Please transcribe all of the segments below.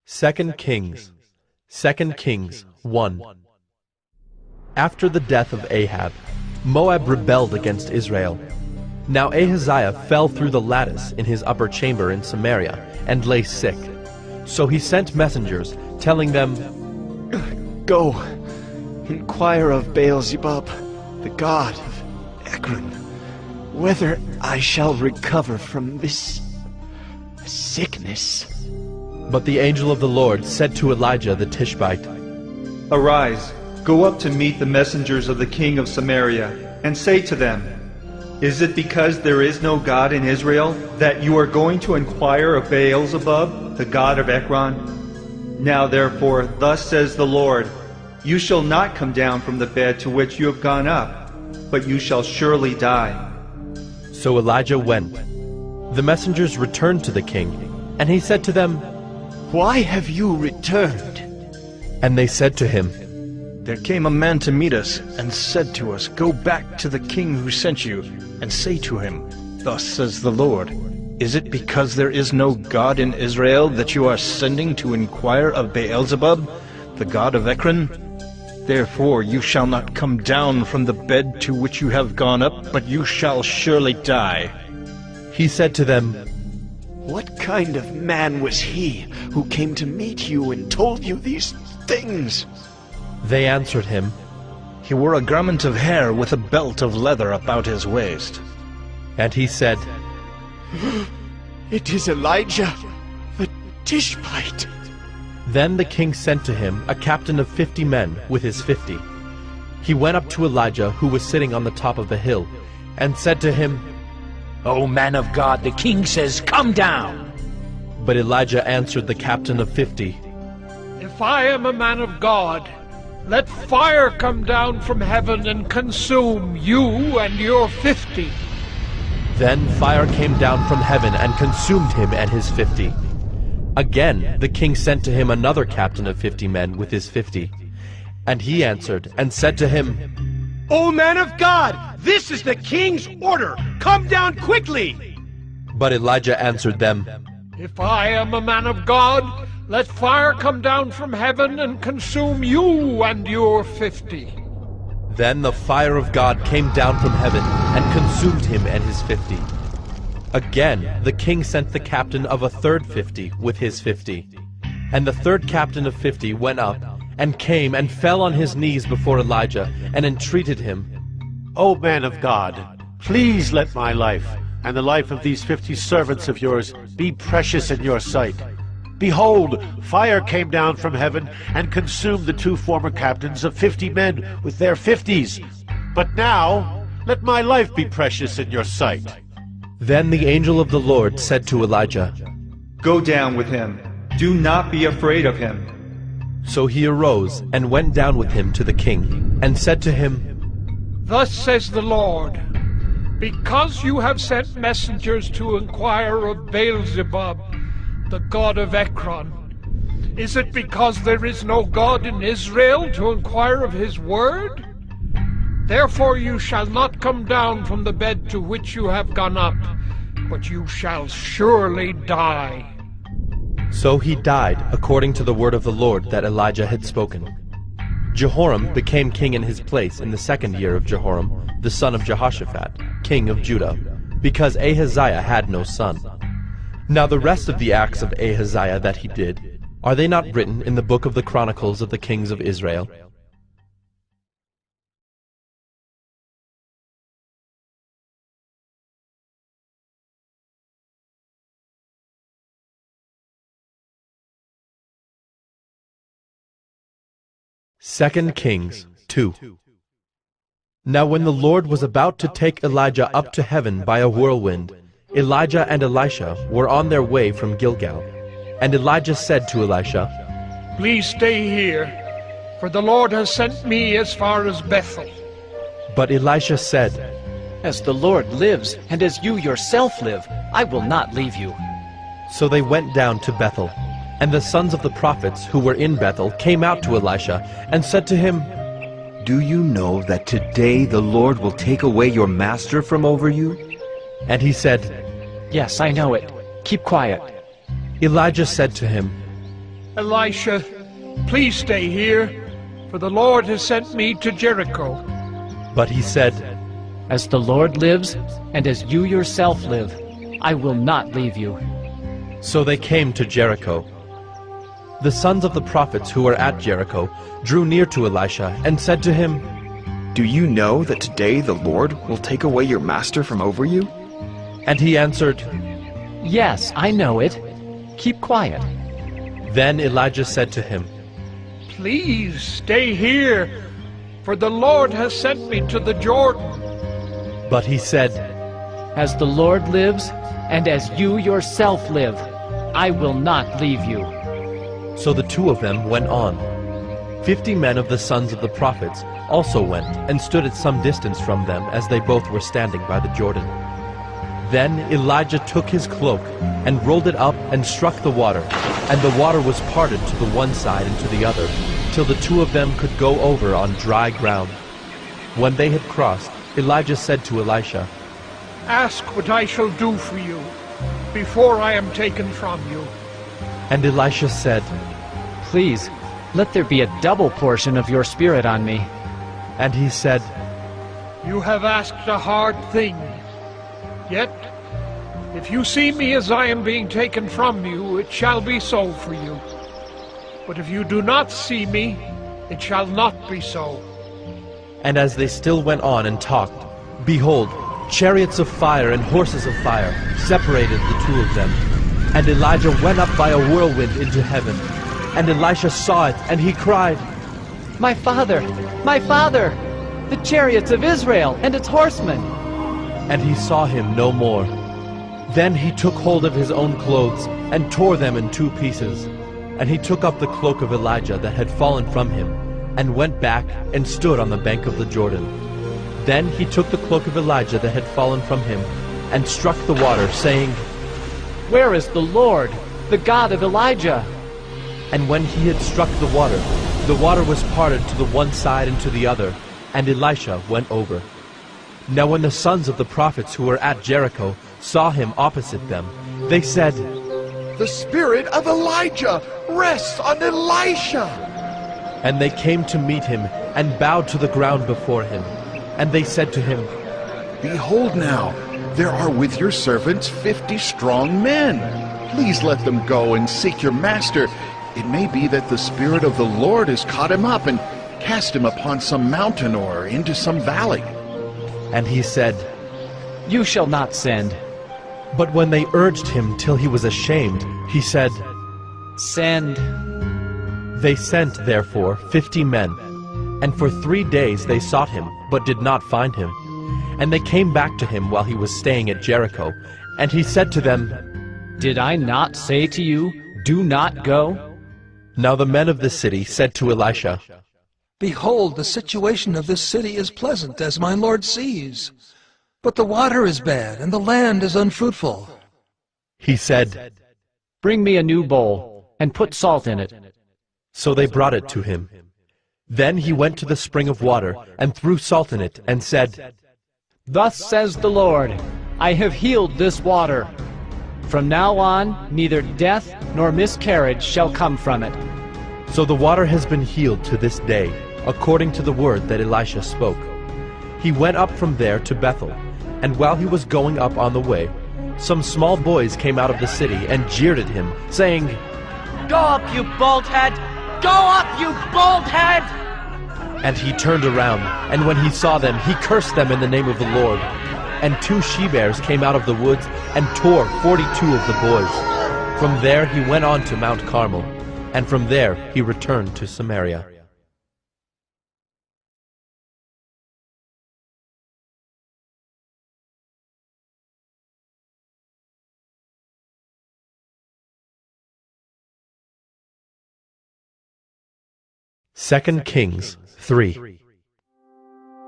2 Kings 1. After the death of Ahab, Moab rebelled against Israel. Now Ahaziah fell through the lattice in his upper chamber in Samaria, and lay sick. So he sent messengers, telling them, Go, inquire of Beelzebub, the god of Ekron, whether I shall recover from this sickness. But the angel of the Lord said to Elijah the Tishbite, Arise, go up to meet the messengers of the king of Samaria, and say to them, Is it because there is no God in Israel that you are going to inquire of Beelzebub, the god of Ekron? Now therefore, thus says the Lord, You shall not come down from the bed to which you have gone up, but you shall surely die. So Elijah went. The messengers returned to the king, and he said to them, Why have you returned? And they said to him, There came a man to meet us, and said to us, Go back to the king who sent you, and say to him, Thus says the Lord, Is it because there is no God in Israel that you are sending to inquire of Beelzebub, the god of Ekron? Therefore you shall not come down from the bed to which you have gone up, but you shall surely die. He said to them, What kind of man was he who came to meet you and told you these things? They answered him, He wore a garment of hair with a belt of leather about his waist. And he said, It is Elijah, the Tishbite. Then the king sent to him a captain of 50 men with his 50. He went up to Elijah, who was sitting on the top of the hill, and said to him, O man of God, the king says, Come down. But Elijah answered the captain of 50, If I am a man of God, let fire come down from heaven and consume you and your 50. Then fire came down from heaven and consumed him and his 50. Again the king sent to him another captain of 50 men with his 50. And he answered and said to him, O man of God, this is the king's order. Come down quickly. But Elijah answered them, If I am a man of God, let fire come down from heaven and consume you and your 50. Then the fire of God came down from heaven and consumed him and his 50. Again the king sent the captain of a third 50 with his 50. And the third captain of 50 went up and came and fell on his knees before Elijah and entreated him, O man of God, please let my life and the life of these 50 servants of yours be precious in your sight. Behold, fire came down from heaven and consumed the 2 former captains of 50 men with their 50s. But now, let my life be precious in your sight. Then the angel of the Lord said to Elijah, Go down with him. Do not be afraid of him. So he arose and went down with him to the king, and said to him, Thus says the Lord, Because you have sent messengers to inquire of Beelzebub, the god of Ekron, is it because there is no God in Israel to inquire of his word? Therefore you shall not come down from the bed to which you have gone up, but you shall surely die. So he died according to the word of the Lord that Elijah had spoken. Jehoram became king in his place in the 2nd year of Jehoram, the son of Jehoshaphat, king of Judah, because Ahaziah had no son. Now the rest of the acts of Ahaziah that he did, are they not written in the book of the Chronicles of the kings of Israel? Second Kings 2. Now when the Lord was about to take Elijah up to heaven by a whirlwind, Elijah and Elisha were on their way from Gilgal. And Elijah said to Elisha, Please stay here, for the Lord has sent me as far as Bethel. But Elisha said, As the Lord lives, and as you yourself live, I will not leave you. So they went down to Bethel. And the sons of the prophets who were in Bethel came out to Elisha and said to him, Do you know that today the Lord will take away your master from over you? And he said, Yes, I know it. Keep quiet. Elijah said to him, Elisha, please stay here, for the Lord has sent me to Jericho. But he said, As the Lord lives, and as you yourself live, I will not leave you. So they came to Jericho. The sons of the prophets who were at Jericho drew near to Elisha and said to him, Do you know that today the Lord will take away your master from over you? And he answered, Yes, I know it. Keep quiet. Then Elijah said to him, Please stay here, for the Lord has sent me to the Jordan. But he said, As the Lord lives, and as you yourself live, I will not leave you. So the two of them went on. 50 men of the sons of the prophets also went and stood at some distance from them as they both were standing by the Jordan. Then Elijah took his cloak and rolled it up and struck the water, and the water was parted to the one side and to the other, till the two of them could go over on dry ground. When they had crossed, Elijah said to Elisha, Ask what I shall do for you, before I am taken from you. And Elisha said, Please, let there be a double portion of your spirit on me. And he said, You have asked a hard thing. Yet, if you see me as I am being taken from you, it shall be so for you. But if you do not see me, it shall not be so. And as they still went on and talked, behold, chariots of fire and horses of fire separated the two of them. And Elijah went up by a whirlwind into heaven. And Elisha saw it, and he cried, My father! My father! The chariots of Israel and its horsemen! And he saw him no more. Then he took hold of his own clothes, and tore them in two pieces. And he took up the cloak of Elijah that had fallen from him, and went back and stood on the bank of the Jordan. Then he took the cloak of Elijah that had fallen from him, and struck the water, saying, Where is the Lord, the God of Elijah? And when he had struck the water was parted to the one side and to the other, and Elisha went over. Now when the sons of the prophets who were at Jericho saw him opposite them, they said, The spirit of Elijah rests on Elisha. And they came to meet him, and bowed to the ground before him. And they said to him, Behold now, there are with your servants 50 strong men. Please let them go and seek your master. It may be that the Spirit of the Lord has caught him up and cast him upon some mountain or into some valley. And he said, You shall not send. But when they urged him till he was ashamed, he said, Send. They sent, therefore, 50 men. And for 3 days they sought him, but did not find him. And they came back to him while he was staying at Jericho. And he said to them, Did I not say to you, Do not go? Now the men of the city said to Elisha, Behold, the situation of this city is pleasant, as my lord sees. But the water is bad, and the land is unfruitful. He said, Bring me a new bowl, and put salt in it. So they brought it to him. Then he went to the spring of water, and threw salt in it, and said, Thus says the Lord, I have healed this water. From now on, neither death nor miscarriage shall come from it. So the water has been healed to this day, according to the word that Elisha spoke. He went up from there to Bethel, and while he was going up on the way, some small boys came out of the city and jeered at him, saying, Go up, you bald head! Go up, you bald head! And he turned around, and when he saw them, he cursed them in the name of the Lord. And 2 she-bears came out of the woods and tore 42 of the boys. From there he went on to Mount Carmel, and from there he returned to Samaria. Second Kings 3.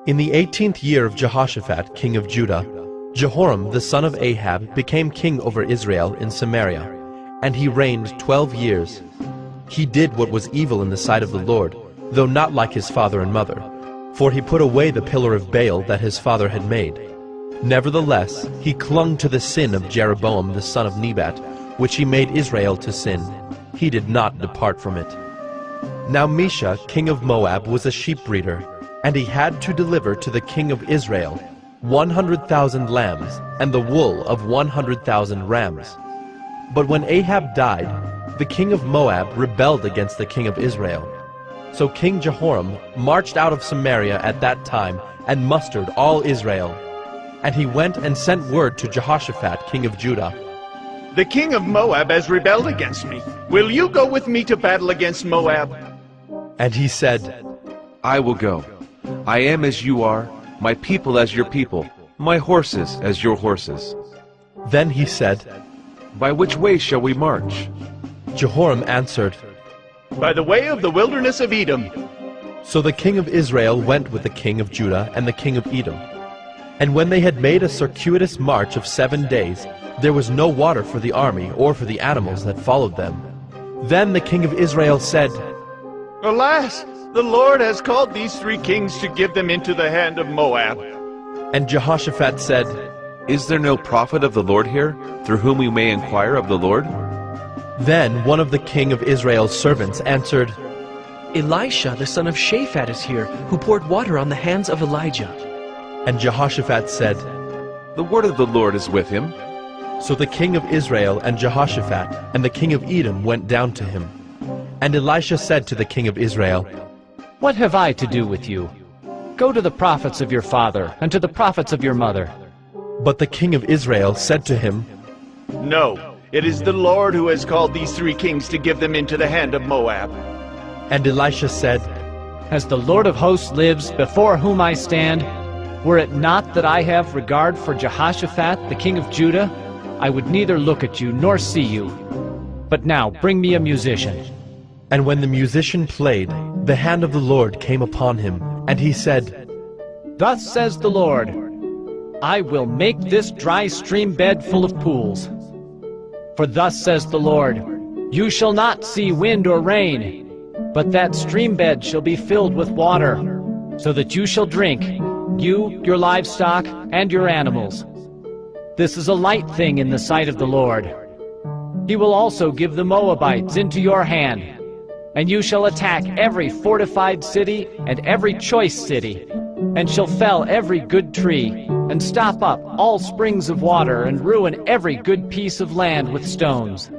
In the 18th year of Jehoshaphat, king of Judah, Jehoram the son of Ahab became king over Israel in Samaria, and he reigned 12 years. He did what was evil in the sight of the Lord, though not like his father and mother, for he put away the pillar of Baal that his father had made. Nevertheless, he clung to the sin of Jeroboam the son of Nebat, which he made Israel to sin. he did not depart from it. Now Mesha, king of Moab, was a sheep breeder, and he had to deliver to the king of Israel 100,000 lambs and the wool of 100,000 rams. But when Ahab died, the king of Moab rebelled against the king of Israel. So King Jehoram marched out of Samaria at that time and mustered all Israel. And he went and sent word to Jehoshaphat, king of Judah. The king of Moab has rebelled against me. Will you go with me to battle against Moab? And he said, I will go. I am as you are, my people as your people, my horses as your horses. Then he said, By which way shall we march? Jehoram answered, By the way of the wilderness of Edom. So the king of Israel went with the king of Judah and the king of Edom. And when they had made a circuitous march of 7 days, there was no water for the army or for the animals that followed them. Then the king of Israel said, Alas, the Lord has called these 3 kings to give them into the hand of Moab. And Jehoshaphat said, Is there no prophet of the Lord here, through whom we may inquire of the Lord? Then one of the king of Israel's servants answered, Elisha, the son of Shaphat, is here, who poured water on the hands of Elijah. And Jehoshaphat said, The word of the Lord is with him. So the king of Israel and Jehoshaphat and the king of Edom went down to him. And Elisha said to the king of Israel, What have I to do with you? Go to the prophets of your father and to the prophets of your mother. But the king of Israel said to him, No, it is the Lord who has called these 3 kings to give them into the hand of Moab. And Elisha said, As the Lord of hosts lives, before whom I stand, were it not that I have regard for Jehoshaphat, the king of Judah, I would neither look at you nor see you. But now bring me a musician. And when the musician played, the hand of the Lord came upon him, and he said, Thus says the Lord, I will make this dry stream bed full of pools. For thus says the Lord, You shall not see wind or rain, but that stream bed shall be filled with water, so that you shall drink, you, your livestock, and your animals. This is a light thing in the sight of the Lord. He will also give the Moabites into your hand, and you shall attack every fortified city and every choice city, and shall fell every good tree, and stop up all springs of water, and ruin every good piece of land with stones.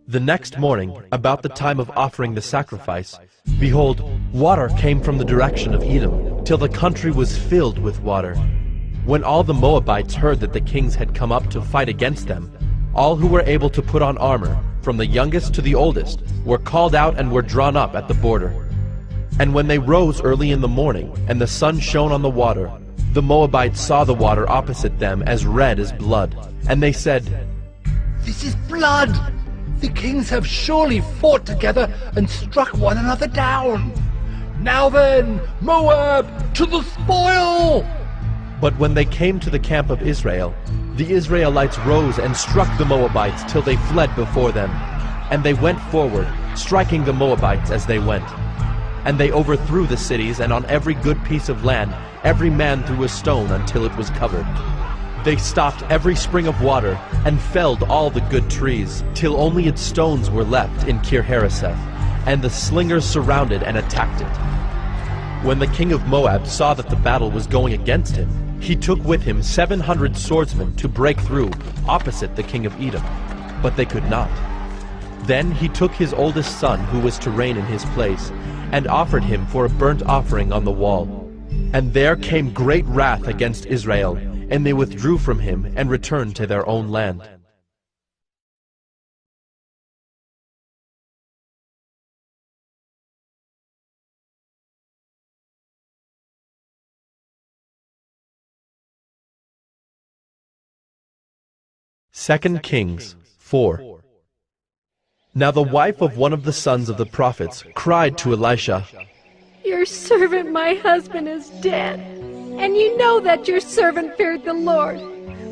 The next morning, about the time of offering the sacrifice, behold, water came from the direction of Edom, till the country was filled with water. When all the Moabites heard that the kings had come up to fight against them, all who were able to put on armor, from the youngest to the oldest, were called out and were drawn up at the border. And when they rose early in the morning, and the sun shone on the water, the Moabites saw the water opposite them as red as blood. And they said, This is blood! The kings have surely fought together and struck one another down. Now then, Moab, to the spoil! But when they came to the camp of Israel, the Israelites rose and struck the Moabites till they fled before them. And they went forward, striking the Moabites as they went. And they overthrew the cities, and on every good piece of land every man threw a stone until it was covered. They stopped every spring of water, and felled all the good trees, till only its stones were left in Kir-Hareseth, and the slingers surrounded and attacked it. When the king of Moab saw that the battle was going against him, he took with him 700 swordsmen to break through opposite the king of Edom, but they could not. Then he took his oldest son, who was to reign in his place, and offered him for a burnt offering on the wall. And there came great wrath against Israel, and they withdrew from him and returned to their own land. Second Kings 4. Now the wife of one of the sons of the prophets cried to Elisha, Your servant, my husband, is dead, and you know that your servant feared the Lord.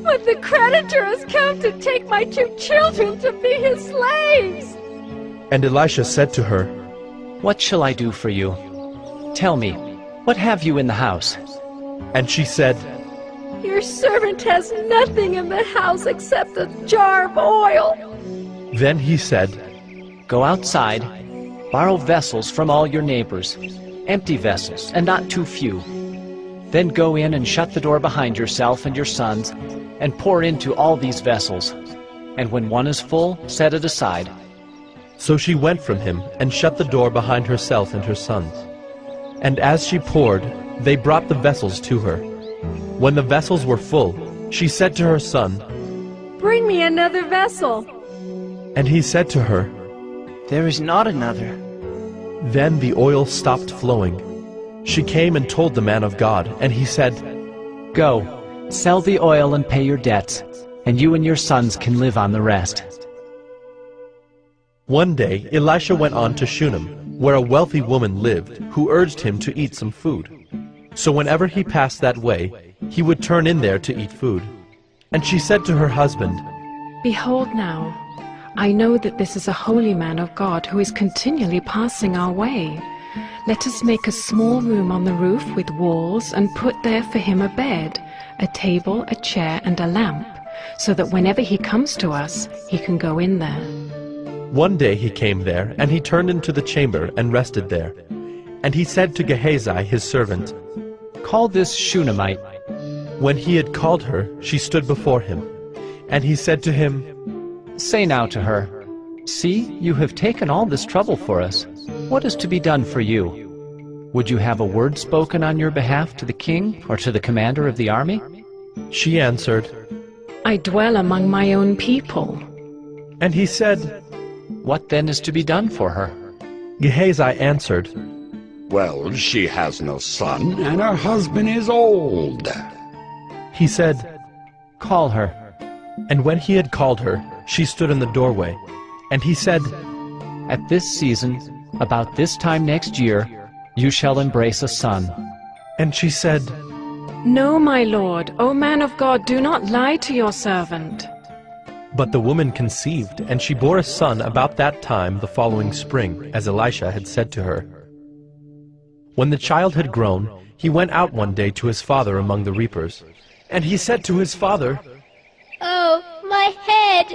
But the creditor has come to take my 2 children to be his slaves. And Elisha said to her, What shall I do for you? Tell me, what have you in the house? And she said, Your servant has nothing in the house except a jar of oil. Then he said, Go outside, borrow vessels from all your neighbors, empty vessels, and not too few. Then go in and shut the door behind yourself and your sons, and pour into all these vessels. And when one is full, set it aside. So she went from him and shut the door behind herself and her sons. And as she poured, they brought the vessels to her. When the vessels were full, she said to her son, "Bring me another vessel." And he said to her, "There is not another." Then the oil stopped flowing. She came and told the man of God, and he said, "Go, sell the oil and pay your debts, and you and your sons can live on the rest." One day Elisha went on to Shunem, where a wealthy woman lived, who urged him to eat some food. So whenever he passed that way, he would turn in there to eat food. And she said to her husband, "Behold now, I know that this is a holy man of God who is continually passing our way. Let us make a small room on the roof with walls and put there for him a bed, a table, a chair, and a lamp, so that whenever he comes to us, he can go in there." One day he came there, and he turned into the chamber and rested there. And he said to Gehazi his servant, "Call this Shunammite." When he had called her, she stood before him. And he said to him, "Say now to her, See, you have taken all this trouble for us. What is to be done for you? Would you have a word spoken on your behalf to the king or to the commander of the army?" She answered, "I dwell among my own people." And he said, "What then is to be done for her?" Gehazi answered, "Well, she has no son, and her husband is old." He said, "Call her." And when he had called her, she stood in the doorway. And he said, "At this season, about this time next year, you shall embrace a son." And she said, "No, my lord, O man of God, do not lie to your servant." But the woman conceived, and she bore a son about that time the following spring, as Elisha had said to her. When the child had grown, he went out one day to his father among the reapers. And he said to his father, "Oh, my head!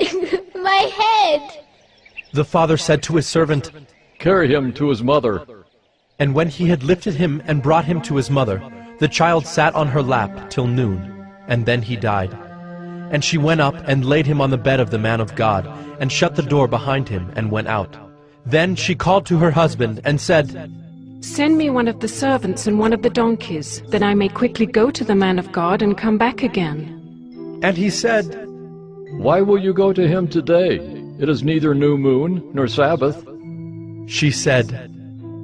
My head!" The father said to his servant, "Carry him to his mother." And when he had lifted him and brought him to his mother, the child sat on her lap till noon, and then he died. And she went up and laid him on the bed of the man of God, and shut the door behind him, and went out. Then she called to her husband, and said, "Send me one of the servants and one of the donkeys, that I may quickly go to the man of God and come back again." And he said, "Why will you go to him today? It is neither new moon nor Sabbath." She said,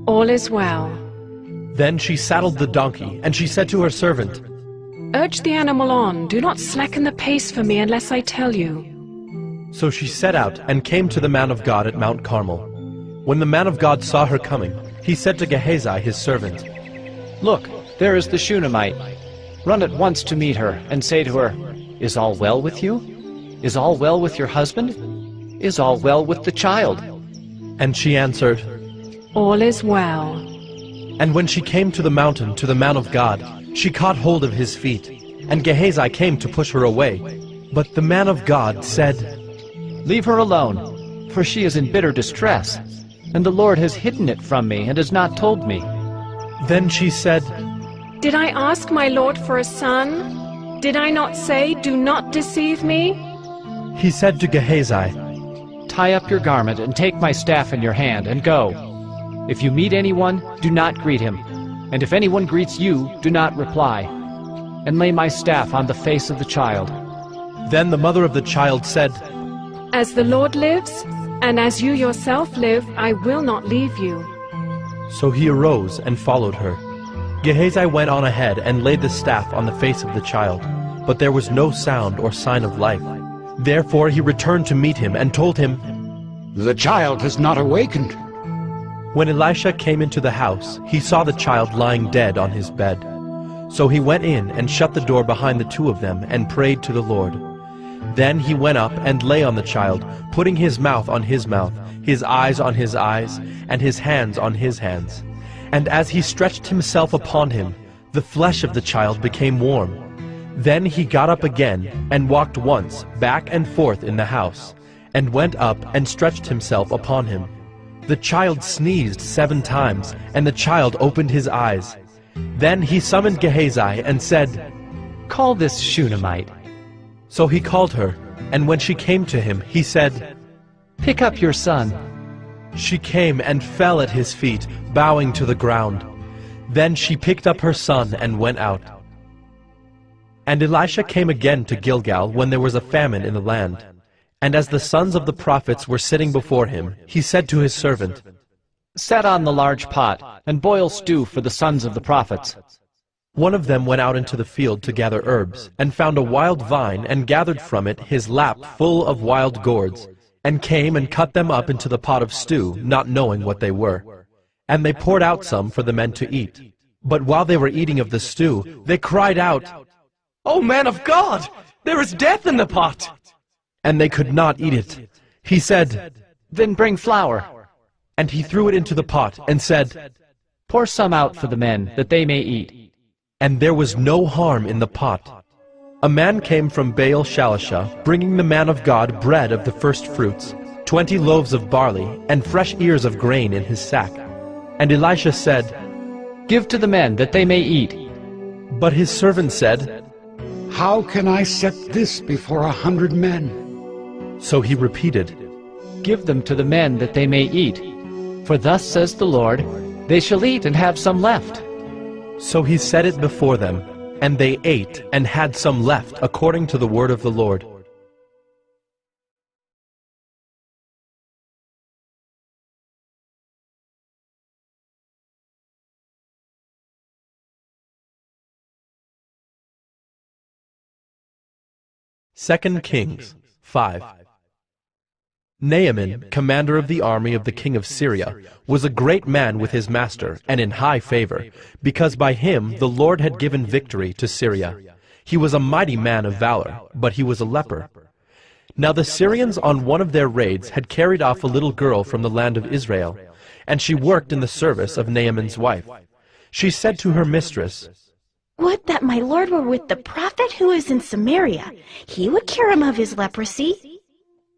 "All is well." Then she saddled the donkey, and she said to her servant, "Urge the animal on. Do not slacken the pace for me unless I tell you." So she set out and came to the man of God at Mount Carmel. When the man of God saw her coming, he said to Gehazi his servant, "Look, there is the Shunammite. Run at once to meet her, and say to her, 'Is all well with you? Is all well with your husband? Is all well with the child?'" And she answered, "All is well." And when she came to the mountain to the man of God, she caught hold of his feet, and Gehazi came to push her away. But the man of God said, "Leave her alone, for she is in bitter distress, and the Lord has hidden it from me and has not told me." Then she said, "Did I ask my lord for a son? Did I not say, 'Do not deceive me'?" He said to Gehazi, "Tie up your garment and take my staff in your hand and go. If you meet anyone, do not greet him, and if anyone greets you, do not reply. And lay my staff on the face of the child." Then the mother of the child said, "As the Lord lives, and as you yourself live, I will not leave you." So he arose and followed her. Gehazi went on ahead and laid the staff on the face of the child, but there was no sound or sign of life. Therefore he returned to meet him and told him, "The child has not awakened." When Elisha came into the house, he saw the child lying dead on his bed. So he went in and shut the door behind the two of them and prayed to the Lord. Then he went up and lay on the child, putting his mouth on his mouth, his eyes on his eyes, and his hands on his hands. And as he stretched himself upon him, the flesh of the child became warm. Then he got up again and walked once back and forth in the house, and went up and stretched himself upon him. The child sneezed 7 times, and the child opened his eyes. Then he summoned Gehazi and said, "Call this Shunammite." So he called her, and when she came to him, he said, "Pick up your son." She came and fell at his feet, bowing to the ground. Then she picked up her son and went out. And Elisha came again to Gilgal when there was a famine in the land. And as the sons of the prophets were sitting before him, he said to his servant, "Set on the large pot, and boil stew for the sons of the prophets." One of them went out into the field to gather herbs, and found a wild vine, and gathered from it his lap full of wild gourds, and came and cut them up into the pot of stew, not knowing what they were. And they poured out some for the men to eat. But while they were eating of the stew, they cried out, "O man of God, there is death in the pot!" And they could not eat it. He said, "Then bring flour." And he threw it into the pot, and said, "Pour some out for the men, that they may eat." And there was no harm in the pot. A man came from Baal Shalisha, bringing the man of God bread of the first fruits, 20 loaves of barley, and fresh ears of grain in his sack. And Elisha said, "Give to the men, that they may eat." But his servant said, "How can I set this before 100 men?" So he repeated, "Give them to the men, that they may eat. For thus says the Lord, they shall eat and have some left." So he set it before them, and they ate and had some left according to the word of the Lord. Second Kings 5. Naaman, commander of the army of the king of Syria, was a great man with his master, and in high favor, because by him the Lord had given victory to Syria. He was a mighty man of valor, but he was a leper. Now the Syrians on one of their raids had carried off a little girl from the land of Israel, and she worked in the service of Naaman's wife. She said to her mistress, "Would that my lord were with the prophet who is in Samaria. He would cure him of his leprosy."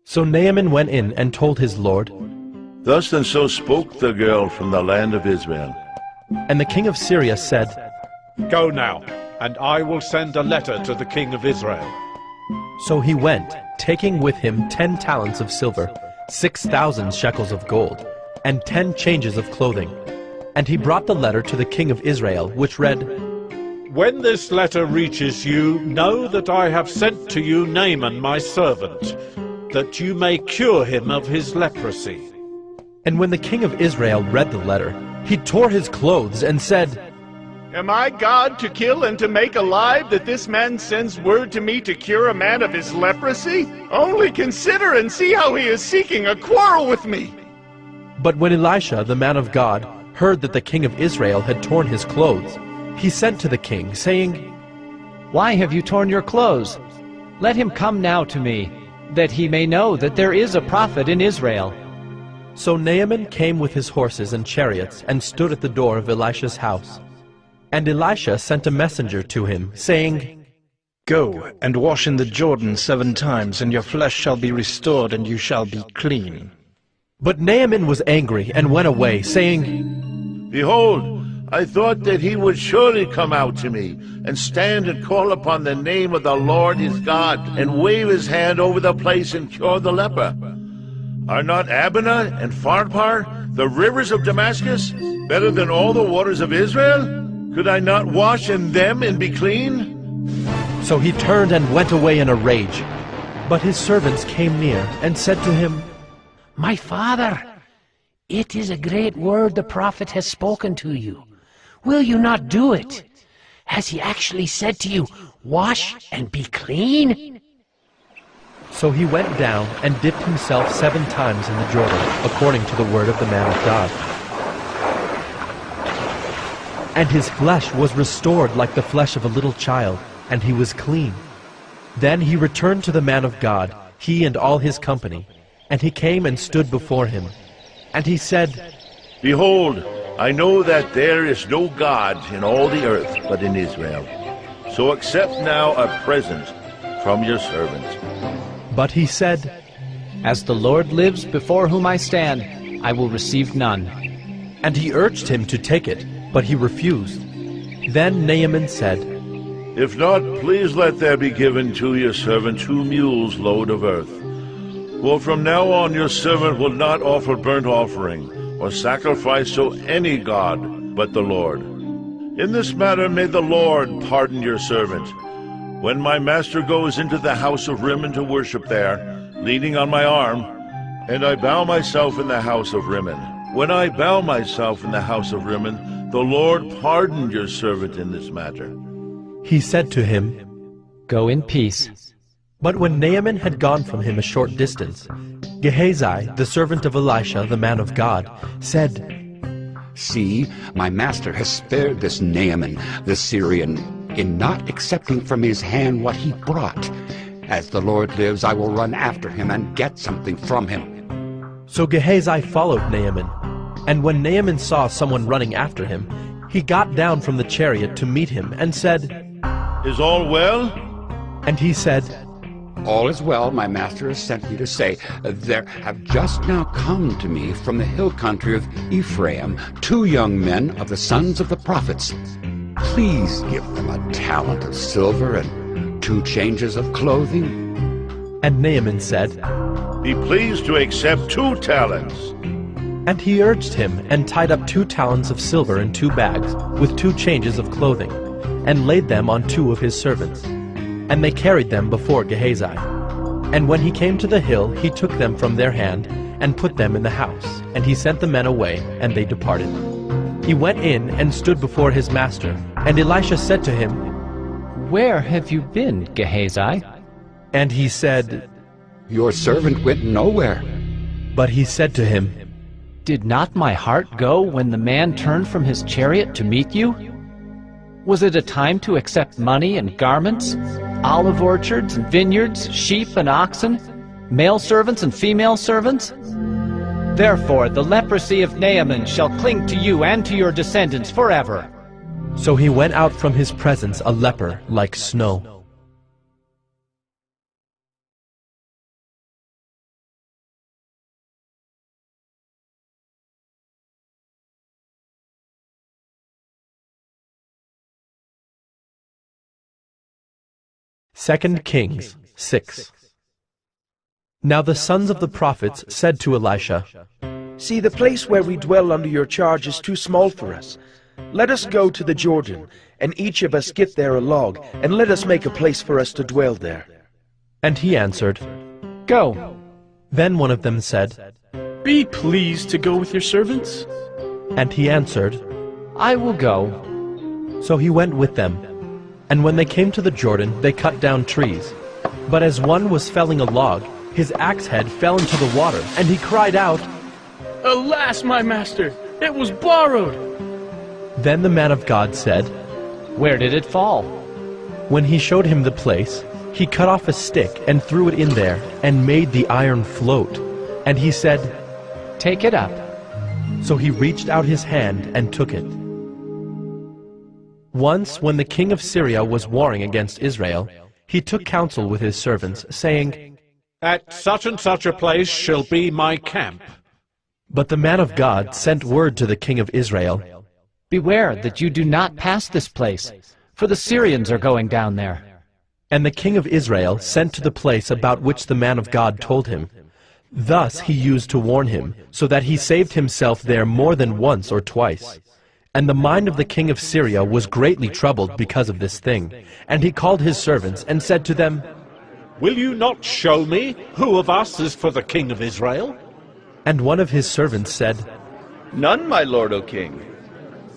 So Naaman went in and told his lord, "Thus and so spoke the girl from the land of Israel." And the king of Syria said, "Go now, and I will send a letter to the king of Israel." So he went, taking with him 10 talents of silver, 6,000 shekels of gold, and 10 changes of clothing. And he brought the letter to the king of Israel, which read, "When this letter reaches you, know that I have sent to you Naaman my servant, that you may cure him of his leprosy." And when the king of Israel read the letter, he tore his clothes and said, "Am I God to kill and to make alive, that this man sends word to me to cure a man of his leprosy? Only consider and see how he is seeking a quarrel with me." But when Elisha, the man of God, heard that the king of Israel had torn his clothes, he sent to the king, saying, "Why have you torn your clothes? Let him come now to me, that he may know that there is a prophet in Israel." So Naaman came with his horses and chariots, and stood at the door of Elisha's house. And Elisha sent a messenger to him, saying, "Go and wash in the Jordan 7 times, and your flesh shall be restored, and you shall be clean." But Naaman was angry, and went away, saying, "Behold, I thought that he would surely come out to me, and stand and call upon the name of the Lord his God, and wave his hand over the place and cure the leper. Are not Abana and Pharpar, the rivers of Damascus, better than all the waters of Israel? Could I not wash in them and be clean?" So he turned and went away in a rage. But his servants came near, and said to him, "My father, it is a great word the prophet has spoken to you. Will you not do it? Has he actually said to you, 'Wash and be clean'?" So he went down and dipped himself 7 times in the Jordan, according to the word of the man of God. And his flesh was restored like the flesh of a little child, and he was clean. Then he returned to the man of God, he and all his company, and he came and stood before him. And he said, "Behold, I know that there is no God in all the earth but in Israel. So accept now a present from your servant." But he said, "As the Lord lives before whom I stand, I will receive none. And he urged him to take it, but he refused. Then Naaman said, If not, please let there be given to your servant 2 mules' load of earth. For from now on your servant will not offer burnt offering or sacrifice to any god but the Lord. In this matter may the Lord pardon your servant. When my master goes into the house of Rimmon to worship there, leaning on my arm, and I bow myself in the house of Rimmon. When I bow myself in the house of Rimmon, the Lord pardoned your servant in this matter. He said to him, Go in peace. But when Naaman had gone from him a short distance, Gehazi, the servant of Elisha, the man of God, said, See, my master has spared this Naaman, the Syrian, in not accepting from his hand what he brought. As the Lord lives, I will run after him and get something from him. So Gehazi followed Naaman, and when Naaman saw someone running after him, he got down from the chariot to meet him and said, Is all well? And he said, All is well, my master has sent me to say, there have just now come to me from the hill country of Ephraim 2 young men of the sons of the prophets. Please give them a talent of silver and 2 changes of clothing. And Naaman said, Be pleased to accept 2 talents. And he urged him, and tied up 2 talents of silver in 2 bags, with 2 changes of clothing, and laid them on 2 of his servants. And they carried them before Gehazi. And when he came to the hill, he took them from their hand, and put them in the house. And he sent the men away, and they departed. He went in, and stood before his master. And Elisha said to him, Where have you been, Gehazi? And he said, Your servant went nowhere. But he said to him, Did not my heart go when the man turned from his chariot to meet you? Was it a time to accept money and garments, olive orchards and vineyards, sheep and oxen, male servants and female servants? Therefore the leprosy of Naaman shall cling to you and to your descendants forever. So he went out from his presence a leper like snow. Second Kings 6. Now the sons of the prophets said to Elisha, See, the place where we dwell under your charge is too small for us. Let us go to the Jordan, and each of us get there a log, and let us make a place for us to dwell there. And he answered, Go. Then one of them said, Be pleased to go with your servants. And he answered, I will go. So he went with them. And when they came to the Jordan, they cut down trees. But as one was felling a log, his axe head fell into the water, and he cried out, Alas, my master, it was borrowed. Then the man of God said, Where did it fall? When he showed him the place, he cut off a stick and threw it in there, and made the iron float. And he said, Take it up. So he reached out his hand and took it. Once, when the king of Syria was warring against Israel, he took counsel with his servants, saying, At such and such a place shall be my camp. But the man of God sent word to the king of Israel, Beware that you do not pass this place, for the Syrians are going down there. And the king of Israel sent to the place about which the man of God told him. Thus he used to warn him, so that he saved himself there more than once or twice. And the mind of the king of Syria was greatly troubled because of this thing. And he called his servants and said to them, Will you not show me who of us is for the king of Israel? And one of his servants said, None, my lord, O king.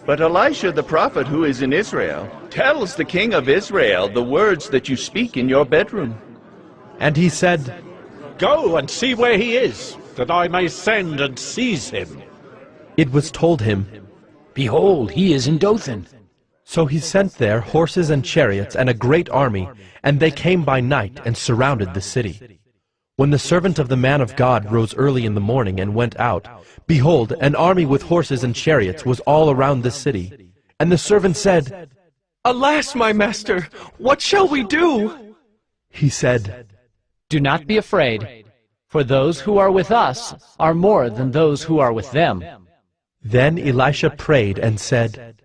But Elisha the prophet who is in Israel tells the king of Israel the words that you speak in your bedroom. And he said, Go and see where he is, that I may send and seize him. It was told him, Behold, he is in Dothan. So he sent there horses and chariots and a great army, and they came by night and surrounded the city. When the servant of the man of God rose early in the morning and went out, behold, an army with horses and chariots was all around the city. And the servant said, Alas, my master, what shall we do? He said, Do not be afraid, For those who are with us are more than those who are with them. Then Elisha prayed and said,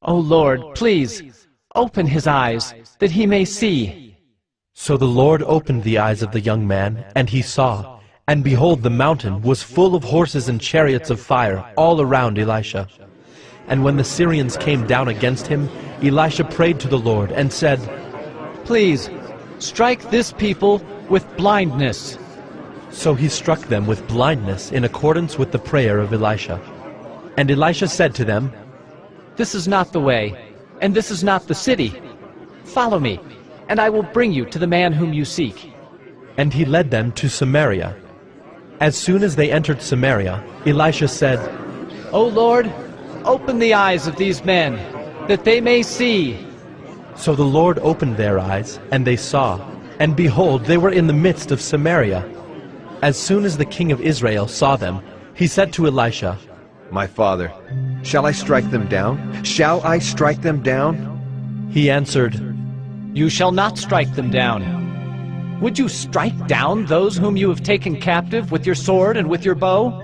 O Lord, please, open his eyes, that he may see. So the Lord opened the eyes of the young man, and he saw, and behold, the mountain was full of horses and chariots of fire all around Elisha. And when the Syrians came down against him, Elisha prayed to the Lord and said, Please, strike this people with blindness. So he struck them with blindness in accordance with the prayer of Elisha. And Elisha said to them, This is not the way, and this is not the city. Follow me, and I will bring you to the man whom you seek. And he led them to Samaria. As soon as they entered Samaria, Elisha said, O Lord, open the eyes of these men, that they may see. So the Lord opened their eyes, and they saw, and behold, they were in the midst of Samaria. As soon as the king of Israel saw them, he said to Elisha, My father, shall I strike them down? Shall I strike them down? He answered, You shall not strike them down. Would you strike down those whom you have taken captive with your sword and with your bow?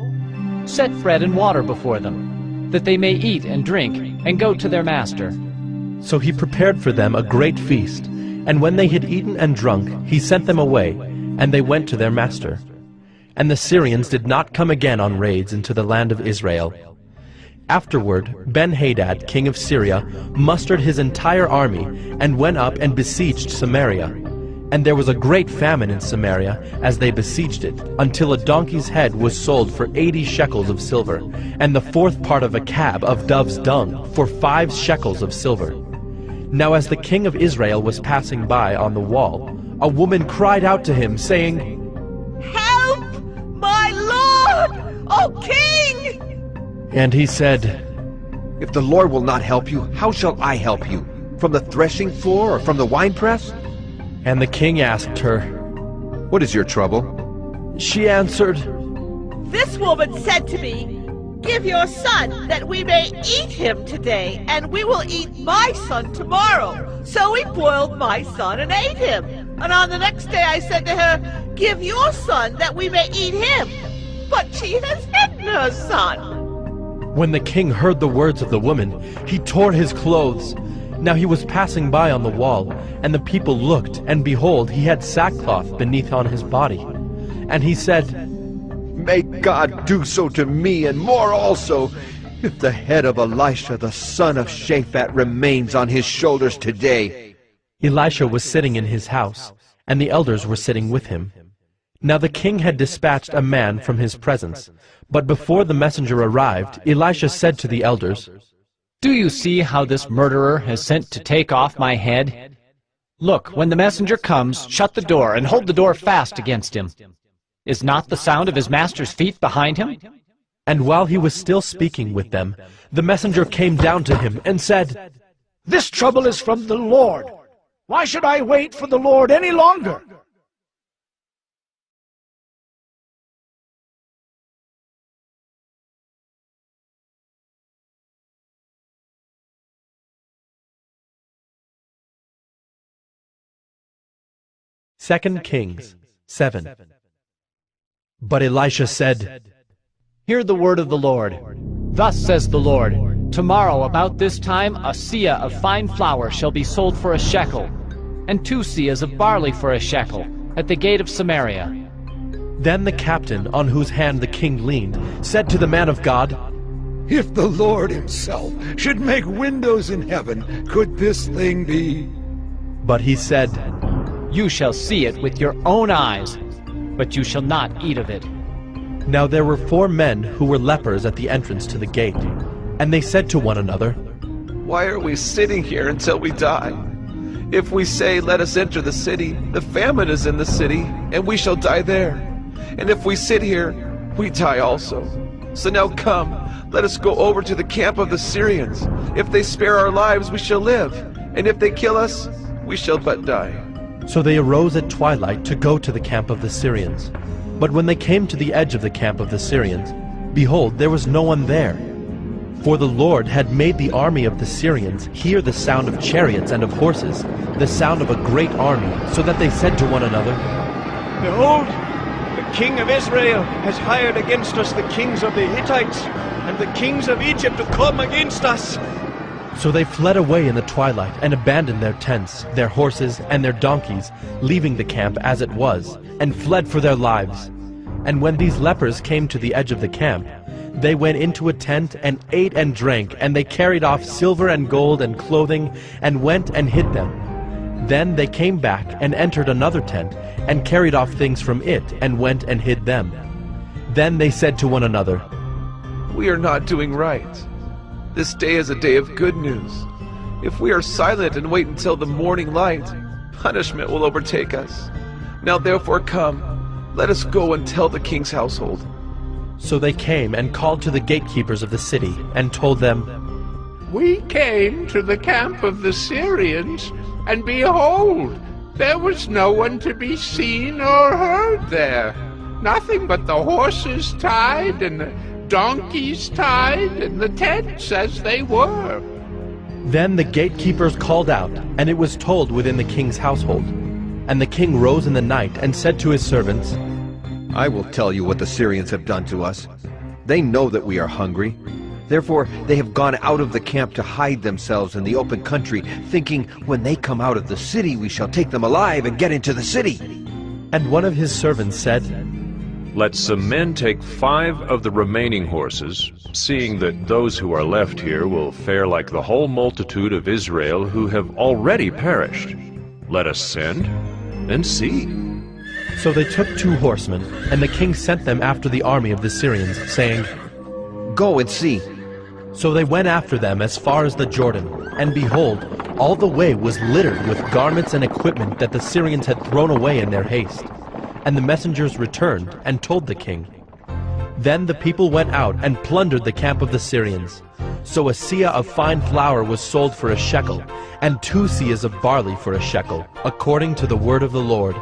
Set bread and water before them, that they may eat and drink, and go to their master. So he prepared for them a great feast, and when they had eaten and drunk, he sent them away, and they went to their master. And the Syrians did not come again on raids into the land of Israel. Afterward, Ben-Hadad, king of Syria, mustered his entire army, and went up and besieged Samaria. And there was a great famine in Samaria as they besieged it, until a donkey's head was sold for 80 shekels of silver, and the fourth part of a cab of dove's dung for 5 shekels of silver. Now as the king of Israel was passing by on the wall, a woman cried out to him, saying, Help, my lord, O king! And he said, If the Lord will not help you, how shall I help you? From the threshing floor or from the winepress? And the king asked her, What is your trouble? She answered, This woman said to me, Give your son, that we may eat him today, and we will eat my son tomorrow. So we boiled my son and ate him. And on the next day I said to her, Give your son, that we may eat him. But she has hidden her son. When the king heard the words of the woman, he tore his clothes. Now he was passing by on the wall, and the people looked, and behold, he had sackcloth beneath on his body. And he said, May God do so to me, and more also, if the head of Elisha the son of Shaphat remains on his shoulders today. Elisha was sitting in his house, and the elders were sitting with him. Now the king had dispatched a man from his presence, but before the messenger arrived, Elisha said to the elders, Do you see how this murderer has sent to take off my head? Look, when the messenger comes, shut the door, and hold the door fast against him. Is not the sound of his master's feet behind him? And while he was still speaking with them, the messenger came down to him and said, This trouble is from the Lord. Why should I wait for the Lord any longer? Second Kings 7. But Elisha said, Hear the word of the Lord. Thus says the Lord, Tomorrow about this time a seah of fine flour shall be sold for a shekel, and 2 seahs of barley for a shekel, at the gate of Samaria. Then the captain, on whose hand the king leaned, said to the man of God, If the Lord himself should make windows in heaven, could this thing be? But he said, You shall see it with your own eyes, but you shall not eat of it. Now there were 4 men who were lepers at the entrance to the gate, and they said to one another, Why are we sitting here until we die? If we say, Let us enter the city, the famine is in the city, and we shall die there. And if we sit here, we die also. So now come, let us go over to the camp of the Syrians. If they spare our lives, we shall live, and if they kill us, we shall but die. So they arose at twilight to go to the camp of the Syrians. But when they came to the edge of the camp of the Syrians, behold, there was no one there. For the Lord had made the army of the Syrians hear the sound of chariots and of horses, the sound of a great army, so that they said to one another, Behold, the king of Israel has hired against us the kings of the Hittites and the kings of Egypt to come against us. So they fled away in the twilight and abandoned their tents, their horses, and their donkeys, leaving the camp as it was, and fled for their lives. And when these lepers came to the edge of the camp, they went into a tent and ate and drank, and they carried off silver and gold and clothing, and went and hid them. Then they came back and entered another tent, and carried off things from it, and went and hid them. Then they said to one another, "We are not doing right. This day is a day of good news. If we are silent and wait until the morning light, punishment will overtake us. Now therefore come, let us go and tell the king's household." So they came and called to the gatekeepers of the city, and told them, "We came to the camp of the Syrians, and behold, there was no one to be seen or heard there. Nothing but the horses tied and the donkeys tied and the tents as they were." Then the gatekeepers called out, and it was told within the king's household. And the king rose in the night and said to his servants, "I will tell you what the Syrians have done to us. They know that we are hungry. Therefore they have gone out of the camp to hide themselves in the open country, thinking, when they come out of the city we shall take them alive and get into the city." And one of his servants said, "Let some men take 5 of the remaining horses, seeing that those who are left here will fare like the whole multitude of Israel who have already perished. Let us send and see." So they took 2 horsemen, and the king sent them after the army of the Syrians, saying, "Go and see." So they went after them as far as the Jordan, and behold, all the way was littered with garments and equipment that the Syrians had thrown away in their haste. And the messengers returned and told the king. Then the people went out and plundered the camp of the Syrians. So a seah of fine flour was sold for a shekel, and 2 seahs of barley for a shekel, according to the word of the Lord.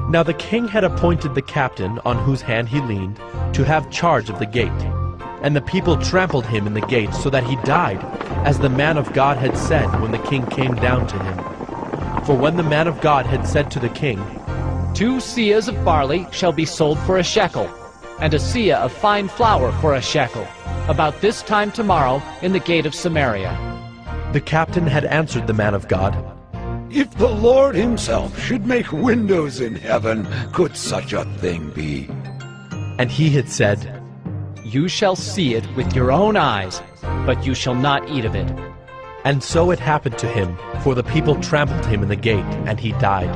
Now the king had appointed the captain on whose hand he leaned to have charge of the gate. And the people trampled him in the gate so that he died, as the man of God had said when the king came down to him. For when the man of God had said to the king, 2 seahs of barley shall be sold for a shekel, and a seah of fine flour for a shekel, about this time tomorrow in the gate of Samaria. The captain had answered the man of God, "If the Lord himself should make windows in heaven, could such a thing be?" And he had said, "You shall see it with your own eyes, but you shall not eat of it." And so it happened to him, for the people trampled him in the gate, and he died.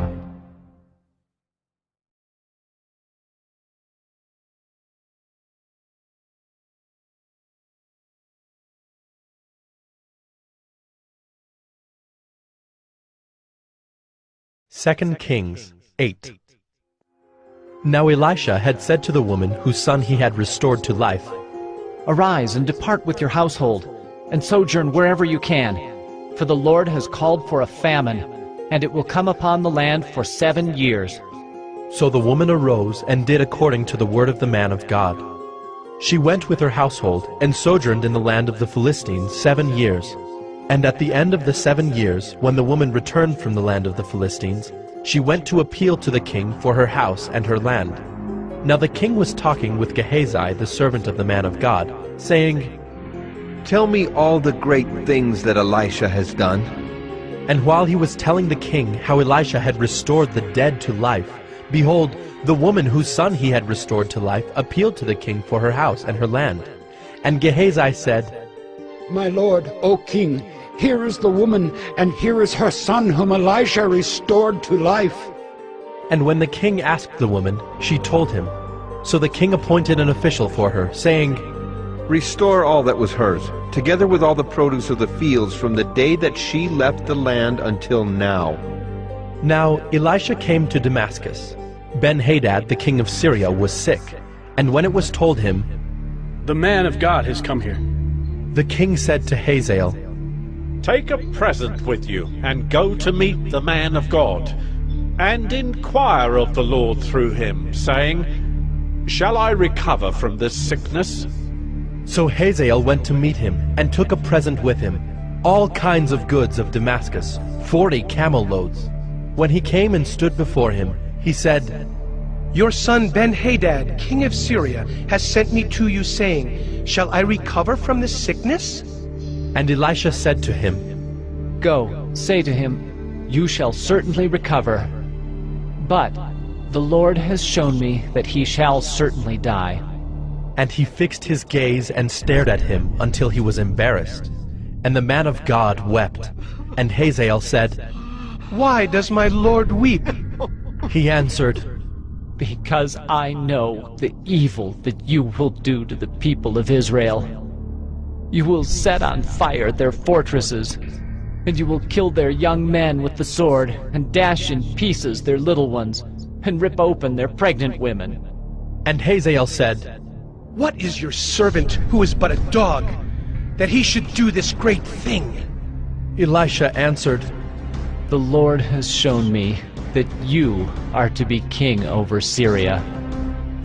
Second Kings 8. Now Elisha had said to the woman whose son he had restored to life, "Arise and depart with your household, and sojourn wherever you can, for the Lord has called for a famine, and it will come upon the land for 7 years." So the woman arose and did according to the word of the man of God. She went with her household and sojourned in the land of the Philistines 7 years. And at the end of the 7 years, when the woman returned from the land of the Philistines, she went to appeal to the king for her house and her land. Now the king was talking with Gehazi, the servant of the man of God, saying, "Tell me all the great things that Elisha has done." And while he was telling the king how Elisha had restored the dead to life, behold, the woman whose son he had restored to life appealed to the king for her house and her land. And Gehazi said, "My lord, O king, here is the woman, and here is her son whom Elisha restored to life." And when the king asked the woman, she told him. So the king appointed an official for her, saying, "Restore all that was hers, together with all the produce of the fields from the day that she left the land until now." Now Elisha came to Damascus. Ben-Hadad, the king of Syria, was sick, and when it was told him, "The man of God has come here," the king said to Hazael, "Take a present with you, and go to meet the man of God, and inquire of the Lord through him, saying, Shall I recover from this sickness?" So Hazael went to meet him, and took a present with him, all kinds of goods of Damascus, 40 camel loads. When he came and stood before him, he said, Your son Ben-Hadad, king of Syria, has sent me to you, saying, Shall I recover from this sickness? And Elisha said to him, Go, say to him, You shall certainly recover. But the Lord has shown me that he shall certainly die. And he fixed his gaze and stared at him until he was embarrassed. And the man of God wept. And Hazael said, Why does my Lord weep? He answered, Because I know the evil that you will do to the people of Israel. You will set on fire their fortresses, and you will kill their young men with the sword, and dash in pieces their little ones, and rip open their pregnant women. And Hazael said, What is your servant, who is but a dog, that he should do this great thing? Elisha answered, The Lord has shown me that you are to be king over Syria.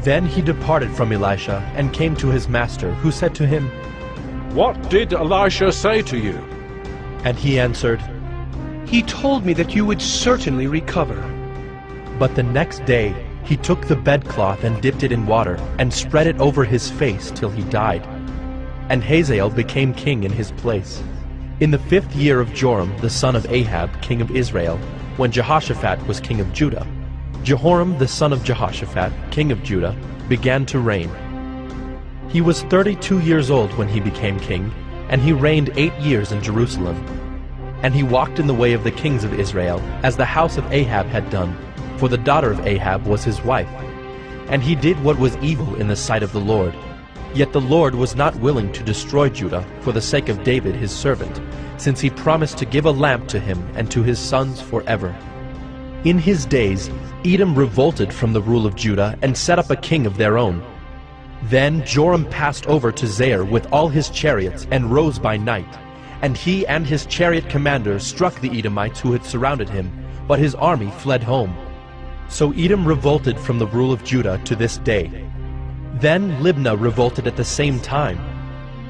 Then he departed from Elisha and came to his master, who said to him, What did Elisha say to you? And he answered, He told me that you would certainly recover. But the next day he took the bedcloth and dipped it in water, and spread it over his face till he died. And Hazael became king in his place. In the 5th year of Joram the son of Ahab, king of Israel, when Jehoshaphat was king of Judah, Jehoram the son of Jehoshaphat, king of Judah, began to reign. He was 32 years old when he became king, and he reigned 8 years in Jerusalem. And he walked in the way of the kings of Israel, as the house of Ahab had done, for the daughter of Ahab was his wife. And he did what was evil in the sight of the Lord. Yet the Lord was not willing to destroy Judah for the sake of David his servant, since he promised to give a lamp to him and to his sons forever. In his days Edom revolted from the rule of Judah and set up a king of their own. Then Joram passed over to Zair with all his chariots and rose by night. And he and his chariot commanders struck the Edomites who had surrounded him, but his army fled home. So Edom revolted from the rule of Judah to this day. Then Libnah revolted at the same time.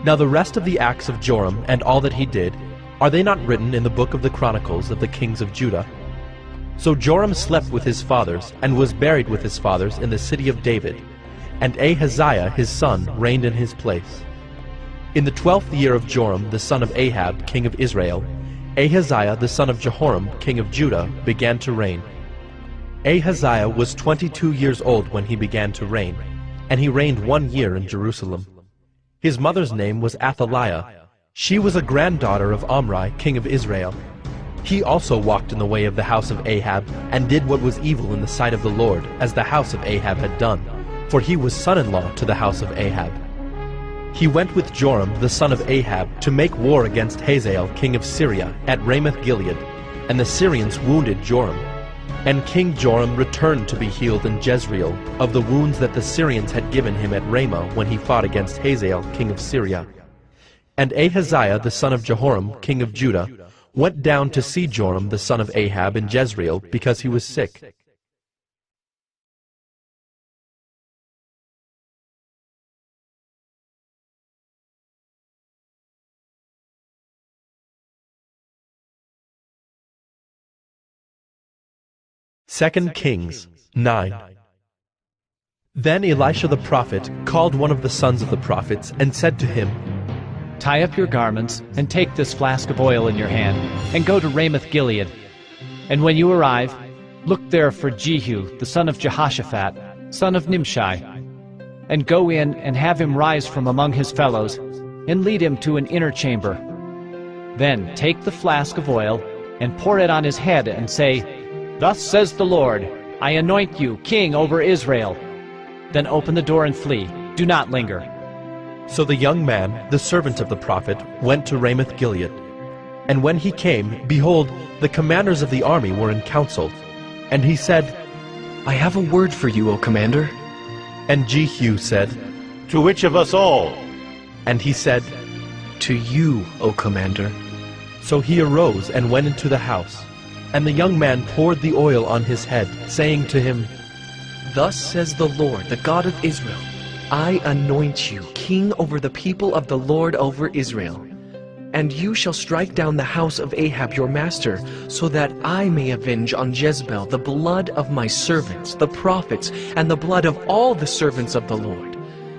Now the rest of the acts of Joram and all that he did, are they not written in the book of the Chronicles of the kings of Judah? So Joram slept with his fathers, and was buried with his fathers in the city of David. And Ahaziah his son reigned in his place. In the 12th year of Joram the son of Ahab, king of Israel, Ahaziah the son of Jehoram, king of Judah, began to reign. Ahaziah was 22 years old when he began to reign, and he reigned 1 year in Jerusalem. His mother's name was Athaliah. She was a granddaughter of Omri, king of Israel. He also walked in the way of the house of Ahab, and did what was evil in the sight of the Lord, as the house of Ahab had done, for he was son-in-law to the house of Ahab. He went with Joram the son of Ahab to make war against Hazael king of Syria at Ramoth-Gilead, and the Syrians wounded Joram. And King Joram returned to be healed in Jezreel of the wounds that the Syrians had given him at Ramah when he fought against Hazael king of Syria. And Ahaziah the son of Jehoram king of Judah went down to see Joram the son of Ahab in Jezreel because he was sick. Second Kings 9. Then Elisha the prophet called one of the sons of the prophets and said to him, Tie up your garments, and take this flask of oil in your hand, and go to Ramoth-Gilead. And when you arrive, look there for Jehu, the son of Jehoshaphat, son of Nimshi, and go in and have him rise from among his fellows, and lead him to an inner chamber. Then take the flask of oil, and pour it on his head, and say, Thus says the Lord, I anoint you king over Israel. Then open the door and flee. Do not linger. So the young man, the servant of the prophet, went to Ramoth-Gilead. And when he came, behold, the commanders of the army were in council. And he said, I have a word for you, O commander. And Jehu said, To which of us all? And he said, To you, O commander. So he arose and went into the house. And the young man poured the oil on his head, saying to him, Thus says the Lord, the God of Israel, I anoint you king over the people of the Lord over Israel. And you shall strike down the house of Ahab your master, so that I may avenge on Jezebel the blood of my servants, the prophets, and the blood of all the servants of the Lord.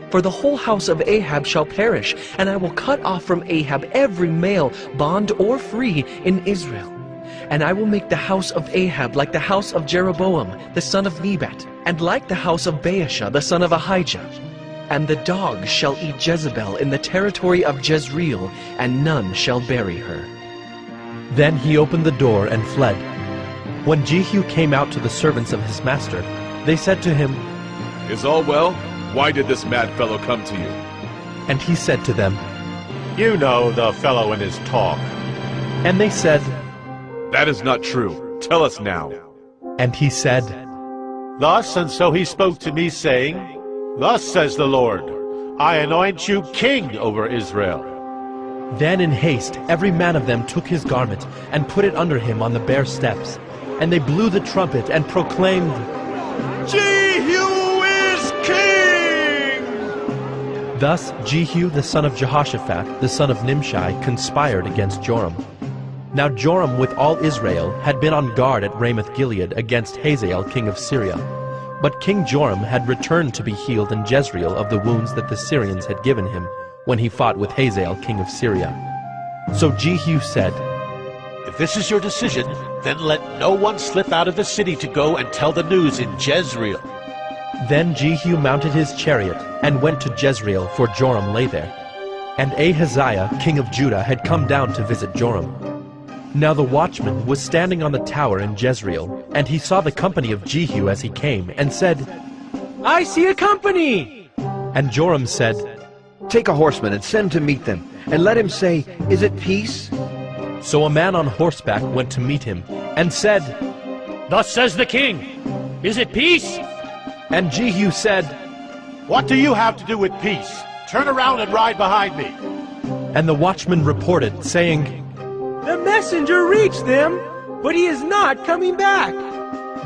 For the whole house of Ahab shall perish, and I will cut off from Ahab every male, bond or free, in Israel. And I will make the house of Ahab like the house of Jeroboam, the son of Nebat, and like the house of Baasha, the son of Ahijah. And the dogs shall eat Jezebel in the territory of Jezreel, and none shall bury her. Then he opened the door and fled. When Jehu came out to the servants of his master, they said to him, Is all well? Why did this mad fellow come to you? And he said to them, You know the fellow and his talk. And they said, That is not true. Tell us now. And he said, Thus and so he spoke to me, saying, Thus says the Lord, I anoint you king over Israel. Then in haste every man of them took his garment, and put it under him on the bare steps. And they blew the trumpet, and proclaimed, Jehu is king! Thus Jehu the son of Jehoshaphat, the son of Nimshi, conspired against Joram. Now Joram with all Israel had been on guard at Ramoth-Gilead against Hazael king of Syria. But King Joram had returned to be healed in Jezreel of the wounds that the Syrians had given him when he fought with Hazael king of Syria. So Jehu said, If this is your decision, then let no one slip out of the city to go and tell the news in Jezreel. Then Jehu mounted his chariot and went to Jezreel, for Joram lay there. And Ahaziah king of Judah had come down to visit Joram. Now the watchman was standing on the tower in Jezreel, and he saw the company of Jehu as he came, and said, I see a company! And Joram said, Take a horseman and send to meet them, and let him say, Is it peace? So a man on horseback went to meet him, and said, Thus says the king, Is it peace? And Jehu said, What do you have to do with peace? Turn around and ride behind me. And the watchman reported, saying, The messenger reached them, but he is not coming back.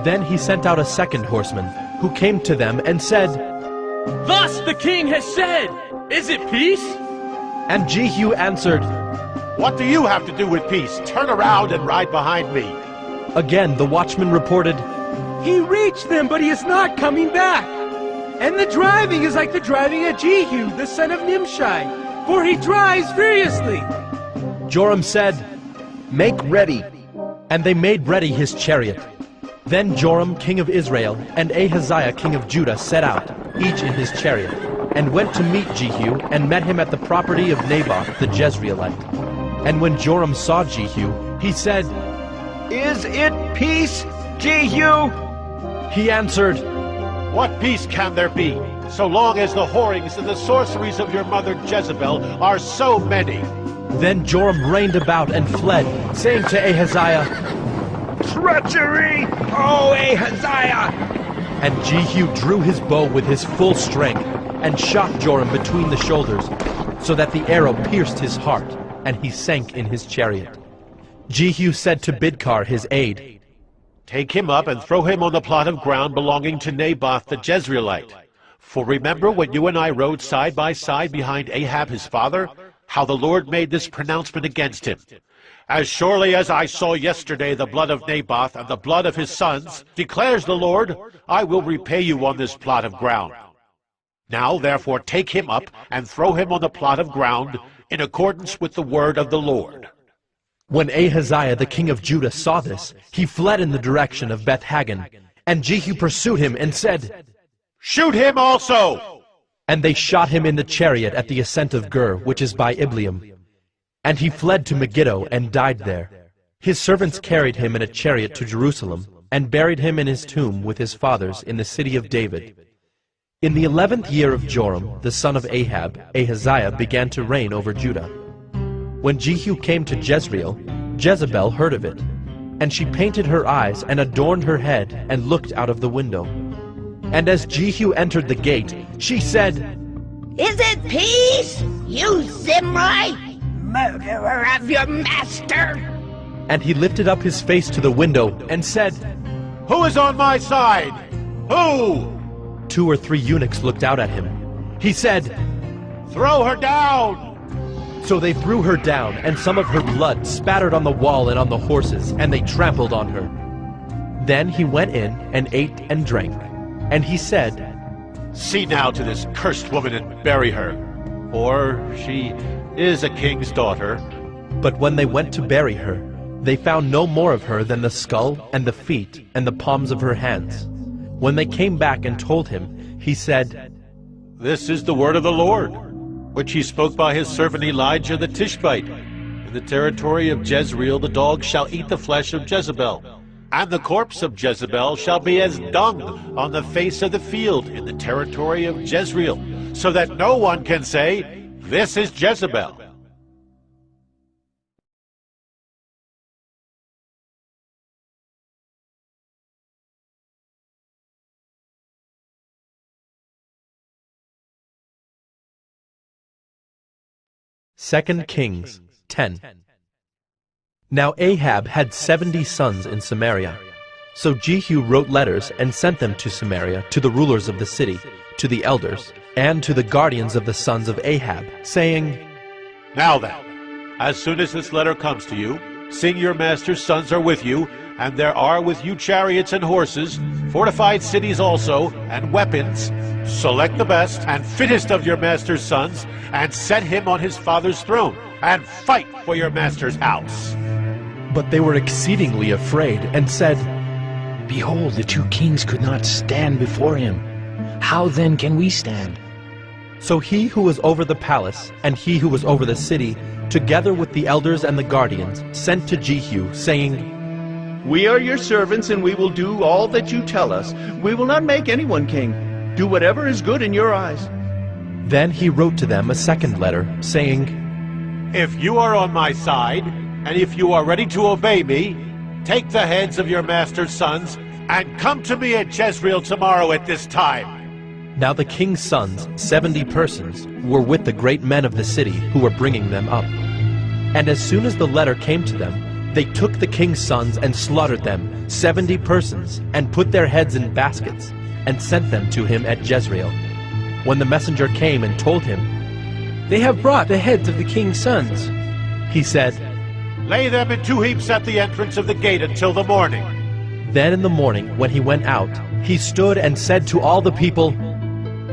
Then he sent out a second horseman, who came to them and said, Thus the king has said, Is it peace? And Jehu answered, What do you have to do with peace? Turn around and ride behind me. Again the watchman reported, He reached them, but he is not coming back. And the driving is like the driving of Jehu, the son of Nimshi, for he drives furiously. Joram said, Make ready. And they made ready his chariot. Then Joram king of Israel and Ahaziah king of Judah set out, each in his chariot, and went to meet Jehu, and met him at the property of Naboth the Jezreelite. And when Joram saw Jehu, he said, Is it peace, Jehu? He answered, What peace can there be, so long as the whorings and the sorceries of your mother Jezebel are so many? Then Joram reined about and fled, saying to Ahaziah, Treachery, O Ahaziah! And Jehu drew his bow with his full strength, and shot Joram between the shoulders, so that the arrow pierced his heart, and he sank in his chariot. Jehu said to Bidkar his aide, Take him up and throw him on the plot of ground belonging to Naboth the Jezreelite. For remember when you and I rode side by side behind Ahab his father, how the Lord made this pronouncement against him. As surely as I saw yesterday the blood of Naboth and the blood of his sons, declares the Lord, I will repay you on this plot of ground. Now therefore take him up and throw him on the plot of ground in accordance with the word of the Lord. When Ahaziah the king of Judah saw this, he fled in the direction of Beth-Hagan, and Jehu pursued him and said, Shoot him also! And they shot him in the chariot at the ascent of Gur, which is by Ibleam. And he fled to Megiddo and died there. His servants carried him in a chariot to Jerusalem, and buried him in his tomb with his fathers in the city of David. In the 11th year of Joram, the son of Ahab, Ahaziah began to reign over Judah. When Jehu came to Jezreel, Jezebel heard of it, and she painted her eyes and adorned her head and looked out of the window. And as Jehu entered the gate, she said, Is it peace, you Zimri, murderer of your master? And he lifted up his face to the window and said, Who is on my side? Who? 2 or 3 eunuchs looked out at him. He said, Throw her down! So they threw her down, and some of her blood spattered on the wall and on the horses, and they trampled on her. Then he went in and ate and drank. And he said, "See now to this cursed woman and bury her, for she is a king's daughter." But when they went to bury her, they found no more of her than the skull and the feet and the palms of her hands. When they came back and told him, he said, "This is the word of the Lord, which he spoke by his servant Elijah the Tishbite. In the territory of Jezreel the dogs shall eat the flesh of Jezebel, and the corpse of Jezebel shall be as dung on the face of the field in the territory of Jezreel, so that no one can say, 'This is Jezebel.'" Second Kings 10. Now Ahab had 70 sons in Samaria. So Jehu wrote letters and sent them to Samaria, to the rulers of the city, to the elders, and to the guardians of the sons of Ahab, saying, "Now then, as soon as this letter comes to you, seeing your master's sons are with you, and there are with you chariots and horses, fortified cities also, and weapons, select the best and fittest of your master's sons, and set him on his father's throne, and fight for your master's house." But they were exceedingly afraid, and said, "Behold, the two kings could not stand before him. How then can we stand?" So he who was over the palace, and he who was over the city, together with the elders and the guardians, sent to Jehu, saying, "We are your servants, and we will do all that you tell us. We will not make anyone king. Do whatever is good in your eyes." Then he wrote to them a second letter, saying, "If you are on my side, and if you are ready to obey me, take the heads of your master's sons, and come to me at Jezreel tomorrow at this time." Now the king's sons, 70 persons, were with the great men of the city who were bringing them up. And as soon as the letter came to them, they took the king's sons and slaughtered them, 70 persons, and put their heads in baskets, and sent them to him at Jezreel. When the messenger came and told him, "They have brought the heads of the king's sons," he said, "Lay them in 2 heaps at the entrance of the gate until the morning." Then in the morning, when he went out, he stood and said to all the people,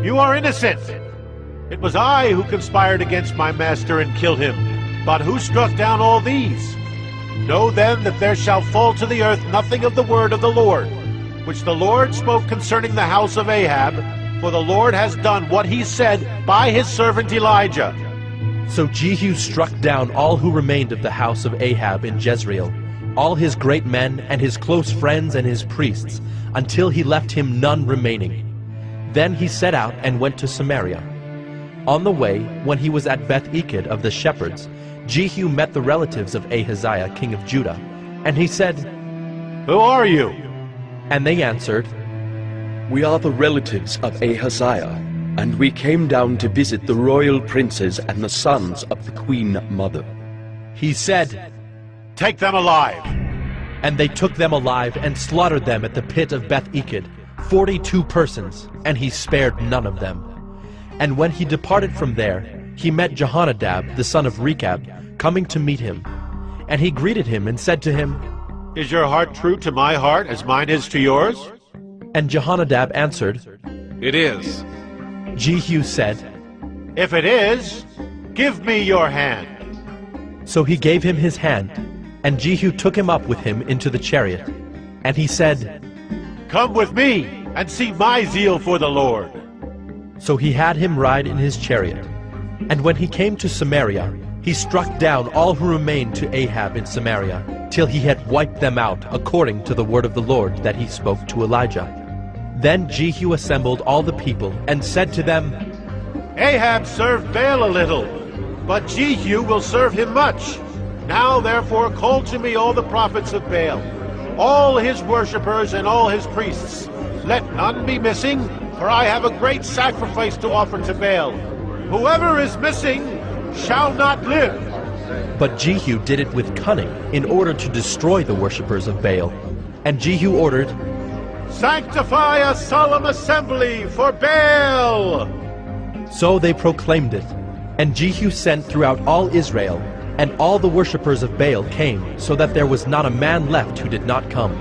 "You are innocent. It was I who conspired against my master and killed him. But who struck down all these? Know then that there shall fall to the earth nothing of the word of the Lord, which the Lord spoke concerning the house of Ahab, for the Lord has done what he said by his servant Elijah." So Jehu struck down all who remained of the house of Ahab in Jezreel, all his great men and his close friends and his priests, until he left him none remaining. Then he set out and went to Samaria. On the way, when he was at Beth-eked of the shepherds, Jehu met the relatives of Ahaziah, king of Judah, and he said, "Who are you?" And they answered, "We are the relatives of Ahaziah, and we came down to visit the royal princes and the sons of the queen mother." He said, "Take them alive." And they took them alive and slaughtered them at the pit of Beth-eked, 42 persons, and he spared none of them. And when he departed from there, he met Jehonadab, the son of Rechab, coming to meet him. And he greeted him and said to him, "Is your heart true to my heart as mine is to yours?" And Jehonadab answered, "It is." Jehu said, "If it is, give me your hand." So he gave him his hand, and Jehu took him up with him into the chariot. And he said, "Come with me, and see my zeal for the Lord." So he had him ride in his chariot. And when he came to Samaria, he struck down all who remained to Ahab in Samaria, till he had wiped them out, according to the word of the Lord that he spoke to Elijah. Then Jehu assembled all the people, and said to them, "Ahab served Baal a little, but Jehu will serve him much. Now therefore call to me all the prophets of Baal, all his worshippers and all his priests. Let none be missing, for I have a great sacrifice to offer to Baal. Whoever is missing shall not live." But Jehu did it with cunning, in order to destroy the worshippers of Baal. And Jehu ordered, "Sanctify a solemn assembly for Baal!" So they proclaimed it. And Jehu sent throughout all Israel, and all the worshippers of Baal came, so that there was not a man left who did not come.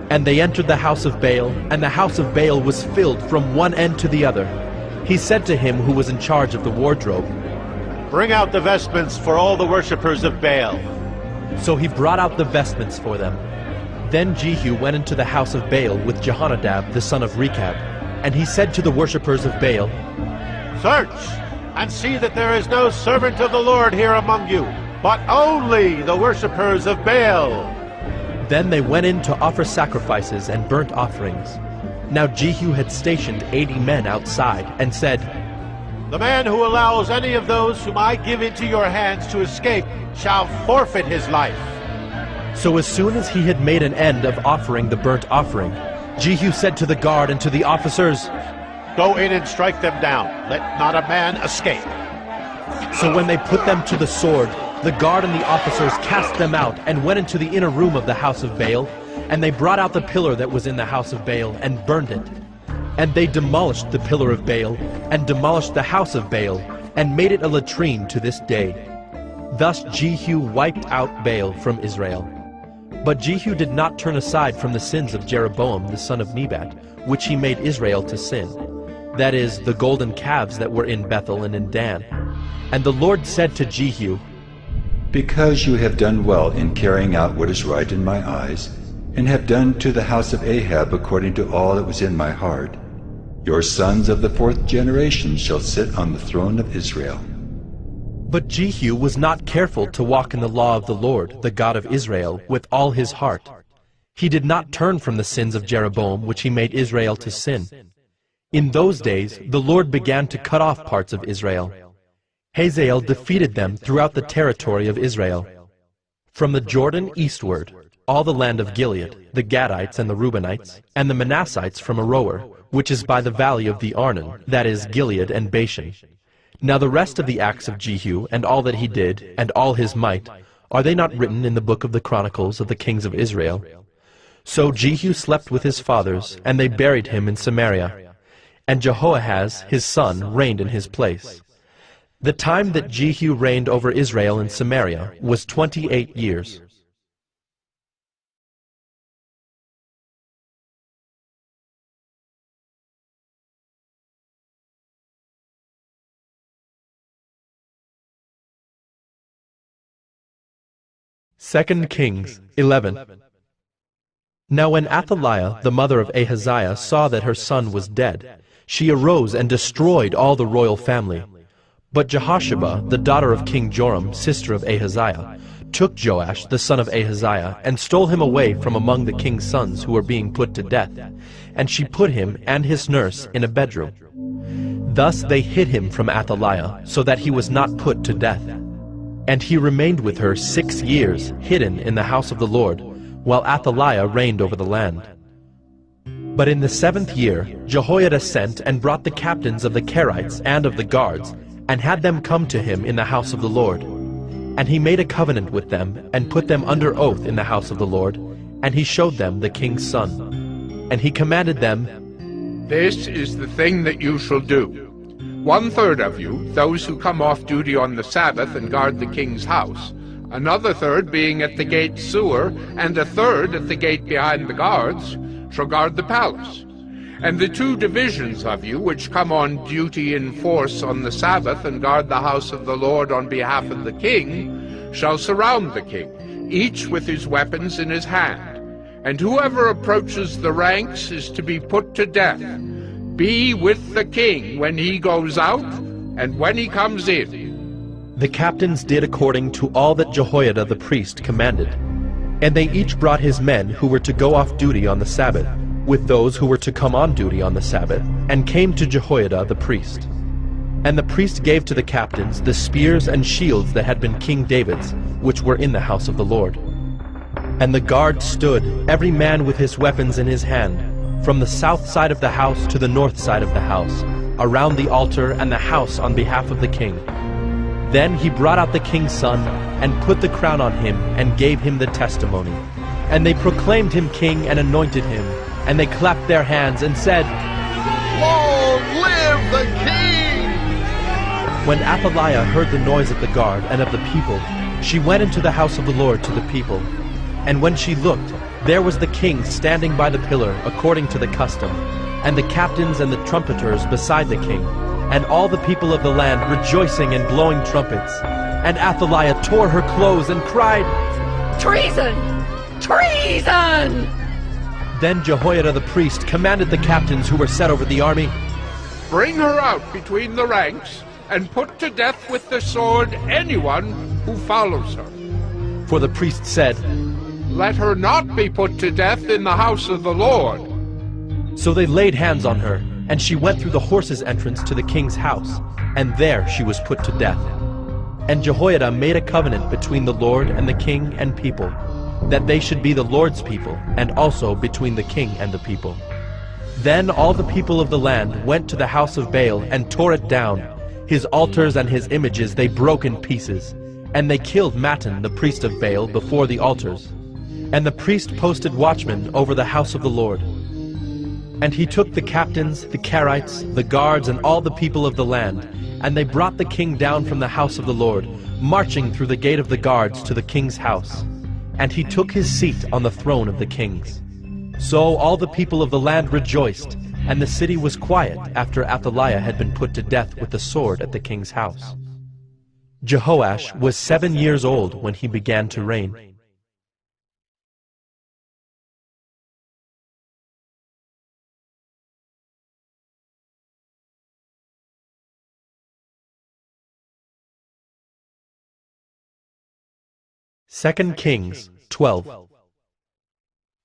And they entered the house of Baal, and the house of Baal was filled from one end to the other. He said to him who was in charge of the wardrobe, "Bring out the vestments for all the worshippers of Baal." So he brought out the vestments for them. Then Jehu went into the house of Baal with Jehonadab the son of Rechab, and he said to the worshippers of Baal, "Search, and see that there is no servant of the Lord here among you, but only the worshippers of Baal." Then they went in to offer sacrifices and burnt offerings. Now Jehu had stationed 80 men outside, and said, "The man who allows any of those whom I give into your hands to escape shall forfeit his life." So as soon as he had made an end of offering the burnt offering, Jehu said to the guard and to the officers, "Go in and strike them down. Let not a man escape." So when they put them to the sword, the guard and the officers cast them out and went into the inner room of the house of Baal, and they brought out the pillar that was in the house of Baal and burned it. And they demolished the pillar of Baal and demolished the house of Baal and made it a latrine to this day. Thus Jehu wiped out Baal from Israel. But Jehu did not turn aside from the sins of Jeroboam the son of Nebat, which he made Israel to sin, that is, the golden calves that were in Bethel and in Dan. And the Lord said to Jehu, "Because you have done well in carrying out what is right in my eyes, and have done to the house of Ahab according to all that was in my heart, your sons of the 4th generation shall sit on the throne of Israel." But Jehu was not careful to walk in the law of the Lord, the God of Israel, with all his heart. He did not turn from the sins of Jeroboam, which he made Israel to sin. In those days the Lord began to cut off parts of Israel. Hazael defeated them throughout the territory of Israel. From the Jordan eastward, all the land of Gilead, the Gadites and the Reubenites, and the Manassites from Aroer, which is by the valley of the Arnon, that is, Gilead and Bashan. Now the rest of the acts of Jehu, and all that he did, and all his might, are they not written in the book of the Chronicles of the kings of Israel? So Jehu slept with his fathers, and they buried him in Samaria. And Jehoahaz, his son, reigned in his place. The time that Jehu reigned over Israel in Samaria was 28 years. Second Kings 11. Now when Athaliah, the mother of Ahaziah, saw that her son was dead, she arose and destroyed all the royal family. But Jehosheba, the daughter of King Joram, sister of Ahaziah, took Joash, the son of Ahaziah, and stole him away from among the king's sons who were being put to death, and she put him and his nurse in a bedroom. Thus they hid him from Athaliah, so that he was not put to death. And he remained with her 6 years, hidden in the house of the Lord, while Athaliah reigned over the land. But in the 7th year Jehoiada sent and brought the captains of the Kerites and of the guards, and had them come to him in the house of the Lord. And he made a covenant with them, and put them under oath in the house of the Lord, and he showed them the king's son. And he commanded them, "This is the thing that you shall do. 1/3 of you, those who come off duty on the Sabbath and guard the king's house, another third being at the gate sewer, and a third at the gate behind the guards, shall guard the palace. And the 2 divisions of you which come on duty in force on the Sabbath and guard the house of the Lord on behalf of the king shall surround the king, each with his weapons in his hand. And whoever approaches the ranks is to be put to death. Be with the king when he goes out and when he comes in." The captains did according to all that Jehoiada the priest commanded. And they each brought his men who were to go off duty on the Sabbath, with those who were to come on duty on the Sabbath, and came to Jehoiada the priest. And the priest gave to the captains the spears and shields that had been King David's, which were in the house of the Lord. And the guard stood, every man with his weapons in his hand, from the south side of the house to the north side of the house, around the altar and the house on behalf of the king. Then he brought out the king's son, and put the crown on him, and gave him the testimony. And they proclaimed him king and anointed him, and they clapped their hands and said, "Long live the king!" When Athaliah heard the noise of the guard and of the people, she went into the house of the Lord to the people. And when she looked, there was the king standing by the pillar according to the custom, and the captains and the trumpeters beside the king, and all the people of the land rejoicing and blowing trumpets. And Athaliah tore her clothes and cried, "Treason! Treason!" Then Jehoiada the priest commanded the captains who were set over the army, "Bring her out between the ranks, and put to death with the sword anyone who follows her." For the priest said, "Let her not be put to death in the house of the Lord." So they laid hands on her, and she went through the horses' entrance to the king's house, and there she was put to death. And Jehoiada made a covenant between the Lord and the king and people, that they should be the Lord's people, and also between the king and the people. Then all the people of the land went to the house of Baal and tore it down. His altars and his images they broke in pieces, and they killed Mattan the priest of Baal before the altars. And the priest posted watchmen over the house of the Lord. And he took the captains, the Carites, the guards, and all the people of the land, and they brought the king down from the house of the Lord, marching through the gate of the guards to the king's house. And he took his seat on the throne of the kings. So all the people of the land rejoiced, and the city was quiet after Athaliah had been put to death with the sword at the king's house. Jehoash was 7 years old when he began to reign. Second Kings 12.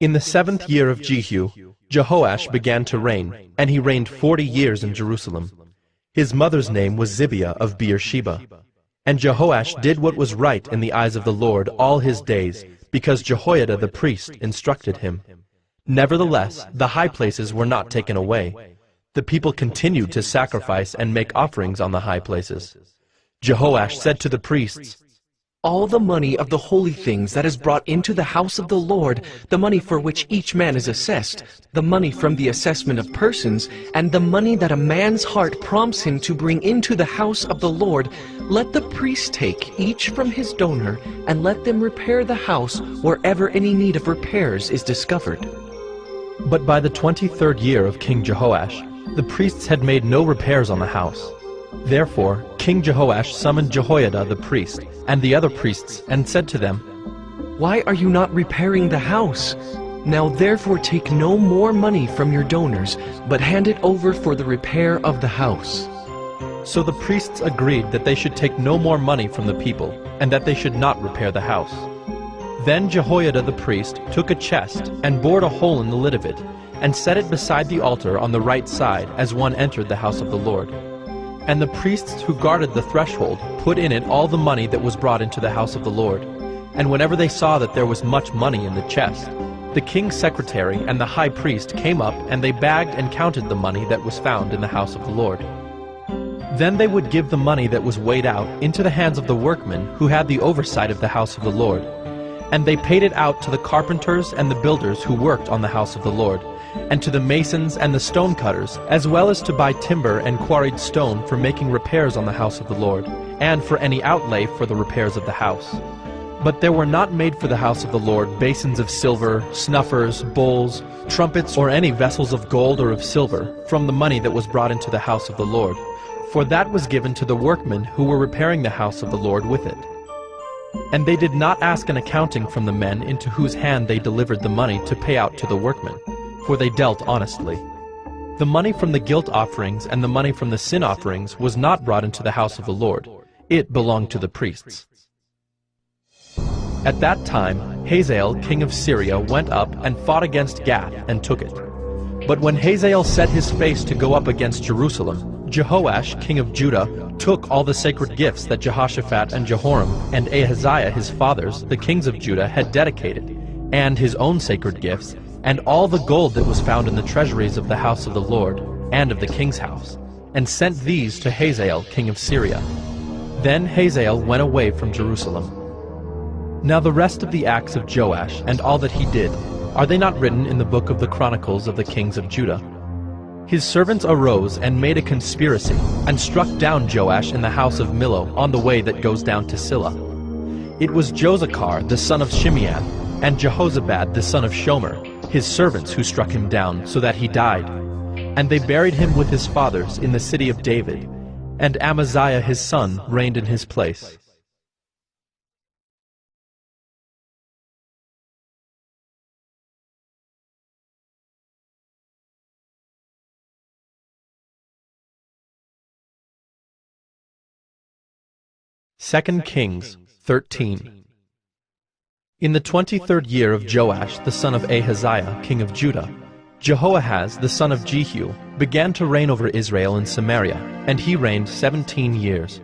In the 7th year of Jehu, Jehoash began to reign, and he reigned 40 years in Jerusalem. His mother's name was Zibiah of Beersheba. And Jehoash did what was right in the eyes of the Lord all his days, because Jehoiada the priest instructed him. Nevertheless, the high places were not taken away. The people continued to sacrifice and make offerings on the high places. Jehoash said to the priests, "All the money of the holy things that is brought into the house of the Lord, the money for which each man is assessed, the money from the assessment of persons, and the money that a man's heart prompts him to bring into the house of the Lord, let the priest take, each from his donor, and let them repair the house wherever any need of repairs is discovered." But by the 23rd year of King Jehoash, the priests had made no repairs on the house. Therefore King Jehoash summoned Jehoiada the priest, and the other priests, and said to them, "Why are you not repairing the house? Now therefore take no more money from your donors, but hand it over for the repair of the house." So the priests agreed that they should take no more money from the people, and that they should not repair the house. Then Jehoiada the priest took a chest, and bored a hole in the lid of it, and set it beside the altar on the right side as one entered the house of the Lord. And the priests who guarded the threshold put in it all the money that was brought into the house of the Lord. And whenever they saw that there was much money in the chest, the king's secretary and the high priest came up, and they bagged and counted the money that was found in the house of the Lord. Then they would give the money that was weighed out into the hands of the workmen who had the oversight of the house of the Lord. And they paid it out to the carpenters and the builders who worked on the house of the Lord, and to the masons and the stonecutters, as well as to buy timber and quarried stone for making repairs on the house of the Lord, and for any outlay for the repairs of the house. But there were not made for the house of the Lord basins of silver, snuffers, bowls, trumpets, or any vessels of gold or of silver, from the money that was brought into the house of the Lord, for that was given to the workmen who were repairing the house of the Lord with it. And they did not ask an accounting from the men into whose hand they delivered the money to pay out to the workmen, for they dealt honestly. The money from the guilt offerings and the money from the sin offerings was not brought into the house of the Lord. It belonged to the priests. At that time, Hazael, king of Syria, went up and fought against Gath and took it. But when Hazael set his face to go up against Jerusalem, Jehoash, king of Judah, took all the sacred gifts that Jehoshaphat and Jehoram and Ahaziah his fathers, the kings of Judah, had dedicated, and his own sacred gifts, and all the gold that was found in the treasuries of the house of the Lord, and of the king's house, and sent these to Hazael, king of Syria. Then Hazael went away from Jerusalem. Now the rest of the acts of Joash, and all that he did, are they not written in the book of the Chronicles of the kings of Judah? his servants arose and made a conspiracy, and struck down Joash in the house of Millo on the way that goes down to Silla. It was Josachar the son of Shimeath, and Jehozabad the son of Shomer, his servants, who struck him down, so that he died. And they buried him with his fathers in the city of David, and Amaziah his son reigned in his place. Second Kings 13. In the 23rd year of Joash the son of Ahaziah, king of Judah, Jehoahaz the son of Jehu began to reign over Israel in Samaria, and he reigned 17 years.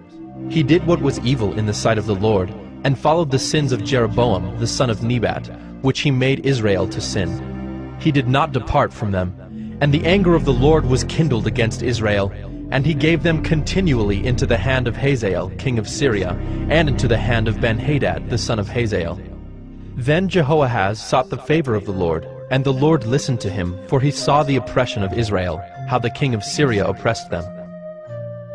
He did what was evil in the sight of the Lord, and followed the sins of Jeroboam the son of Nebat, which he made Israel to sin. He did not depart from them, and the anger of the Lord was kindled against Israel, and he gave them continually into the hand of Hazael, king of Syria, and into the hand of Ben-Hadad, the son of Hazael. Then Jehoahaz sought the favor of the Lord, and the Lord listened to him, for he saw the oppression of Israel, how the king of Syria oppressed them.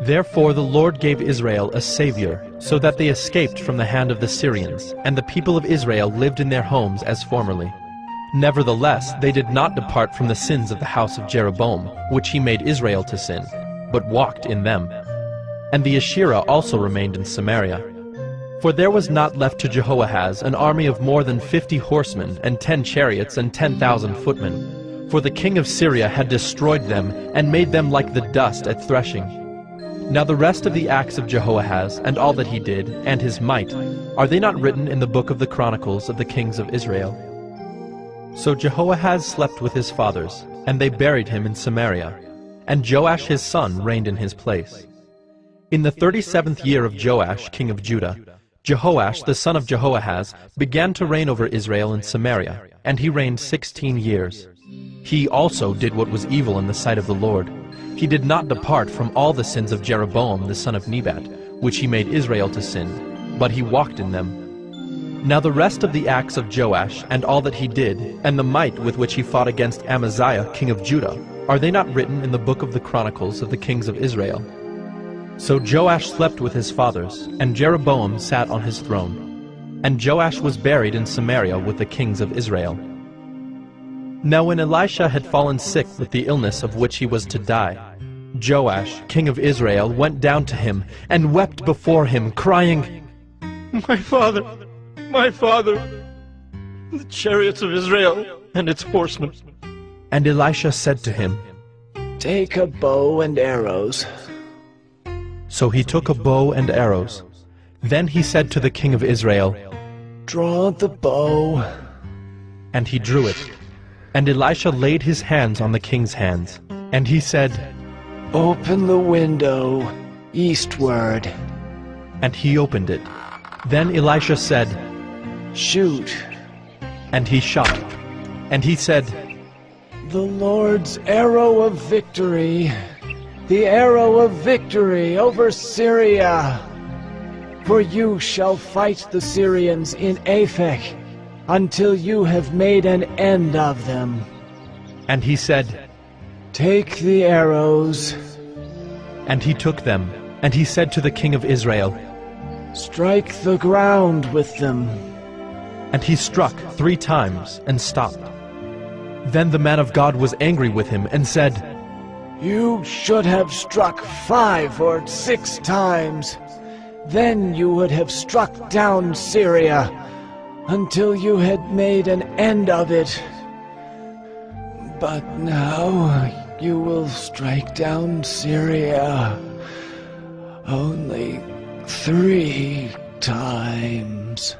Therefore the Lord gave Israel a savior, so that they escaped from the hand of the Syrians, and the people of Israel lived in their homes as formerly. Nevertheless, they did not depart from the sins of the house of Jeroboam, which he made Israel to sin, but walked in them. And the Asherah also remained in Samaria. For there was not left to Jehoahaz an army of more than 50 horsemen, and 10 chariots, and 10,000 footmen. For the king of Syria had destroyed them, and made them like the dust at threshing. Now the rest of the acts of Jehoahaz, and all that he did, and his might, are they not written in the book of the Chronicles of the kings of Israel? So Jehoahaz slept with his fathers, and they buried him in Samaria. And Joash his son reigned in his place. In the 37th year of Joash, king of Judah, Jehoash the son of Jehoahaz began to reign over Israel in Samaria, and he reigned 16 years. He also did what was evil in the sight of the Lord. He did not depart from all the sins of Jeroboam the son of Nebat, which he made Israel to sin, but he walked in them. Now the rest of the acts of Joash, and all that he did, and the might with which he fought against Amaziah king of Judah, are they not written in the book of the Chronicles of the kings of Israel? So Joash slept with his fathers, and Jeroboam sat on his throne. And Joash was buried in Samaria with the kings of Israel. Now when Elisha had fallen sick with the illness of which he was to die, Joash, king of Israel, went down to him, and wept before him, crying, My father, the chariots of Israel and its horsemen. And Elisha said to him, Take a bow and arrows. So he took a bow and arrows. Then he said to the king of Israel, Draw the bow. And he drew it. And Elisha laid his hands on the king's hands. And he said, Open the window eastward. And he opened it. Then Elisha said, Shoot. And he shot. And he said, The Lord's arrow of victory, the arrow of victory over Syria. For you shall fight the Syrians in Aphek, until you have made an end of them. And he said, Take the arrows. And he took them. And he said to the king of Israel, Strike the ground with them. And he struck 3 times and stopped. Then the man of God was angry with him and said, You should have struck 5 or 6 times. Then you would have struck down Syria until you had made an end of it. But now you will strike down Syria only 3 times.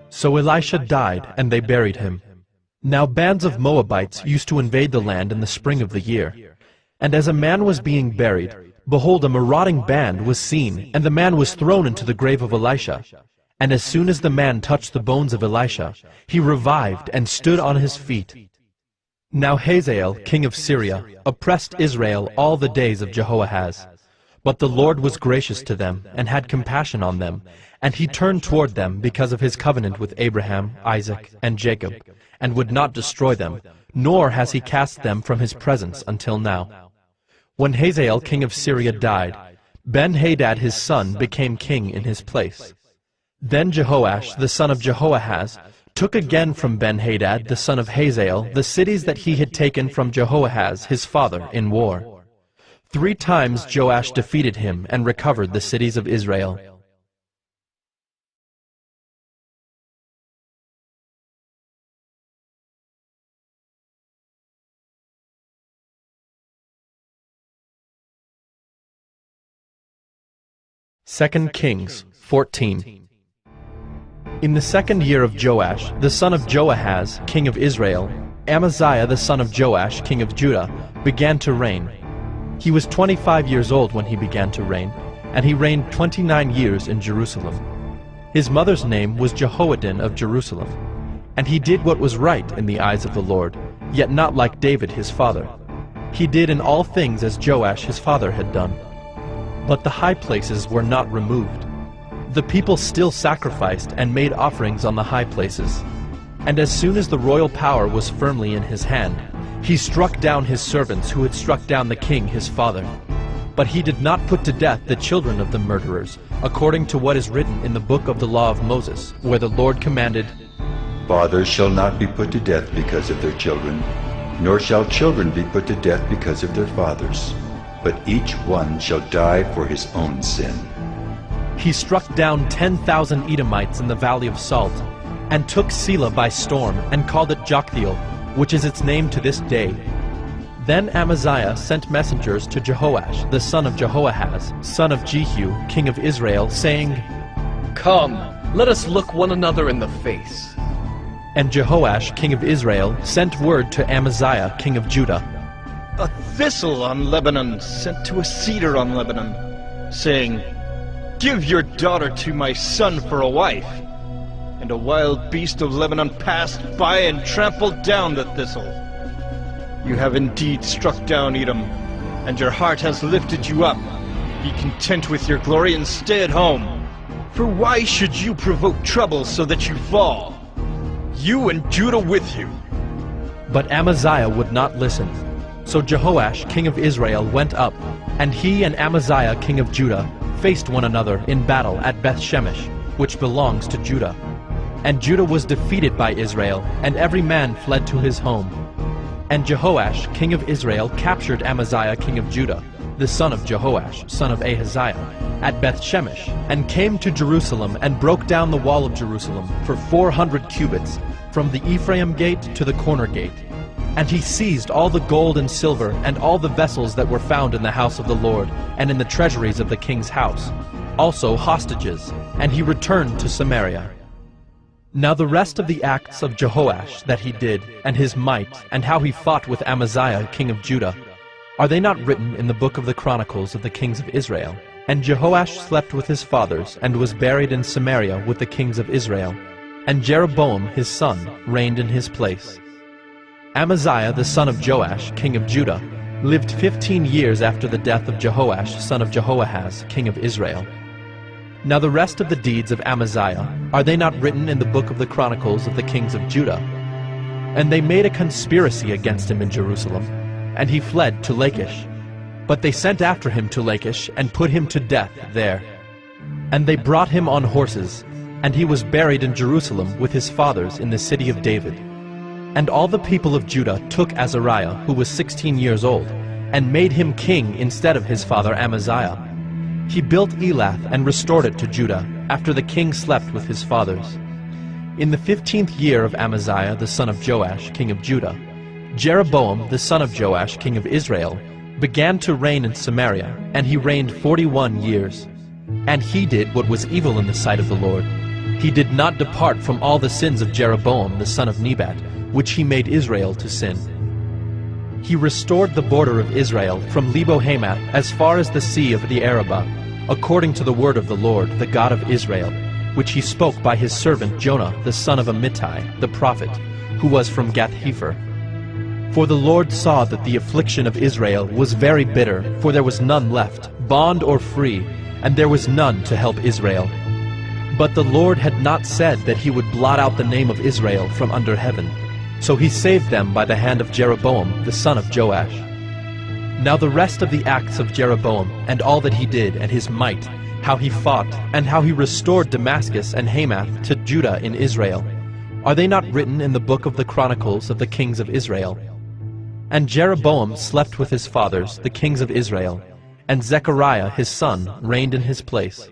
So Elisha died, and they buried him. Now bands of Moabites used to invade the land in the spring of the year. And as a man was being buried, behold, a marauding band was seen, and the man was thrown into the grave of Elisha. And as soon as the man touched the bones of Elisha, he revived and stood on his feet. Now Hazael, king of Syria, oppressed Israel all the days of Jehoahaz. But the Lord was gracious to them, and had compassion on them, and he turned toward them because of his covenant with Abraham, Isaac, and Jacob, and would not destroy them, nor has he cast them from his presence until now. When Hazael king of Syria died, Ben-Hadad his son became king in his place. Then Jehoash the son of Jehoahaz took again from Ben-Hadad the son of Hazael the cities that he had taken from Jehoahaz his father in war. 3 times Joash defeated him and recovered the cities of Israel. Second Kings 14. In the 2nd year of Joash, the son of Joahaz, king of Israel, Amaziah the son of Joash, king of Judah, began to reign. He was 25 years old when he began to reign, and he reigned 29 years in Jerusalem. His mother's name was Jehoaddin of Jerusalem. And he did what was right in the eyes of the Lord, yet not like David his father. He did in all things as Joash his father had done. But the high places were not removed. The people still sacrificed and made offerings on the high places. And as soon as the royal power was firmly in his hand, he struck down his servants who had struck down the king his father. But he did not put to death the children of the murderers, according to what is written in the book of the law of Moses, where the Lord commanded, Fathers shall not be put to death because of their children, nor shall children be put to death because of their fathers, but each one shall die for his own sin. He struck down 10,000 Edomites in the valley of Salt, and took Selah by storm, and called it Joktheel, which is its name to this day. Then Amaziah sent messengers to Jehoash, the son of Jehoahaz, son of Jehu, king of Israel, saying, Come, let us look one another in the face. And Jehoash, king of Israel, sent word to Amaziah, king of Judah, A thistle on Lebanon sent to a cedar on Lebanon, saying, Give your daughter to my son for a wife. And a wild beast of Lebanon passed by and trampled down the thistle. You have indeed struck down Edom, and your heart has lifted you up. Be content with your glory and stay at home. For why should you provoke trouble so that you fall? You and Judah with you. But Amaziah would not listen. So Jehoash, king of Israel, went up, and he and Amaziah, king of Judah, faced one another in battle at Beth-Shemesh, which belongs to Judah. And Judah was defeated by Israel, and every man fled to his home. And Jehoash, king of Israel, captured Amaziah, king of Judah, the son of Jehoash, son of Ahaziah, at Beth-Shemesh, and came to Jerusalem, and broke down the wall of Jerusalem for 400 cubits, from the Ephraim gate to the corner gate. And he seized all the gold and silver, and all the vessels that were found in the house of the Lord, and in the treasuries of the king's house, also hostages, and he returned to Samaria. Now the rest of the acts of Jehoash that he did, and his might, and how he fought with Amaziah king of Judah, are they not written in the book of the Chronicles of the kings of Israel? And Jehoash slept with his fathers, and was buried in Samaria with the kings of Israel. And Jeroboam his son reigned in his place. Amaziah the son of Joash, king of Judah, lived 15 years after the death of Jehoash son of Jehoahaz, king of Israel. Now the rest of the deeds of Amaziah, are they not written in the book of the Chronicles of the kings of Judah? And they made a conspiracy against him in Jerusalem, and he fled to Lachish. But they sent after him to Lachish, and put him to death there. And they brought him on horses, and he was buried in Jerusalem with his fathers in the city of David. And all the people of Judah took Azariah, who was 16 years old, and made him king instead of his father Amaziah. He built Elath and restored it to Judah, after the king slept with his fathers. In the 15th year of Amaziah the son of Joash, king of Judah, Jeroboam the son of Joash, king of Israel, began to reign in Samaria, and he reigned 41 years. And he did what was evil in the sight of the Lord. He did not depart from all the sins of Jeroboam the son of Nebat, which he made Israel to sin. He restored the border of Israel from Lebo-Hamath as far as the sea of the Arabah, according to the word of the Lord, the God of Israel, which he spoke by his servant Jonah the son of Amittai, the prophet, who was from Gath-Hepher. For the Lord saw that the affliction of Israel was very bitter, for there was none left, bond or free, and there was none to help Israel. But the Lord had not said that he would blot out the name of Israel from under heaven. So he saved them by the hand of Jeroboam, the son of Joash. Now the rest of the acts of Jeroboam, and all that he did, and his might, how he fought, and how he restored Damascus and Hamath to Judah in Israel, are they not written in the book of the Chronicles of the kings of Israel? And Jeroboam slept with his fathers, the kings of Israel, and Zechariah his son reigned in his place.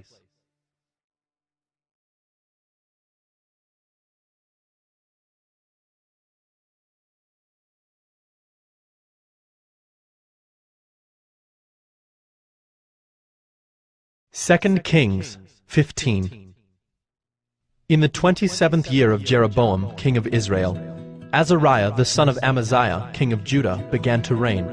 Second Kings 15. In the 27th year of Jeroboam, king of Israel, Azariah the son of Amaziah, king of Judah, began to reign.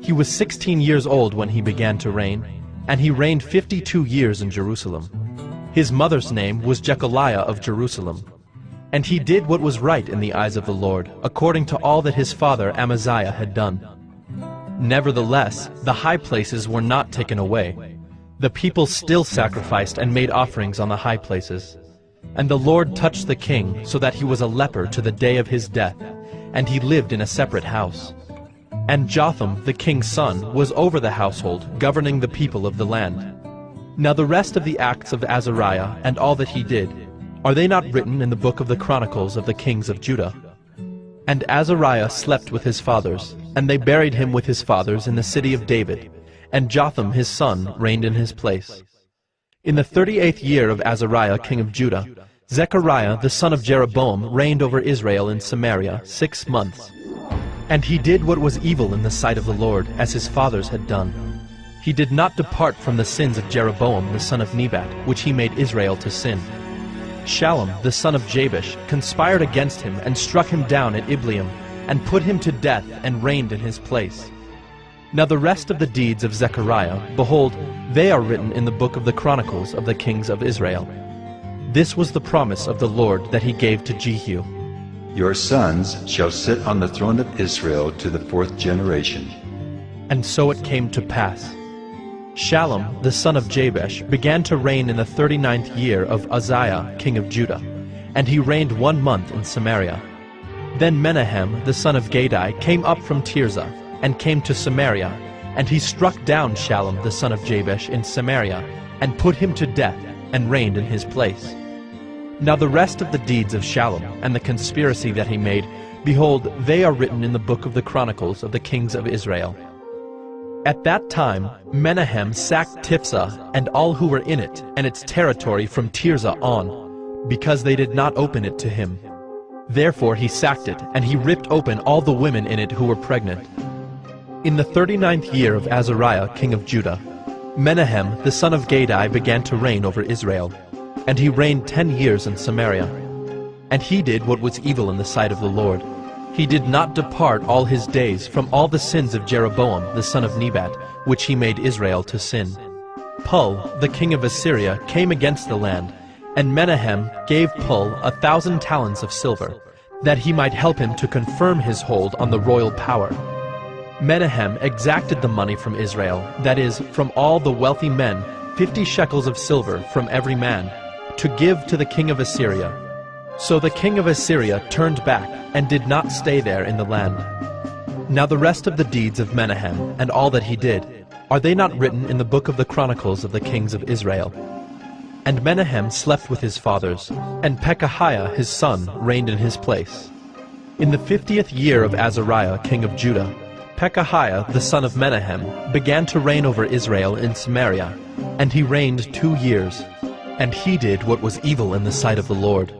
He was 16 years old when he began to reign, and he reigned 52 years in Jerusalem. His mother's name was Jechaliah of Jerusalem. And he did what was right in the eyes of the Lord, according to all that his father Amaziah had done. Nevertheless, the high places were not taken away. The people still sacrificed and made offerings on the high places. And the Lord touched the king so that he was a leper to the day of his death, and he lived in a separate house. And Jotham, the king's son, was over the household, governing the people of the land. Now the rest of the acts of Azariah and all that he did, are they not written in the book of the Chronicles of the kings of Judah? And Azariah slept with his fathers, and they buried him with his fathers in the city of David, and Jotham his son reigned in his place. In the 38th year of Azariah king of Judah, Zechariah the son of Jeroboam reigned over Israel in Samaria 6 months. And he did what was evil in the sight of the Lord, as his fathers had done. He did not depart from the sins of Jeroboam the son of Nebat, which he made Israel to sin. Shallum the son of Jabesh conspired against him and struck him down at Ibleam, and put him to death and reigned in his place. Now the rest of the deeds of Zechariah, behold, they are written in the book of the Chronicles of the kings of Israel. This was the promise of the Lord that he gave to Jehu. Your sons shall sit on the throne of Israel to the 4th generation. And so it came to pass. Shallum the son of Jabesh began to reign in the 39th year of Uzziah king of Judah, and he reigned 1 month in Samaria. Then Menahem the son of Gadai came up from Tirzah, and came to Samaria, and he struck down Shallum the son of Jabesh in Samaria, and put him to death, and reigned in his place. Now the rest of the deeds of Shallum, and the conspiracy that he made, behold, they are written in the book of the Chronicles of the kings of Israel. At that time Menahem sacked Tiphsah, and all who were in it, and its territory from Tirzah on, because they did not open it to him. Therefore he sacked it, and he ripped open all the women in it who were pregnant. In the 39th year of Azariah king of Judah, Menahem the son of Gadai began to reign over Israel, and he reigned 10 years in Samaria. And he did what was evil in the sight of the Lord. He did not depart all his days from all the sins of Jeroboam the son of Nebat, which he made Israel to sin. Pul, the king of Assyria, came against the land, and Menahem gave Pul 1,000 talents of silver, that he might help him to confirm his hold on the royal power. Menahem exacted the money from Israel, that is, from all the wealthy men, 50 shekels of silver from every man, to give to the king of Assyria. So the king of Assyria turned back, and did not stay there in the land. Now the rest of the deeds of Menahem, and all that he did, are they not written in the book of the Chronicles of the kings of Israel? And Menahem slept with his fathers, and Pekahiah his son reigned in his place. In the 50th year of Azariah king of Judah, Pekahiah the son of Menahem began to reign over Israel in Samaria, and he reigned 2 years. And he did what was evil in the sight of the Lord.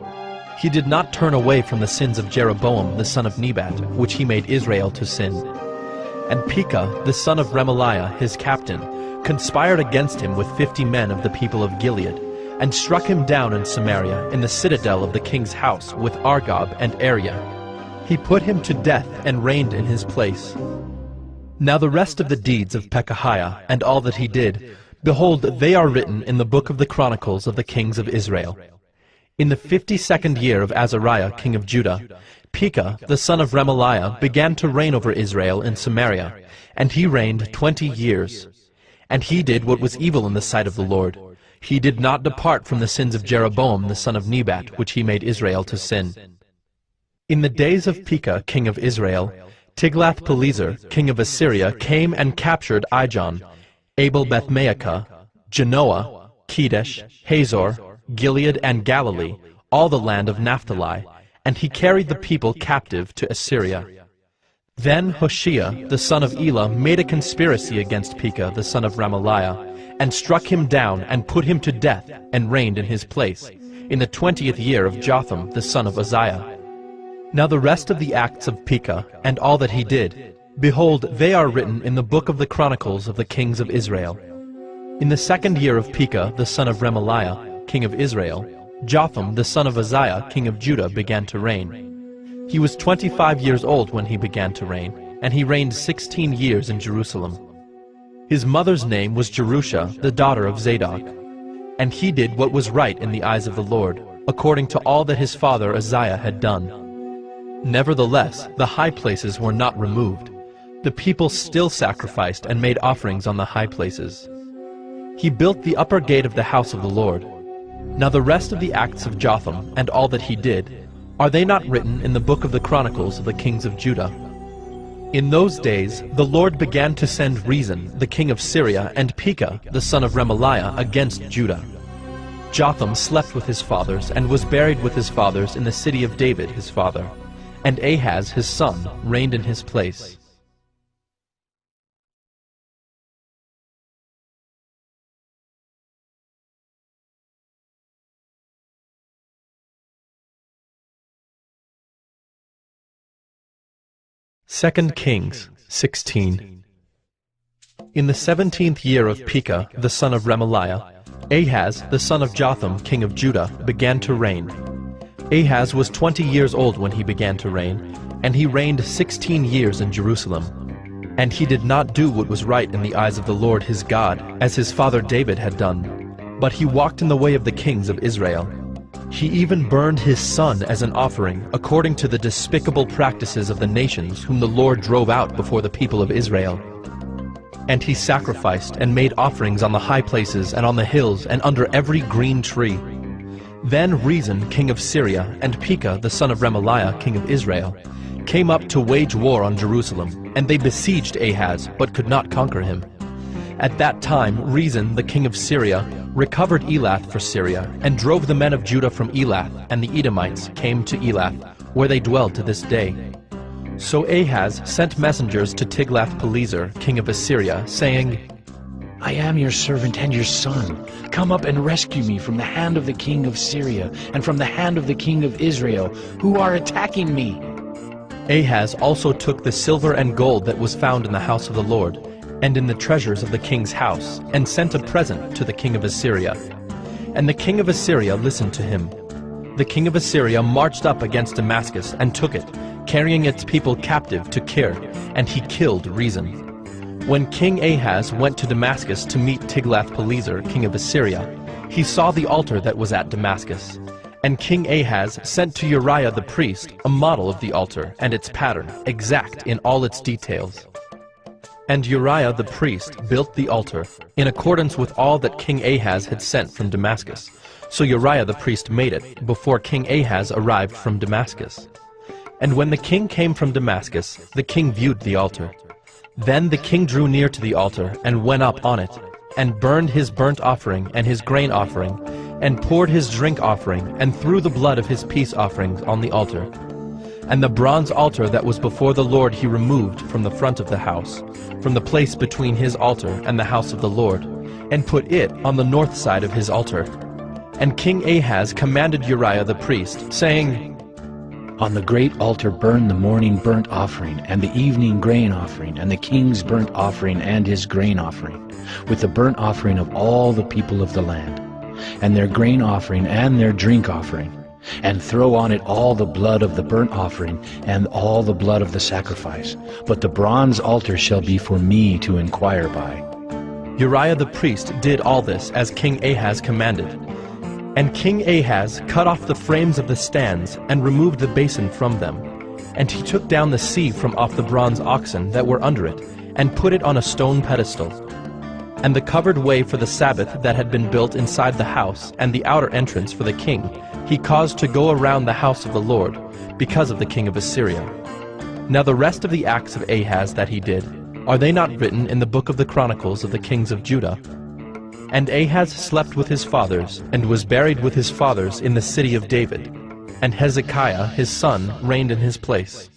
He did not turn away from the sins of Jeroboam the son of Nebat, which he made Israel to sin. And Pekah the son of Remaliah his captain conspired against him with 50 men of the people of Gilead, and struck him down in Samaria in the citadel of the king's house with Argob and Arieh. He put him to death and reigned in his place. Now the rest of the deeds of Pekahiah, and all that he did, behold, they are written in the book of the Chronicles of the kings of Israel. In the 52nd year of Azariah king of Judah, Pekah the son of Remaliah began to reign over Israel in Samaria, and he reigned 20 years. And he did what was evil in the sight of the Lord. He did not depart from the sins of Jeroboam the son of Nebat, which he made Israel to sin. In the days of Pekah, king of Israel, Tiglath-Pileser, king of Assyria, came and captured Ijon, Abel-Beth-Maacah, Genoa, Kedesh, Hazor, Gilead, and Galilee, all the land of Naphtali, and he carried the people captive to Assyria. Then Hoshea, the son of Elah, made a conspiracy against Pekah, the son of Remaliah, and struck him down and put him to death, and reigned in his place, in the 20th year of Jotham, the son of Uzziah. Now the rest of the acts of Pekah, and all that he did, behold, they are written in the book of the Chronicles of the kings of Israel. In the 2nd year of Pekah, the son of Remaliah, king of Israel, Jotham, the son of Uzziah, king of Judah, began to reign. He was 25 years old when he began to reign, and he reigned 16 years in Jerusalem. His mother's name was Jerusha, the daughter of Zadok. And he did what was right in the eyes of the Lord, according to all that his father Uzziah had done. Nevertheless, the high places were not removed. The people still sacrificed and made offerings on the high places. He built the upper gate of the house of the Lord. Now the rest of the acts of Jotham, and all that he did, are they not written in the book of the Chronicles of the kings of Judah? In those days the Lord began to send Rezin, the king of Syria, and Pekah, the son of Remaliah, against Judah. Jotham slept with his fathers, and was buried with his fathers in the city of David his father. And Ahaz his son reigned in his place. Second Kings 16. In the 17th year of Pekah, the son of Remaliah, Ahaz, the son of Jotham, king of Judah, began to reign. Ahaz was 20 years old when he began to reign, and he reigned 16 years in Jerusalem. And he did not do what was right in the eyes of the Lord his God, as his father David had done, but he walked in the way of the kings of Israel. He even burned his son as an offering, according to the despicable practices of the nations whom the Lord drove out before the people of Israel. And he sacrificed and made offerings on the high places and on the hills and under every green tree. Then Rezin, king of Syria, and Pekah, the son of Remaliah, king of Israel, came up to wage war on Jerusalem, and they besieged Ahaz, but could not conquer him. At that time Rezin, the king of Syria, recovered Elath for Syria, and drove the men of Judah from Elath, and the Edomites came to Elath, where they dwell to this day. So Ahaz sent messengers to Tiglath-Pileser, king of Assyria, saying, I am your servant and your son. Come up and rescue me from the hand of the king of Syria and from the hand of the king of Israel, who are attacking me. Ahaz also took the silver and gold that was found in the house of the Lord, and in the treasures of the king's house, and sent a present to the king of Assyria. And the king of Assyria listened to him. The king of Assyria marched up against Damascus and took it, carrying its people captive to Kir, and he killed Rezin. When King Ahaz went to Damascus to meet Tiglath-Pileser, king of Assyria, he saw the altar that was at Damascus. And King Ahaz sent to Uriah the priest a model of the altar and its pattern, exact in all its details. And Uriah the priest built the altar, in accordance with all that King Ahaz had sent from Damascus. So Uriah the priest made it, before King Ahaz arrived from Damascus. And when the king came from Damascus, the king viewed the altar. Then the king drew near to the altar, and went up on it, and burned his burnt offering and his grain offering, and poured his drink offering, and threw the blood of his peace offerings on the altar. And the bronze altar that was before the Lord he removed from the front of the house, from the place between his altar and the house of the Lord, and put it on the north side of his altar. And King Ahaz commanded Uriah the priest, saying, On the great altar burn the morning burnt offering, and the evening grain offering, and the king's burnt offering and his grain offering, with the burnt offering of all the people of the land, and their grain offering and their drink offering, and throw on it all the blood of the burnt offering and all the blood of the sacrifice. But the bronze altar shall be for me to inquire by. Uriah the priest did all this as King Ahaz commanded. And King Ahaz cut off the frames of the stands, and removed the basin from them. And he took down the sieve from off the bronze oxen that were under it, and put it on a stone pedestal. and the covered way for the Sabbath that had been built inside the house, and the outer entrance for the king, he caused to go around the house of the Lord, because of the king of Assyria. Now the rest of the acts of Ahaz that he did, are they not written in the book of the Chronicles of the kings of Judah? And Ahaz slept with his fathers, and was buried with his fathers in the city of David, and Hezekiah his son reigned in his place.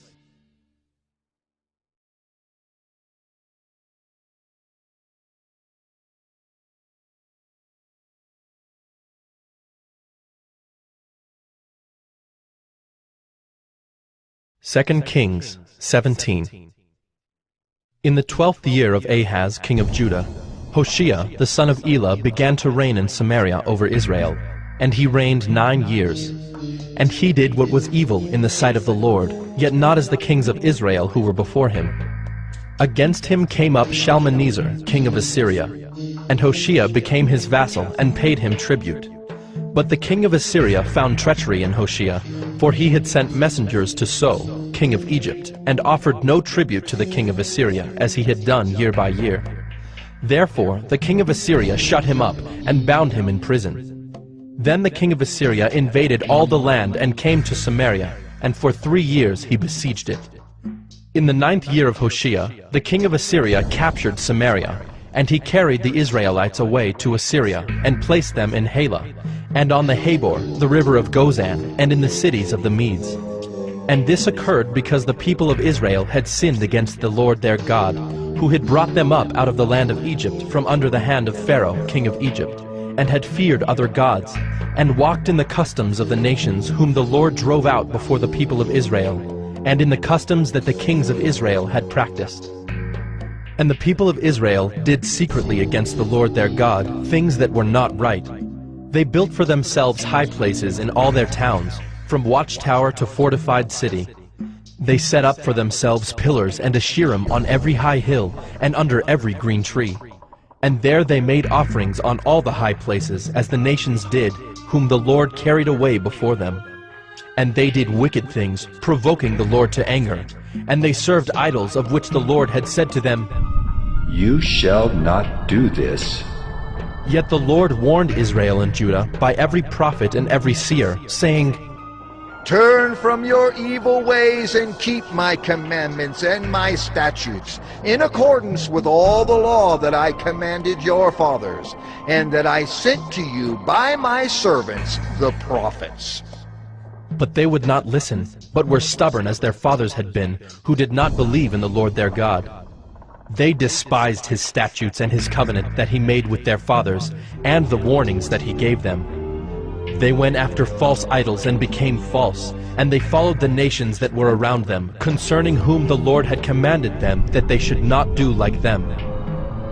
Second Kings 17. In the 12th year of Ahaz king of Judah, Hoshea the son of Elah began to reign in Samaria over Israel, and he reigned 9 years. And he did what was evil in the sight of the Lord, yet not as the kings of Israel who were before him. Against him came up Shalmaneser king of Assyria, and Hoshea became his vassal and paid him tribute. But the king of Assyria found treachery in Hoshea, for he had sent messengers to So, king of Egypt, and offered no tribute to the king of Assyria, as he had done year by year. Therefore the king of Assyria shut him up, and bound him in prison. Then the king of Assyria invaded all the land and came to Samaria, and for 3 years he besieged it. In the 9th year of Hoshea, the king of Assyria captured Samaria, and he carried the Israelites away to Assyria, and placed them in Halah, and on the Habor, the river of Gozan, and in the cities of the Medes. And this occurred because the people of Israel had sinned against the Lord their God, who had brought them up out of the land of Egypt from under the hand of Pharaoh, king of Egypt, and had feared other gods, and walked in the customs of the nations whom the Lord drove out before the people of Israel, and in the customs that the kings of Israel had practiced. And the people of Israel did secretly against the Lord their God things that were not right. They built for themselves high places in all their towns, from watchtower to fortified city. They set up for themselves pillars and Asherim on every high hill and under every green tree. And there they made offerings on all the high places, as the nations did, whom the Lord carried away before them. And they did wicked things, provoking the Lord to anger. And they served idols of which the Lord had said to them, "You shall not do this." Yet the Lord warned Israel and Judah by every prophet and every seer, saying, "Turn from your evil ways and keep my commandments and my statutes, in accordance with all the law that I commanded your fathers, and that I sent to you by my servants, the prophets." But they would not listen, but were stubborn as their fathers had been, who did not believe in the Lord their God. They despised his statutes and his covenant that he made with their fathers, and the warnings that he gave them. They went after false idols and became false, and they followed the nations that were around them, concerning whom the Lord had commanded them that they should not do like them.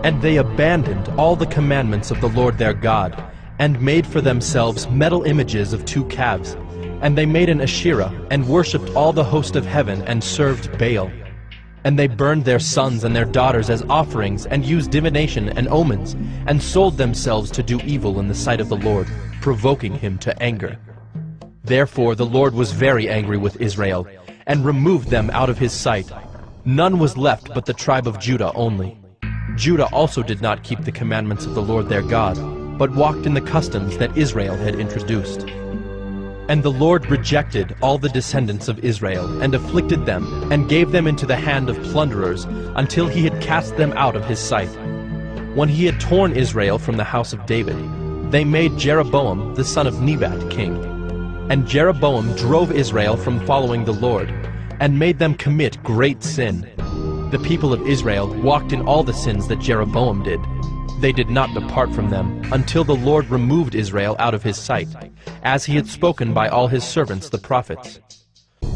And they abandoned all the commandments of the Lord their God, and made for themselves metal images of 2 calves. And they made an Asherah, and worshipped all the host of heaven, and served Baal. And they burned their sons and their daughters as offerings, and used divination and omens, and sold themselves to do evil in the sight of the Lord, provoking him to anger. Therefore the Lord was very angry with Israel, and removed them out of his sight. None was left but the tribe of Judah only. Judah also did not keep the commandments of the Lord their God, but walked in the customs that Israel had introduced. And the Lord rejected all the descendants of Israel, and afflicted them, and gave them into the hand of plunderers, until he had cast them out of his sight. When he had torn Israel from the house of David, they made Jeroboam the son of Nebat king. And Jeroboam drove Israel from following the Lord, and made them commit great sin. The people of Israel walked in all the sins that Jeroboam did. They did not depart from them, until the Lord removed Israel out of his sight, as he had spoken by all his servants the prophets.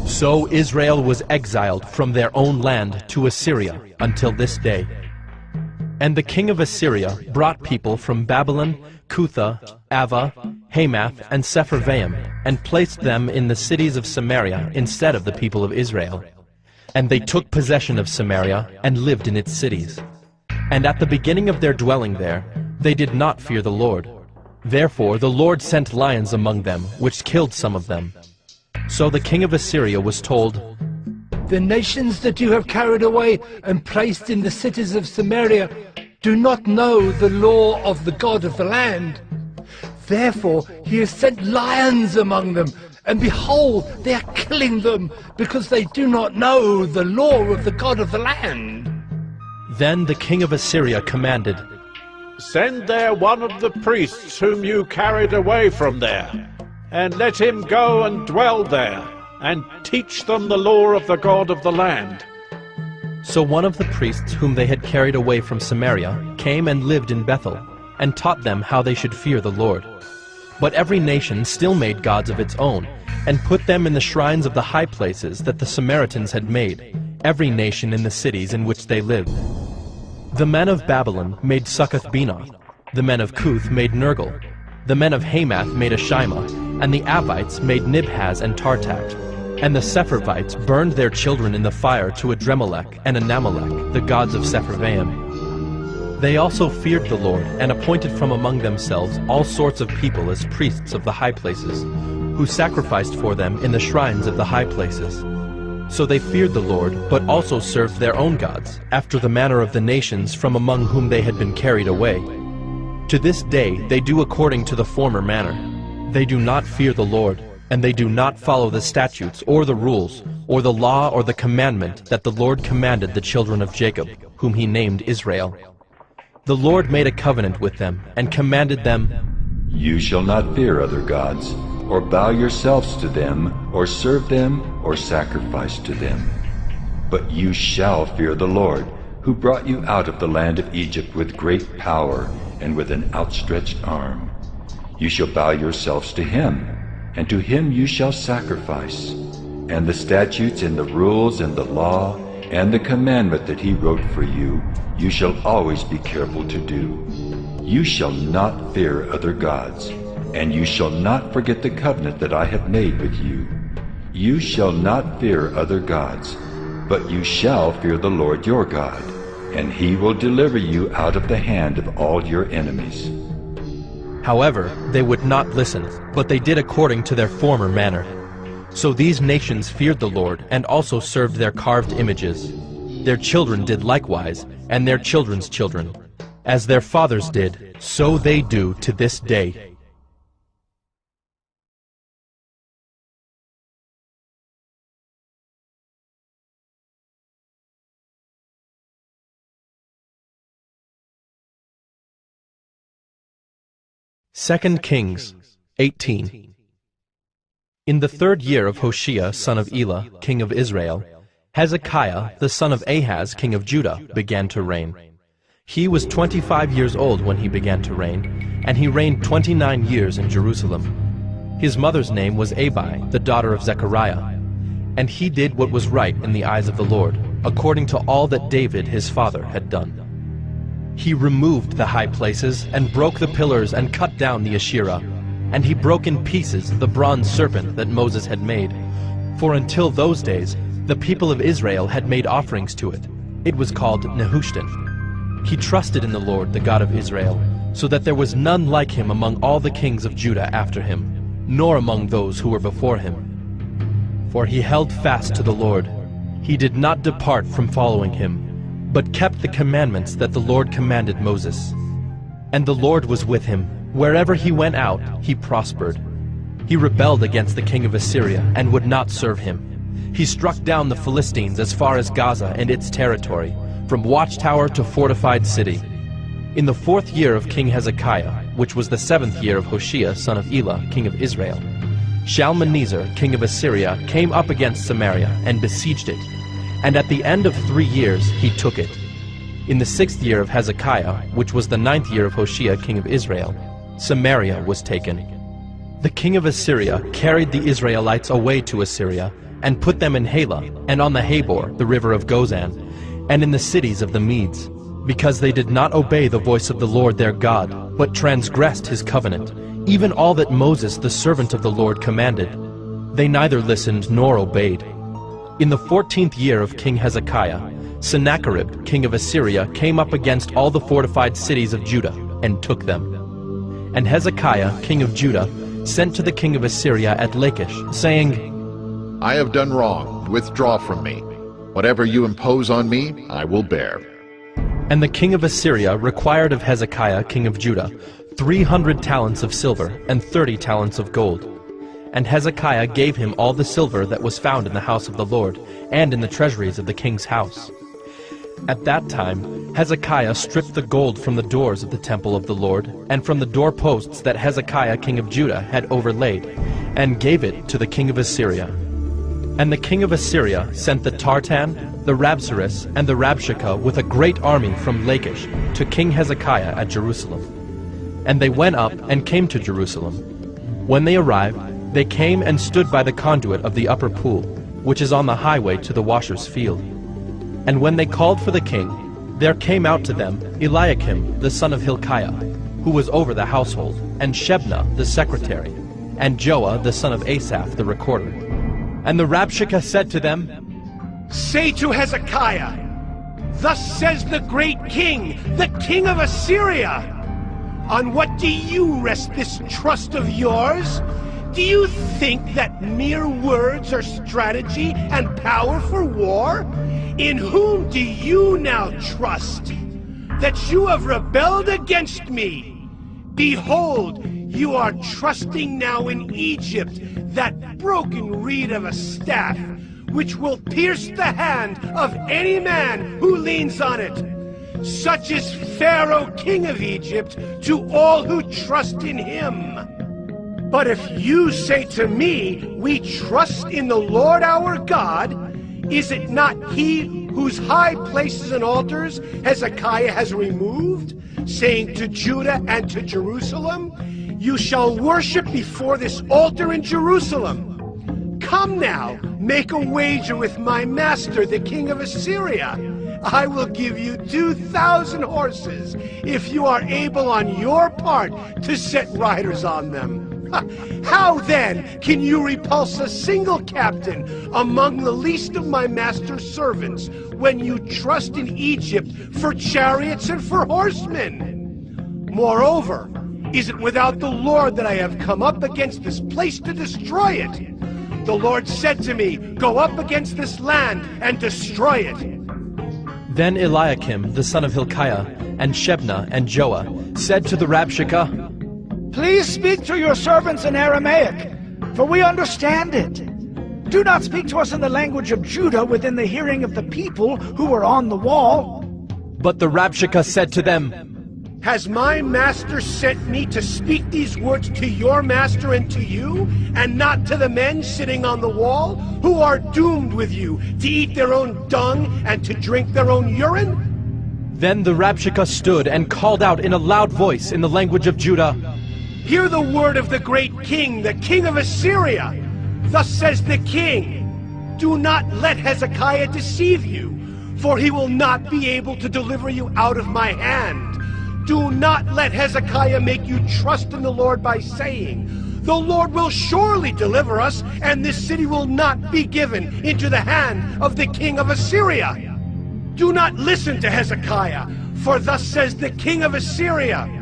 So Israel was exiled from their own land to Assyria until this day. And the king of Assyria brought people from Babylon, Cutha, Ava, Hamath, and Sepharvaim, and placed them in the cities of Samaria instead of the people of Israel. And they took possession of Samaria, and lived in its cities. And at the beginning of their dwelling there, they did not fear the Lord. Therefore the Lord sent lions among them, which killed some of them. So the king of Assyria was told, "The nations that you have carried away and placed in the cities of Samaria do not know the law of the God of the land. Therefore he has sent lions among them, and behold, they are killing them, because they do not know the law of the God of the land. Then the king of Assyria commanded, Send there one of the priests whom you carried away from there, and let him go and dwell there, and teach them the law of the God of the land. So one of the priests whom they had carried away from Samaria came and lived in Bethel, and taught them how they should fear the Lord. But every nation still made gods of its own, and put them in the shrines of the high places that the Samaritans had made, every nation in the cities in which they lived. The men of Babylon made Succoth-Benoth, the men of Cuth made Nergal, the men of Hamath made Ashima, and the Avites made Nibhaz and Tartak, and the Sepharvites burned their children in the fire to Adremelech and Anamelech, the gods of Sepharvaim. They also feared the Lord, and appointed from among themselves all sorts of people as priests of the high places, who sacrificed for them in the shrines of the high places. So they feared the Lord, but also served their own gods, after the manner of the nations from among whom they had been carried away. To this day they do according to the former manner. They do not fear the Lord, and they do not follow the statutes or the rules, or the law or the commandment that the Lord commanded the children of Jacob, whom he named Israel. The Lord made a covenant with them, and commanded them, You shall not fear other gods, or bow yourselves to them, or serve them, or sacrifice to them. But you shall fear the Lord, who brought you out of the land of Egypt with great power and with an outstretched arm. You shall bow yourselves to him, and to him you shall sacrifice. And the statutes and the rules and the law and the commandment that he wrote for you, you shall always be careful to do. You shall not fear other gods, and you shall not forget the covenant that I have made with you. You shall not fear other gods, but you shall fear the Lord your God, and he will deliver you out of the hand of all your enemies. However, they would not listen, but they did according to their former manner. So these nations feared the Lord, and also served their carved images. Their children did likewise, and their children's children. As their fathers did, so they do to this day. Second Kings 18. In the 3rd year of Hoshea, son of Elah, king of Israel, Hezekiah, the son of Ahaz, king of Judah, began to reign. He was 25 years old when he began to reign, and he reigned 29 years in Jerusalem. His mother's name was Abi, the daughter of Zechariah. And he did what was right in the eyes of the Lord, according to all that David his father had done. He removed the high places, and broke the pillars, and cut down the Asherah. And he broke in pieces the bronze serpent that Moses had made. For until those days, the people of Israel had made offerings to it. It was called Nehushtan. He trusted in the Lord, the God of Israel, so that there was none like him among all the kings of Judah after him, nor among those who were before him. For he held fast to the Lord. He did not depart from following him, but kept the commandments that the Lord commanded Moses. And the Lord was with him. Wherever he went out, he prospered. He rebelled against the king of Assyria, and would not serve him. He struck down the Philistines as far as Gaza and its territory, from watchtower to fortified city. In the 4th year of King Hezekiah, which was the 7th year of Hoshea, son of Elah, king of Israel, Shalmaneser, king of Assyria, came up against Samaria, and besieged it. And at the end of 3 years he took it. In the 6th year of Hezekiah, which was the 9th year of Hoshea, king of Israel, Samaria was taken. The king of Assyria carried the Israelites away to Assyria, and put them in Halah, and on the Habor, the river of Gozan, and in the cities of the Medes, because they did not obey the voice of the Lord their God, but transgressed his covenant, even all that Moses the servant of the Lord commanded. They neither listened nor obeyed. In the 14th year of King Hezekiah, Sennacherib, king of Assyria, came up against all the fortified cities of Judah, and took them. And Hezekiah, king of Judah, sent to the king of Assyria at Lachish, saying, I have done wrong. Withdraw from me. Whatever you impose on me, I will bear. And the king of Assyria required of Hezekiah king of Judah 300 talents of silver and 30 talents of gold. And Hezekiah gave him all the silver that was found in the house of the Lord, and in the treasuries of the king's house. At that time Hezekiah stripped the gold from the doors of the temple of the Lord, and from the doorposts that Hezekiah king of Judah had overlaid, and gave it to the king of Assyria. And the king of Assyria sent the Tartan, the Rabsaris, and the Rabshakeh with a great army from Lachish to King Hezekiah at Jerusalem. And they went up and came to Jerusalem. When they arrived, they came and stood by the conduit of the upper pool, which is on the highway to the washer's field. And when they called for the king, there came out to them Eliakim the son of Hilkiah, who was over the household, and Shebna the secretary, and Joah the son of Asaph the recorder. And the Rabshakeh said to them, Say to Hezekiah, Thus says the great king, the king of Assyria, On what do you rest this trust of yours? Do you think that mere words are strategy and power for war? In whom do you now trust? That you have rebelled against me. Behold, you are trusting now in Egypt, that broken reed of a staff, which will pierce the hand of any man who leans on it. Such is Pharaoh, king of Egypt, to all who trust in him. But if you say to me, We trust in the Lord our God, is it not he whose high places and altars Hezekiah has removed, saying to Judah and to Jerusalem, You shall worship before this altar in Jerusalem? Come now, make a wager with my master, the king of Assyria. I will give you 2,000 horses, if you are able on your part to set riders on them. How then can you repulse a single captain among the least of my master's servants, when you trust in Egypt for chariots and for horsemen? Moreover, is it without the Lord that I have come up against this place to destroy it? The Lord said to me, Go up against this land and destroy it. Then Eliakim the son of Hilkiah, and Shebna and Joah said to the Rabshakeh, Please speak to your servants in Aramaic, for we understand it. Do not speak to us in the language of Judah within the hearing of the people who are on the wall. But the Rabshakeh said to them, Has my master sent me to speak these words to your master and to you, and not to the men sitting on the wall, who are doomed with you to eat their own dung and to drink their own urine? Then the Rabshakeh stood and called out in a loud voice in the language of Judah, Hear the word of the great king, the king of Assyria. Thus says the king, Do not let Hezekiah deceive you, for he will not be able to deliver you out of my hand. Do not let Hezekiah make you trust in the Lord by saying, The Lord will surely deliver us, and this city will not be given into the hand of the king of Assyria. Do not listen to Hezekiah, for thus says the king of Assyria,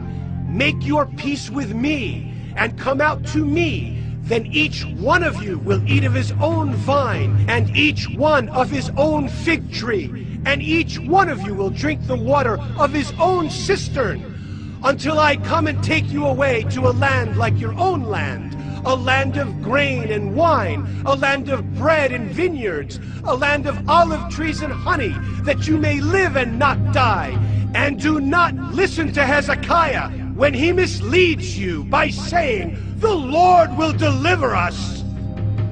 Make your peace with me, and come out to me. Then each one of you will eat of his own vine, and each one of his own fig tree, and each one of you will drink the water of his own cistern, until I come and take you away to a land like your own land, a land of grain and wine, a land of bread and vineyards, a land of olive trees and honey, that you may live and not die. And do not listen to Hezekiah when he misleads you by saying, The Lord will deliver us.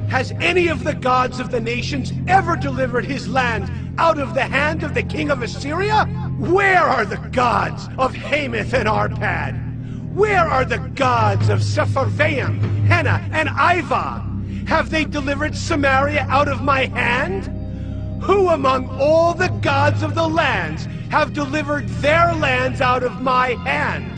Has any of the gods of the nations ever delivered his land out of the hand of the king of Assyria? Where are the gods of Hamath and Arpad? Where are the gods of Sepharvaim, Hena, and Ivah? Have they delivered Samaria out of my hand? Who among all the gods of the lands have delivered their lands out of my hand,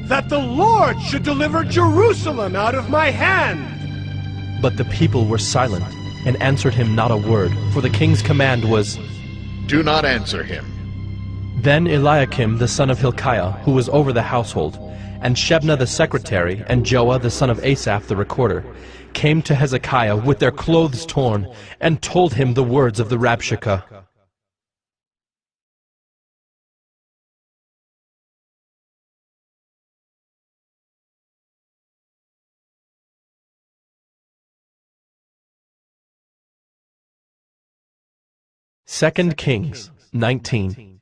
that the Lord should deliver Jerusalem out of my hand? But the people were silent, and answered him not a word, for the king's command was, Do not answer him. Then Eliakim the son of Hilkiah, who was over the household, and Shebna the secretary, and Joah the son of Asaph the recorder, came to Hezekiah with their clothes torn, and told him the words of the Rabshakeh. 2 Kings 19.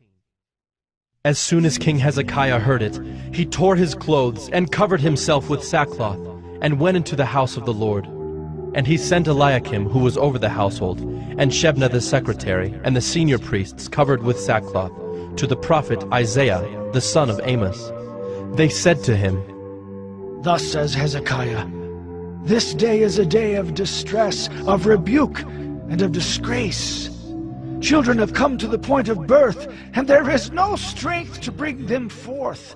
As soon as King Hezekiah heard it, he tore his clothes and covered himself with sackcloth, and went into the house of the Lord. And he sent Eliakim, who was over the household, and Shebna the secretary, and the senior priests covered with sackcloth, to the prophet Isaiah, the son of Amos. They said to him, Thus says Hezekiah, this day is a day of distress, of rebuke, and of disgrace. Children have come to the point of birth, and there is no strength to bring them forth.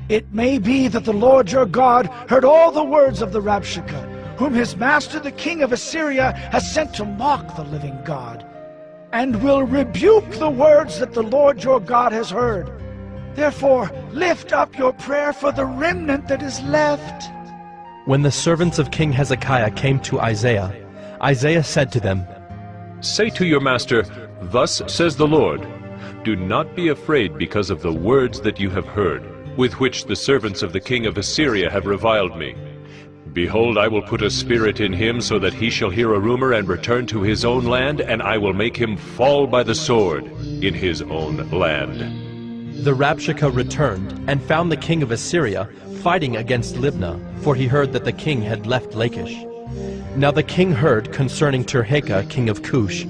It may be that the Lord your God heard all the words of the Rabshakeh, whom his master the king of Assyria has sent to mock the living God, and will rebuke the words that the Lord your God has heard. Therefore, lift up your prayer for the remnant that is left. When the servants of King Hezekiah came to Isaiah, Isaiah said to them, Say to your master, Thus says the Lord, Do not be afraid because of the words that you have heard, with which the servants of the king of Assyria have reviled me. Behold, I will put a spirit in him, so that he shall hear a rumor and return to his own land, and I will make him fall by the sword in his own land. The Rabshakeh returned, and found the king of Assyria fighting against Libnah, for he heard that the king had left Lachish. Now the king heard concerning Tirhakah, king of Cush.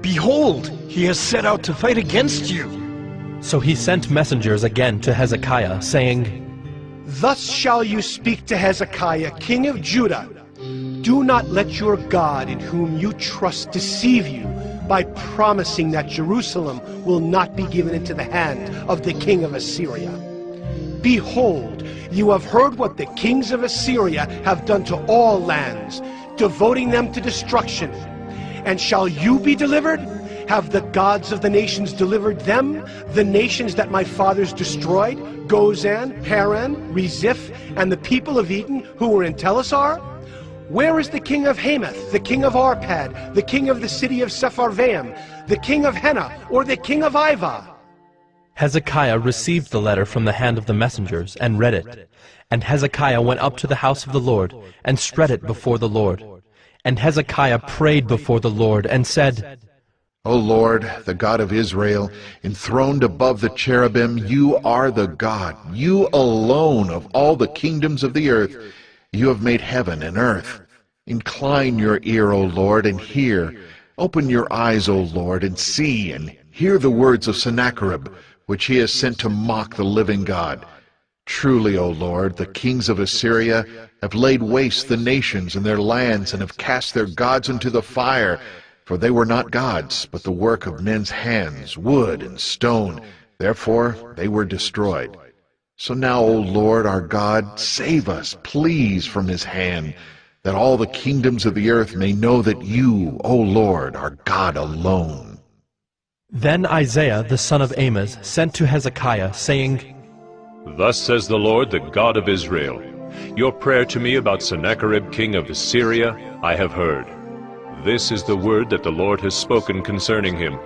Behold, he has set out to fight against you. So he sent messengers again to Hezekiah, saying, Thus shall you speak to Hezekiah, king of Judah. Do not let your God in whom you trust deceive you by promising that Jerusalem will not be given into the hand of the king of Assyria. Behold, you have heard what the kings of Assyria have done to all lands, devoting them to destruction. And shall you be delivered? Have the gods of the nations delivered them, the nations that my fathers destroyed, Gozan, Haran, Reziph, and the people of Eden who were in Telassar? Where is the king of Hamath, the king of Arpad, the king of the city of Sepharvaim, the king of Henna, or the king of Ivah? Hezekiah received the letter from the hand of the messengers, and read it. And Hezekiah went up to the house of the Lord, and spread it before the Lord. And Hezekiah prayed before the Lord, and said, O Lord, the God of Israel, enthroned above the cherubim, you are the God, you alone of all the kingdoms of the earth. You have made heaven and earth. Incline your ear, O Lord, and hear. Open your eyes, O Lord, and see, and hear the words of Sennacherib, which he has sent to mock the living God. Truly, O Lord, the kings of Assyria have laid waste the nations and their lands, and have cast their gods into the fire. For they were not gods, but the work of men's hands, wood and stone. Therefore they were destroyed. So now, O Lord our God, save us, please, from his hand, that all the kingdoms of the earth may know that you, O Lord, are God alone. Then Isaiah the son of Amos sent to Hezekiah, saying, Thus says the Lord, the God of Israel, Your prayer to me about Sennacherib king of Assyria I have heard. This is the word that the Lord has spoken concerning him.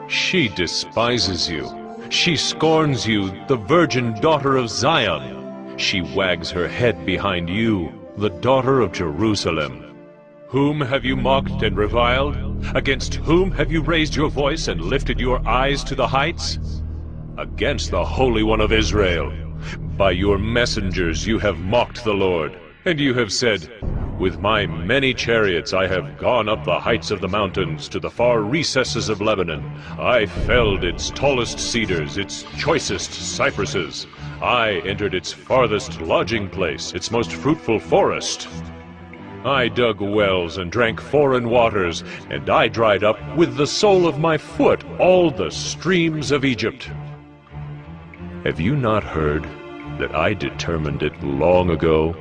She despises you. She scorns you, the virgin daughter of Zion. She wags her head behind you, the daughter of Jerusalem. Whom have you mocked and reviled? Against whom have you raised your voice and lifted your eyes to the heights? Against the Holy One of Israel. By your messengers you have mocked the Lord, and you have said, With my many chariots I have gone up the heights of the mountains to the far recesses of Lebanon. I felled its tallest cedars, its choicest cypresses. I entered its farthest lodging place, its most fruitful forest. I dug wells and drank foreign waters, and I dried up with the sole of my foot all the streams of Egypt. Have you not heard that I determined it long ago?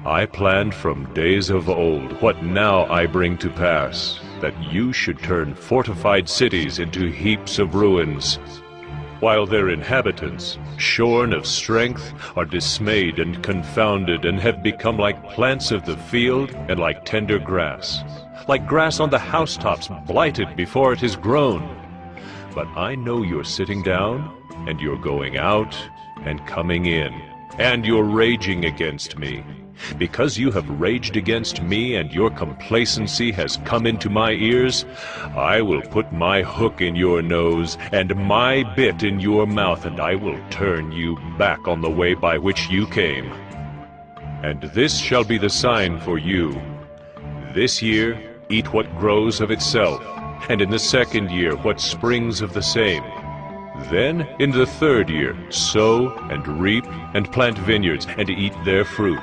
I planned from days of old what now I bring to pass, that you should turn fortified cities into heaps of ruins, while their inhabitants, shorn of strength, are dismayed and confounded, and have become like plants of the field and like tender grass, like grass on the housetops blighted before it is grown. But I know you're sitting down, and you're going out and coming in, and you're raging against me. Because you have raged against me and your complacency has come into my ears, I will put my hook in your nose and my bit in your mouth, and I will turn you back on the way by which you came. And this shall be the sign for you. This year eat what grows of itself, and in the second year what springs of the same. Then in the third year sow and reap and plant vineyards, and eat their fruit.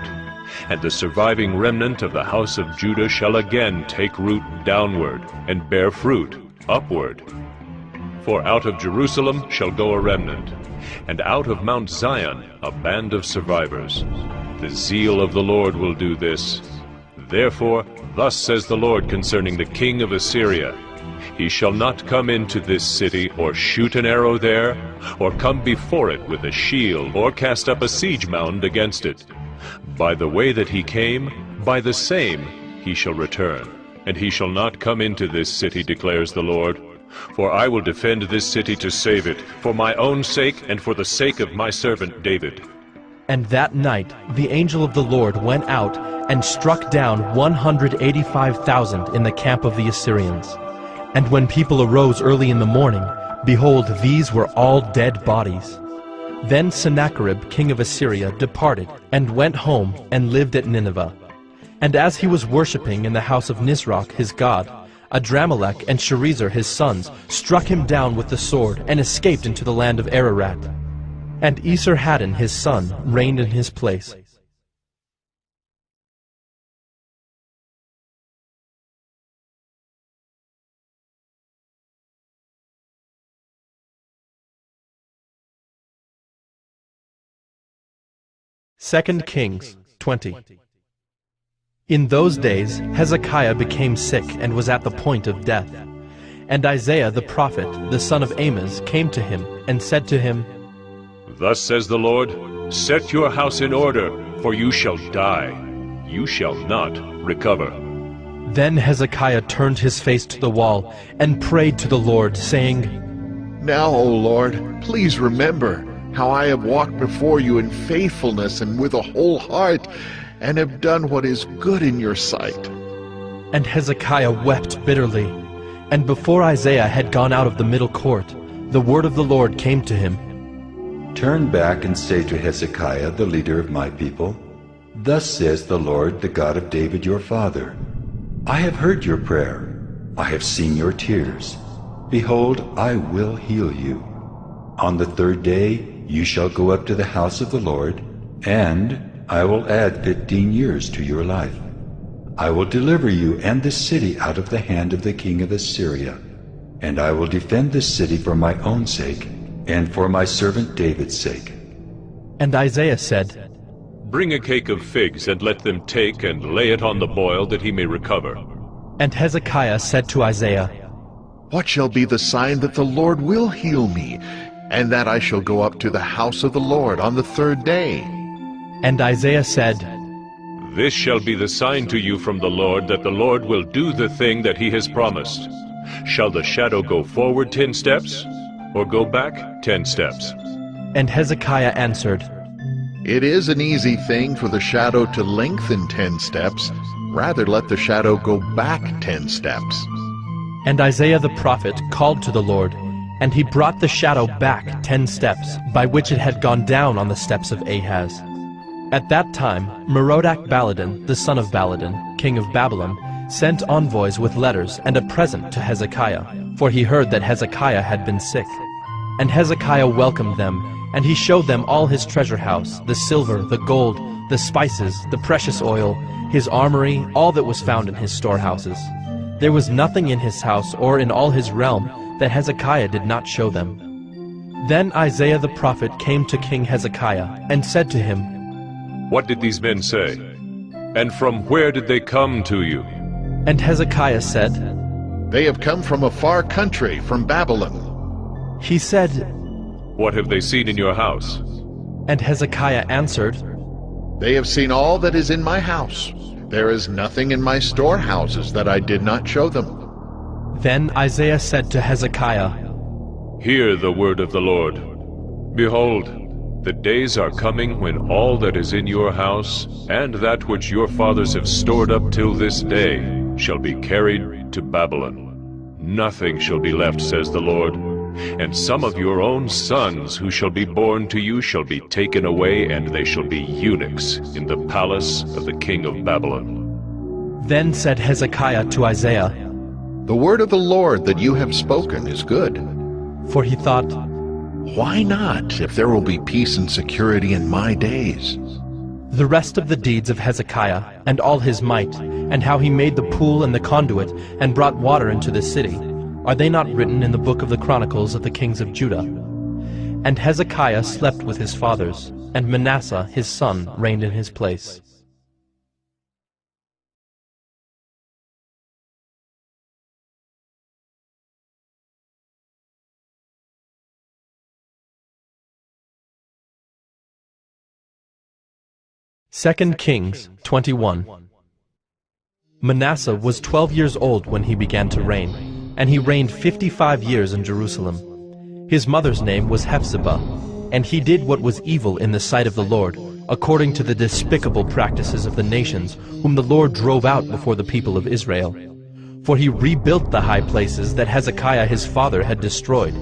And the surviving remnant of the house of Judah shall again take root downward, and bear fruit upward. For out of Jerusalem shall go a remnant, and out of Mount Zion a band of survivors. The zeal of the Lord will do this. Therefore, thus says the Lord concerning the king of Assyria, He shall not come into this city, or shoot an arrow there, or come before it with a shield, or cast up a siege mound against it. By the way that he came, by the same he shall return, and he shall not come into this city, declares the Lord. For I will defend this city to save it, for my own sake and for the sake of my servant David. And that night the angel of the Lord went out and struck down 185,000 in the camp of the Assyrians. And when people arose early in the morning, behold, these were all dead bodies. Then Sennacherib king of Assyria departed, and went home, and lived at Nineveh. And as he was worshipping in the house of Nisroch his god, Adramelech and Sharezer his sons struck him down with the sword, and escaped into the land of Ararat. And Esarhaddon his son reigned in his place. Second Kings 20. In those days Hezekiah became sick and was at the point of death. And Isaiah the prophet, the son of Amoz, came to him and said to him, Thus says the Lord, Set your house in order, for you shall die. You shall not recover. Then Hezekiah turned his face to the wall and prayed to the Lord, saying, Now, O Lord, please remember how I have walked before you in faithfulness and with a whole heart, and have done what is good in your sight. And Hezekiah wept bitterly. And before Isaiah had gone out of the middle court, the word of the Lord came to him. Turn back and say to Hezekiah, the leader of my people, Thus says the Lord, the God of David your father, I have heard your prayer. I have seen your tears. Behold, I will heal you. On the third day you shall go up to the house of the Lord, and I will add 15 years to your life. I will deliver you and this city out of the hand of the king of Assyria, and I will defend this city for my own sake, and for my servant David's sake. And Isaiah said, Bring a cake of figs, and let them take and lay it on the boil, that he may recover. And Hezekiah said to Isaiah, What shall be the sign that the Lord will heal me, and that I shall go up to the house of the Lord on the third day? And Isaiah said, This shall be the sign to you from the Lord, that the Lord will do the thing that he has promised. Shall the shadow go forward 10 steps, or go back 10 steps? And Hezekiah answered, It is an easy thing for the shadow to lengthen 10 steps. Rather let the shadow go back 10 steps. And Isaiah the prophet called to the Lord, and he brought the shadow back 10 steps, by which it had gone down on the steps of Ahaz. At that time Merodach-Baladan, the son of Baladan, king of Babylon, sent envoys with letters and a present to Hezekiah, for he heard that Hezekiah had been sick. And Hezekiah welcomed them, and he showed them all his treasure house, the silver, the gold, the spices, the precious oil, his armory, all that was found in his storehouses. There was nothing in his house or in all his realm that Hezekiah did not show them. Then Isaiah the prophet came to King Hezekiah, and said to him, What did these men say? And from where did they come to you? And Hezekiah said, They have come from a far country, from Babylon. He said, What have they seen in your house? And Hezekiah answered, They have seen all that is in my house. There is nothing in my storehouses that I did not show them. Then Isaiah said to Hezekiah, Hear the word of the Lord. Behold, The days are coming when all that is in your house, and that which your fathers have stored up till this day, shall be carried to Babylon. Nothing shall be left, says the Lord. And some of your own sons who shall be born to you shall be taken away, and they shall be eunuchs in the palace of the king of Babylon. Then said Hezekiah to Isaiah, The word of the Lord that you have spoken is good. For he thought, Why not, if there will be peace and security in my days? The rest of the deeds of Hezekiah, and all his might, and how he made the pool and the conduit, and brought water into the city, are they not written in the book of the Chronicles of the kings of Judah? And Hezekiah slept with his fathers, and Manasseh his son reigned in his place. Second Kings 21. Manasseh was 12 years old when he began to reign, and he reigned 55 years in Jerusalem. His mother's name was Hephzibah, and he did what was evil in the sight of the Lord, according to the despicable practices of the nations, whom the Lord drove out before the people of Israel. For he rebuilt the high places that Hezekiah his father had destroyed,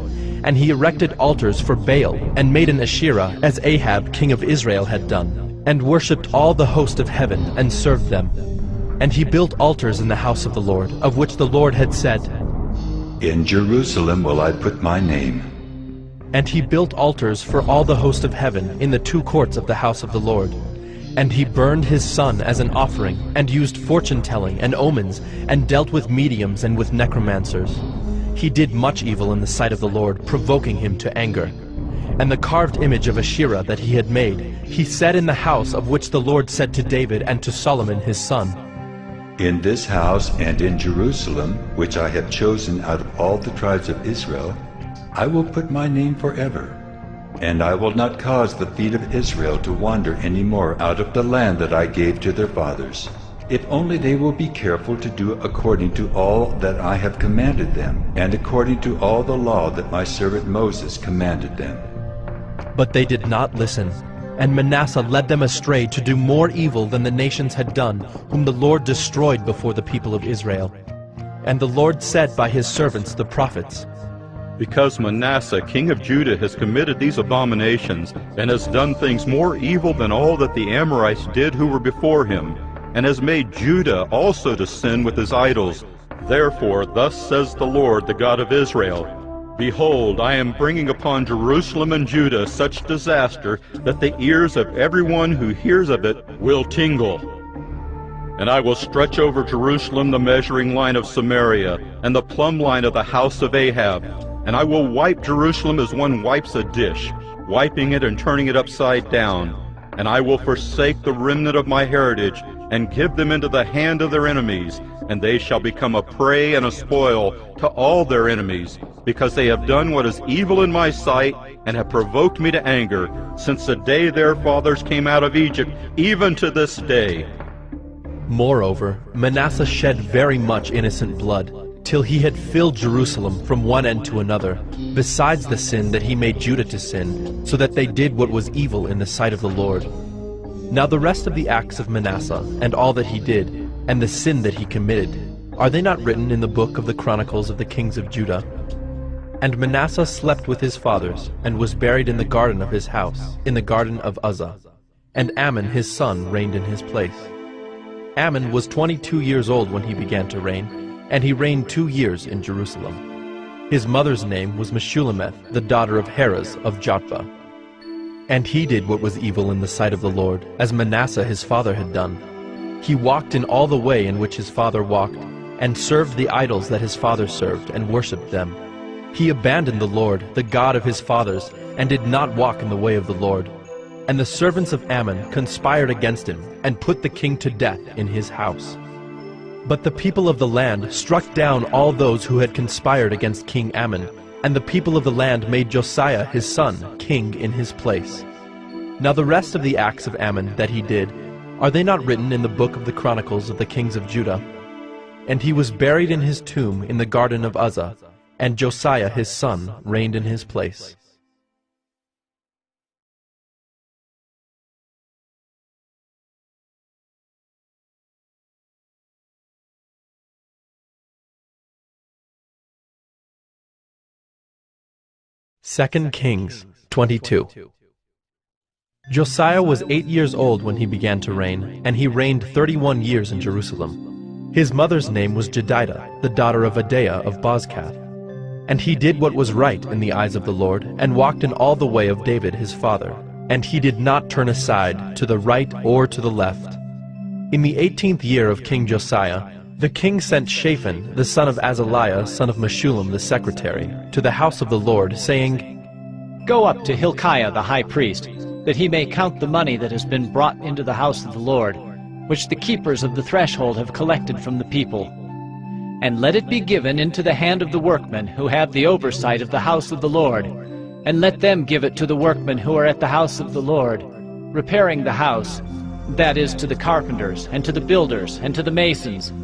and he erected altars for Baal, and made an Asherah, as Ahab king of Israel had done, and worshipped all the host of heaven, and served them. And he built altars in the house of the Lord, of which the Lord had said, In Jerusalem will I put my name. And he built altars for all the host of heaven in the two courts of the house of the Lord. And he burned his son as an offering, and used fortune-telling and omens, and dealt with mediums and with necromancers. He did much evil in the sight of the Lord, provoking him to anger. And the carved image of Asherah that he had made, he set in the house of which the Lord said to David and to Solomon his son, In this house and in Jerusalem, which I have chosen out of all the tribes of Israel, I will put my name forever. And I will not cause the feet of Israel to wander any more out of the land that I gave to their fathers, if only they will be careful to do according to all that I have commanded them, and according to all the law that my servant Moses commanded them. But they did not listen, and Manasseh led them astray to do more evil than the nations had done, whom the Lord destroyed before the people of Israel. And the Lord said by his servants the prophets, Because Manasseh king of Judah has committed these abominations, and has done things more evil than all that the Amorites did who were before him, and has made Judah also to sin with his idols, therefore thus says the Lord, the God of Israel, Behold, I am bringing upon Jerusalem and Judah such disaster that the ears of everyone who hears of it will tingle. And I will stretch over Jerusalem the measuring line of Samaria, and the plumb line of the house of Ahab. And I will wipe Jerusalem as one wipes a dish, wiping it and turning it upside down. And I will forsake the remnant of my heritage, and give them into the hand of their enemies, and they shall become a prey and a spoil to all their enemies, because they have done what is evil in my sight, and have provoked me to anger, since the day their fathers came out of Egypt, even to this day. Moreover, Manasseh shed very much innocent blood, till he had filled Jerusalem from one end to another, besides the sin that he made Judah to sin, so that they did what was evil in the sight of the Lord. Now the rest of the acts of Manasseh, and all that he did, and the sin that he committed, are they not written in the book of the Chronicles of the kings of Judah? And Manasseh slept with his fathers, and was buried in the garden of his house, in the garden of Uzzah. And Amon his son reigned in his place. Amon was 22 years old when he began to reign, and he reigned 2 years in Jerusalem. His mother's name was Meshullemeth, the daughter of Heres of Jotbah. And he did what was evil in the sight of the Lord, as Manasseh his father had done. He walked in all the way in which his father walked, and served the idols that his father served, and worshipped them. He abandoned the Lord, the God of his fathers, and did not walk in the way of the Lord. And the servants of Ammon conspired against him, and put the king to death in his house. But the people of the land struck down all those who had conspired against King Ammon, and the people of the land made Josiah his son king in his place. Now the rest of the acts of Ammon that he did, are they not written in the book of the Chronicles of the kings of Judah? And he was buried in his tomb in the garden of Uzzah, and Josiah his son reigned in his place. 2 Kings 22. Josiah was 8 years old when he began to reign, and he reigned 31 years in Jerusalem. His mother's name was Jedidah, the daughter of Adaiah of Bozkath. And he did what was right in the eyes of the Lord, and walked in all the way of David his father. And he did not turn aside to the right or to the left. In the 18th year of King Josiah, the king sent Shaphan, the son of Azaliah, son of Meshullam the secretary, to the house of the Lord, saying, Go up to Hilkiah the high priest, that he may count the money that has been brought into the house of the Lord, which the keepers of the threshold have collected from the people. And let it be given into the hand of the workmen who have the oversight of the house of the Lord, and let them give it to the workmen who are at the house of the Lord, repairing the house, that is, to the carpenters, and to the builders, and to the masons,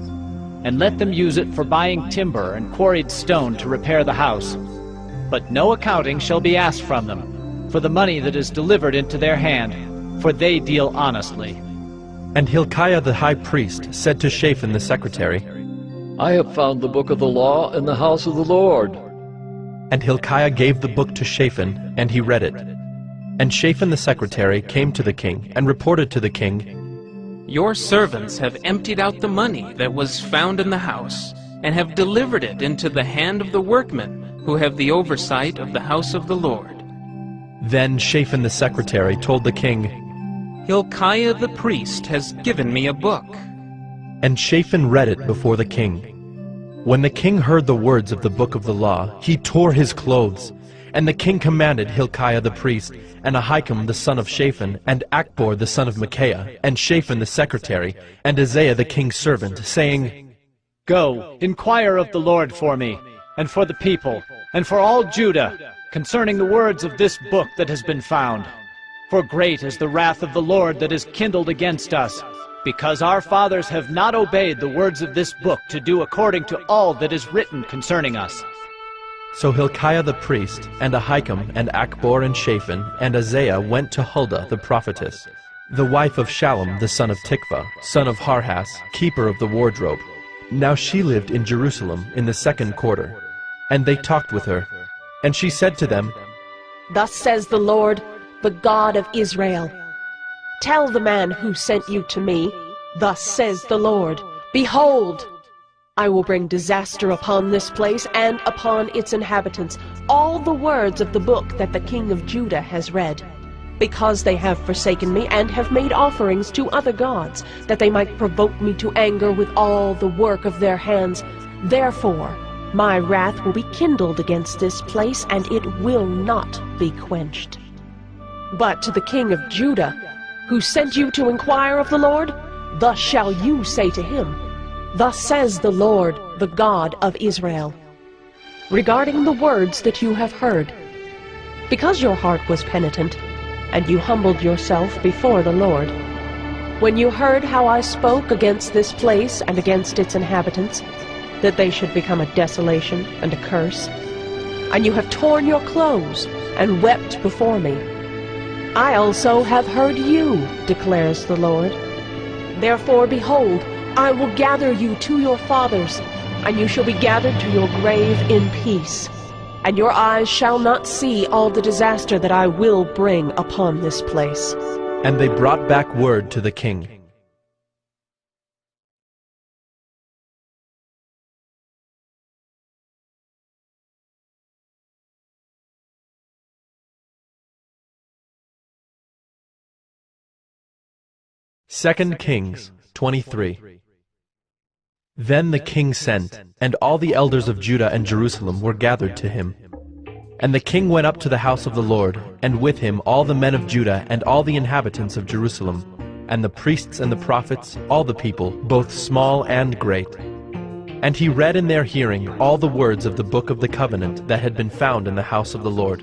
and let them use it for buying timber and quarried stone to repair the house. But no accounting shall be asked from them, for the money that is delivered into their hand, for they deal honestly. And Hilkiah the high priest said to Shaphan the secretary, I have found the book of the law in the house of the Lord. And Hilkiah gave the book to Shaphan, and he read it. And Shaphan the secretary came to the king, and reported to the king, Your servants have emptied out the money that was found in the house, and have delivered it into the hand of the workmen, who have the oversight of the house of the Lord. Then Shaphan the secretary told the king, Hilkiah the priest has given me a book. And Shaphan read it before the king. When the king heard the words of the book of the law, he tore his clothes. And the king commanded Hilkiah the priest, and Ahikam the son of Shaphan, and Achbor the son of Micaiah, and Shaphan the secretary, and Isaiah the king's servant, saying, Go, inquire of the Lord for me, and for the people, and for all Judah, concerning the words of this book that has been found. For great is the wrath of the Lord that is kindled against us, because our fathers have not obeyed the words of this book to do according to all that is written concerning us. So Hilkiah the priest, and Ahikam, and Achbor, and Shaphan, and Isaiah went to Huldah the prophetess, the wife of Shallum the son of Tikvah, son of Harhas, keeper of the wardrobe. Now she lived in Jerusalem in the 2nd quarter. And they talked with her. And she said to them, Thus says the Lord, the God of Israel, Tell the man who sent you to me, Thus says the Lord, Behold, I will bring disaster upon this place and upon its inhabitants, all the words of the book that the king of Judah has read, because they have forsaken me and have made offerings to other gods, that they might provoke me to anger with all the work of their hands. Therefore, my wrath will be kindled against this place, and it will not be quenched. But to the king of Judah, who sent you to inquire of the Lord, thus shall you say to him, Thus says the Lord, the God of Israel, regarding the words that you have heard, because your heart was penitent, and you humbled yourself before the Lord, when you heard how I spoke against this place and against its inhabitants, that they should become a desolation and a curse, and you have torn your clothes and wept before me, I also have heard you, declares the Lord. Therefore, behold, I will gather you to your fathers, and you shall be gathered to your grave in peace. And your eyes shall not see all the disaster that I will bring upon this place. And they brought back word to the king. Second Kings 23. Then the king sent, and all the elders of Judah and Jerusalem were gathered to him. And the king went up to the house of the Lord, and with him all the men of Judah and all the inhabitants of Jerusalem, and the priests and the prophets, all the people, both small and great. And he read in their hearing all the words of the book of the covenant that had been found in the house of the Lord.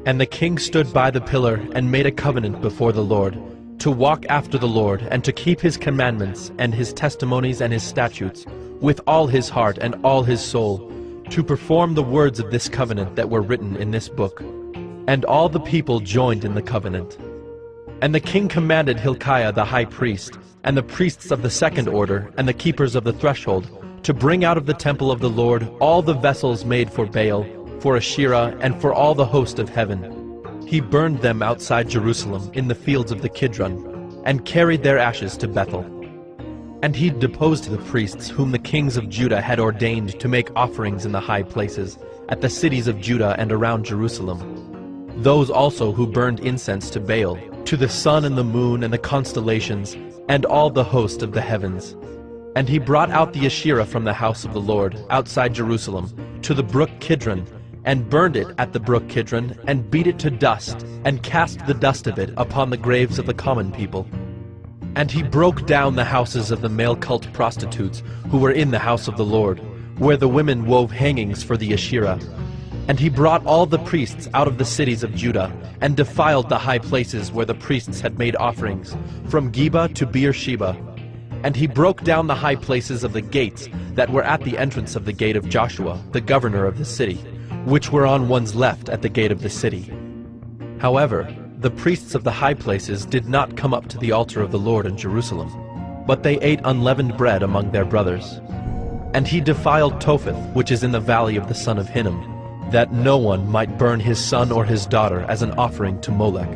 And the king stood by the pillar and made a covenant before the Lord, to walk after the Lord, and to keep his commandments and his testimonies and his statutes, with all his heart and all his soul, to perform the words of this covenant that were written in this book. And all the people joined in the covenant. And the king commanded Hilkiah the high priest, and the priests of the 2nd order, and the keepers of the threshold, to bring out of the temple of the Lord all the vessels made for Baal, for Asherah, and for all the host of heaven. He burned them outside Jerusalem in the fields of the Kidron, and carried their ashes to Bethel. And he deposed the priests whom the kings of Judah had ordained to make offerings in the high places, at the cities of Judah and around Jerusalem. Those also who burned incense to Baal, to the sun and the moon and the constellations, and all the host of the heavens. And he brought out the Asherah from the house of the Lord, outside Jerusalem, to the brook Kidron, and burned it at the brook Kidron, and beat it to dust, and cast the dust of it upon the graves of the common people. And he broke down the houses of the male cult prostitutes who were in the house of the Lord, where the women wove hangings for the Asherah. And he brought all the priests out of the cities of Judah, and defiled the high places where the priests had made offerings, from Geba to Beersheba. And he broke down the high places of the gates that were at the entrance of the gate of Joshua, the governor of the city, which were on one's left at the gate of the city. However, the priests of the high places did not come up to the altar of the Lord in Jerusalem, but they ate unleavened bread among their brothers. And he defiled Topheth, which is in the valley of the son of Hinnom, that no one might burn his son or his daughter as an offering to Molech.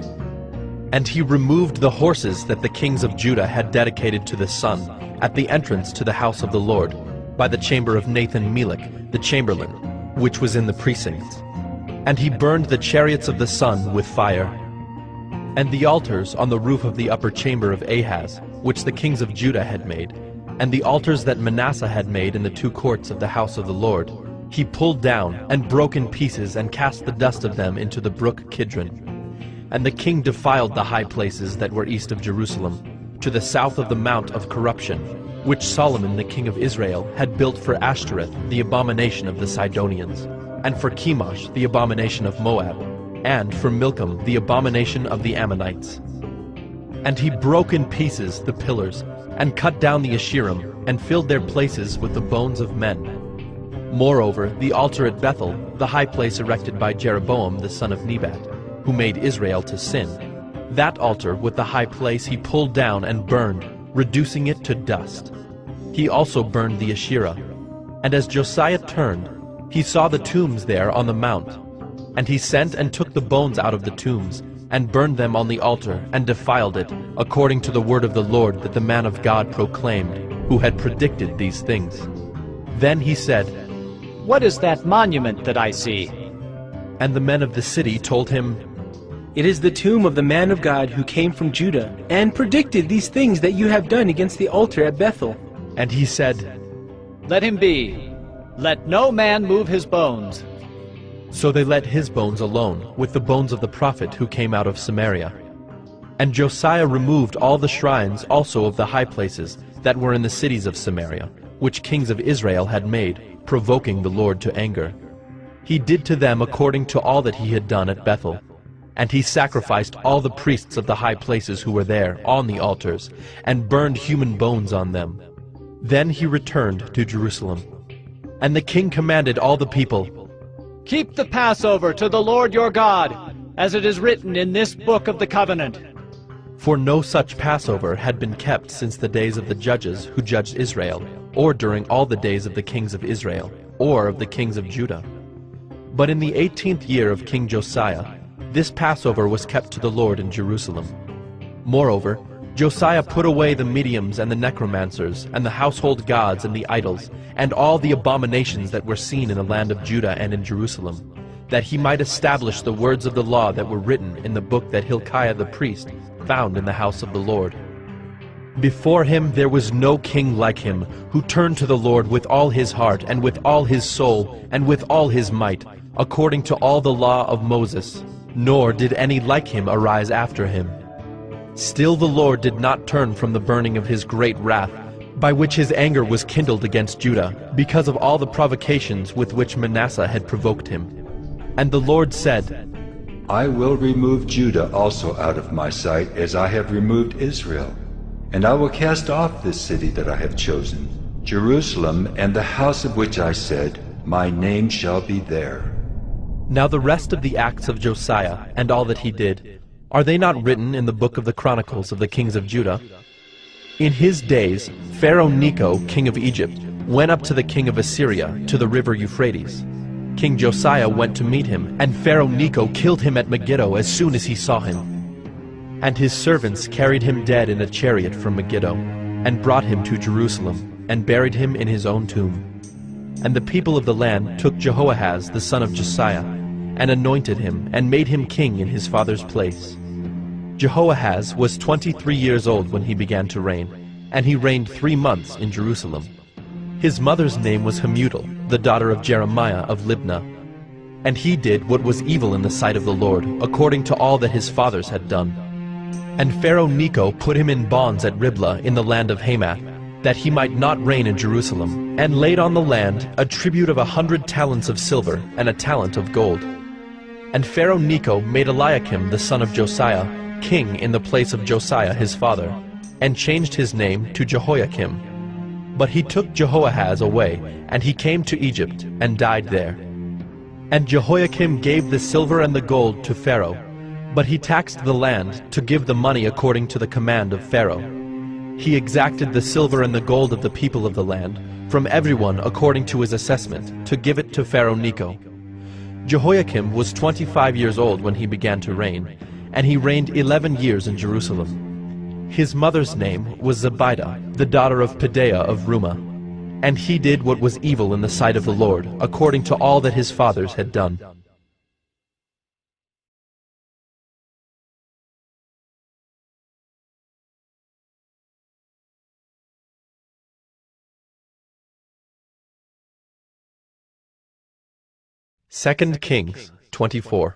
And he removed the horses that the kings of Judah had dedicated to the sun at the entrance to the house of the Lord, by the chamber of Nathan-Melech, the chamberlain, which was in the precincts. And he burned the chariots of the sun with fire. And the altars on the roof of the upper chamber of Ahaz, which the kings of Judah had made, and the altars that Manasseh had made in the two courts of the house of the Lord, he pulled down and broke in pieces and cast the dust of them into the brook Kidron. And the king defiled the high places that were east of Jerusalem, to the south of the Mount of Corruption, which Solomon the king of Israel had built for Ashtoreth, the abomination of the Sidonians, and for Chemosh, the abomination of Moab, and for Milcom, the abomination of the Ammonites. And he broke in pieces the pillars, and cut down the Asherim, and filled their places with the bones of men. Moreover, the altar at Bethel, the high place erected by Jeroboam the son of Nebat, who made Israel to sin, that altar with the high place he pulled down and burned, reducing it to dust. He also burned the Asherah. And as Josiah turned, he saw the tombs there on the mount. And he sent and took the bones out of the tombs, and burned them on the altar, and defiled it, according to the word of the Lord that the man of God proclaimed, who had predicted these things. Then he said, "What is that monument that I see?" And the men of the city told him, "It is the tomb of the man of God who came from Judah, and predicted these things that you have done against the altar at Bethel." And he said, "Let him be. Let no man move his bones." So they let his bones alone, with the bones of the prophet who came out of Samaria. And Josiah removed all the shrines also of the high places that were in the cities of Samaria, which kings of Israel had made, provoking the Lord to anger. He did to them according to all that he had done at Bethel. And he sacrificed all the priests of the high places who were there on the altars, and burned human bones on them. Then he returned to Jerusalem. And the king commanded all the people, "Keep the Passover to the Lord your God, as it is written in this book of the covenant." For no such Passover had been kept since the days of the judges who judged Israel, or during all the days of the kings of Israel, or of the kings of Judah. But in the 18th year of King Josiah, this Passover was kept to the Lord in Jerusalem. Moreover, Josiah put away the mediums and the necromancers, and the household gods and the idols, and all the abominations that were seen in the land of Judah and in Jerusalem, that he might establish the words of the law that were written in the book that Hilkiah the priest found in the house of the Lord. Before him there was no king like him, who turned to the Lord with all his heart, and with all his soul, and with all his might, according to all the law of Moses, nor did any like him arise after him. Still the Lord did not turn from the burning of his great wrath, by which his anger was kindled against Judah, because of all the provocations with which Manasseh had provoked him. And the Lord said, I will remove Judah also out of my sight, as I have removed Israel. And I will cast off this city that I have chosen, Jerusalem, and the house of which I said, My name shall be there. Now the rest of the acts of Josiah, and all that he did, are they not written in the book of the Chronicles of the kings of Judah? In his days, Pharaoh Necho, king of Egypt, went up to the king of Assyria, to the river Euphrates. King Josiah went to meet him, and Pharaoh Necho killed him at Megiddo as soon as he saw him. And his servants carried him dead in a chariot from Megiddo, and brought him to Jerusalem, and buried him in his own tomb. And the people of the land took Jehoahaz the son of Josiah, and anointed him, and made him king in his father's place. Jehoahaz was 23 years old when he began to reign, and he reigned 3 months in Jerusalem. His mother's name was Hamutal, the daughter of Jeremiah of Libnah. And he did what was evil in the sight of the Lord, according to all that his fathers had done. And Pharaoh Necho put him in bonds at Riblah in the land of Hamath, that he might not reign in Jerusalem, and laid on the land a tribute of 100 talents of silver and a talent of gold. And Pharaoh Necho made Eliakim the son of Josiah king in the place of Josiah his father, and changed his name to Jehoiakim. But he took Jehoahaz away, and he came to Egypt, and died there. And Jehoiakim gave the silver and the gold to Pharaoh, but he taxed the land to give the money according to the command of Pharaoh. He exacted the silver and the gold of the people of the land, from everyone according to his assessment, to give it to Pharaoh Necho. Jehoiakim was 25 years old when he began to reign, and he reigned 11 years in Jerusalem. His mother's name was Zebidah, the daughter of Pedaiah of Rumah. And he did what was evil in the sight of the Lord, according to all that his fathers had done. Second Kings 24.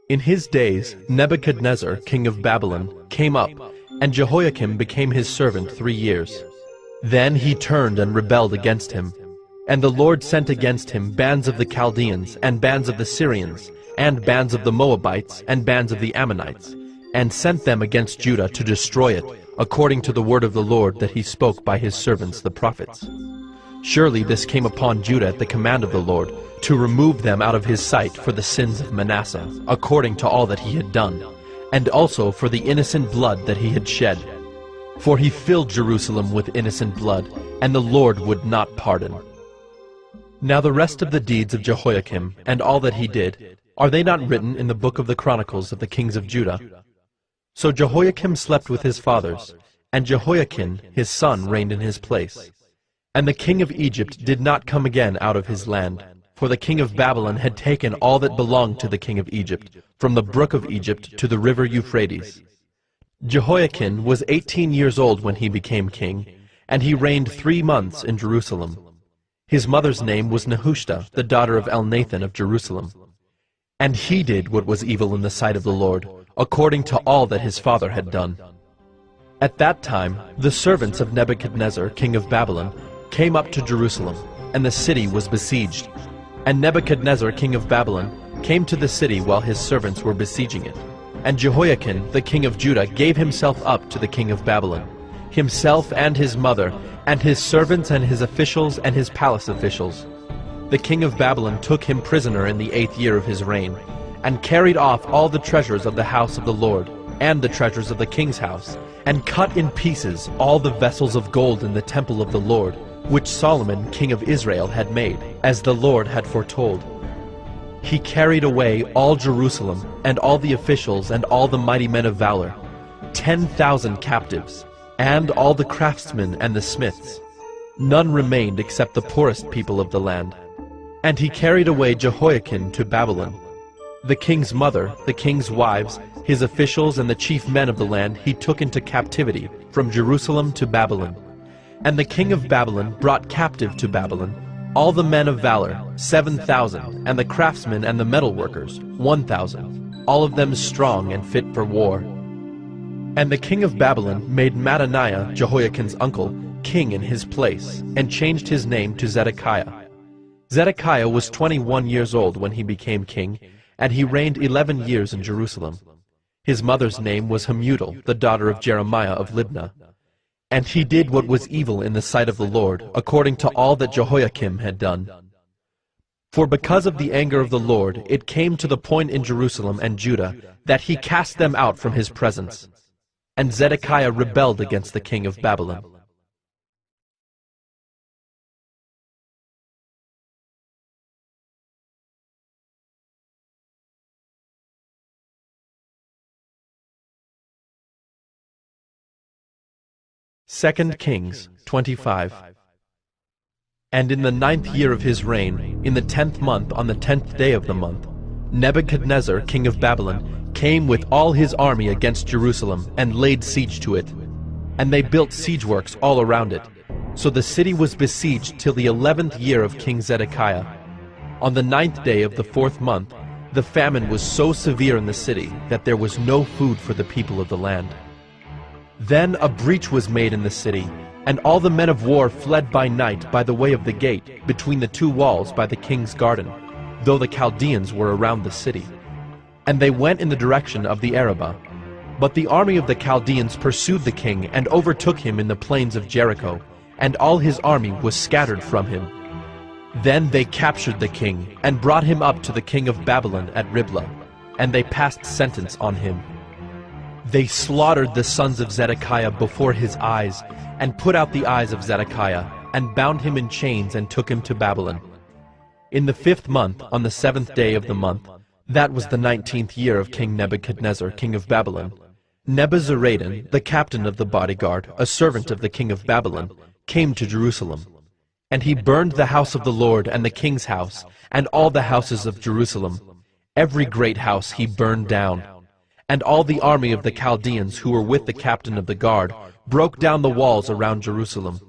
In his days Nebuchadnezzar, king of Babylon, came up, and Jehoiakim became his servant 3 years. Then he turned and rebelled against him. And the Lord sent against him bands of the Chaldeans, and bands of the Syrians, and bands of the Moabites, and bands of the Ammonites, and sent them against Judah to destroy it, according to the word of the Lord that he spoke by his servants the prophets. Surely this came upon Judah at the command of the Lord, to remove them out of his sight for the sins of Manasseh, according to all that he had done, and also for the innocent blood that he had shed. For he filled Jerusalem with innocent blood, and the Lord would not pardon. Now the rest of the deeds of Jehoiakim, and all that he did, are they not written in the book of the Chronicles of the kings of Judah? So Jehoiakim slept with his fathers, and Jehoiakim his son reigned in his place. And the king of Egypt did not come again out of his land, for the king of Babylon had taken all that belonged to the king of Egypt, from the brook of Egypt to the river Euphrates. Jehoiakim was 18 years old when he became king, and he reigned 3 months in Jerusalem. His mother's name was Nehushta, the daughter of Elnathan of Jerusalem. And he did what was evil in the sight of the Lord, according to all that his father had done. At that time the servants of Nebuchadnezzar, king of Babylon, came up to Jerusalem, and the city was besieged. And Nebuchadnezzar, king of Babylon, came to the city while his servants were besieging it. And Jehoiakim, the king of Judah, gave himself up to the king of Babylon, himself and his mother, and his servants and his officials and his palace officials. The king of Babylon took him prisoner in the 8th year of his reign, and carried off all the treasures of the house of the Lord, and the treasures of the king's house, and cut in pieces all the vessels of gold in the temple of the Lord, which Solomon king of Israel had made, as the Lord had foretold. He carried away all Jerusalem, and all the officials, and all the mighty men of valor, 10,000 captives, and all the craftsmen and the smiths. None remained except the poorest people of the land. And he carried away Jehoiakim to Babylon. The king's mother, the king's wives, his officials, and the chief men of the land he took into captivity from Jerusalem to Babylon. And the king of Babylon brought captive to Babylon all the men of valor, 7,000, and the craftsmen and the metalworkers, 1,000, all of them strong and fit for war. And the king of Babylon made Mattaniah, Jehoiakim's uncle, king in his place, and changed his name to Zedekiah. Zedekiah was 21 years old when he became king, and he reigned 11 years in Jerusalem. His mother's name was Hamutal, the daughter of Jeremiah of Libnah. And he did what was evil in the sight of the Lord, according to all that Jehoiakim had done. For because of the anger of the Lord, it came to the point in Jerusalem and Judah that he cast them out from his presence. And Zedekiah rebelled against the king of Babylon. 2 Kings 25. And in the 9th year of his reign, in the 10th month, on the 10th day of the month, Nebuchadnezzar, king of Babylon, came with all his army against Jerusalem, and laid siege to it. And they built siege works all around it. So the city was besieged till the 11th year of King Zedekiah. On the 9th day of the 4th month, the famine was so severe in the city that there was no food for the people of the land. Then a breach was made in the city, and all the men of war fled by night by the way of the gate, between the two walls by the king's garden, though the Chaldeans were around the city. And they went in the direction of the Arabah. But the army of the Chaldeans pursued the king and overtook him in the plains of Jericho, and all his army was scattered from him. Then they captured the king, and brought him up to the king of Babylon at Riblah, and they passed sentence on him. They slaughtered the sons of Zedekiah before his eyes, and put out the eyes of Zedekiah, and bound him in chains, and took him to Babylon. In the 5th month, on the 7th day of the month, that was the 19th year of King Nebuchadnezzar, king of Babylon, Nebuzaradan, the captain of the bodyguard, a servant of the king of Babylon, came to Jerusalem. And he burned the house of the Lord and the king's house, and all the houses of Jerusalem. Every great house he burned down. And all the army of the Chaldeans who were with the captain of the guard broke down the walls around Jerusalem.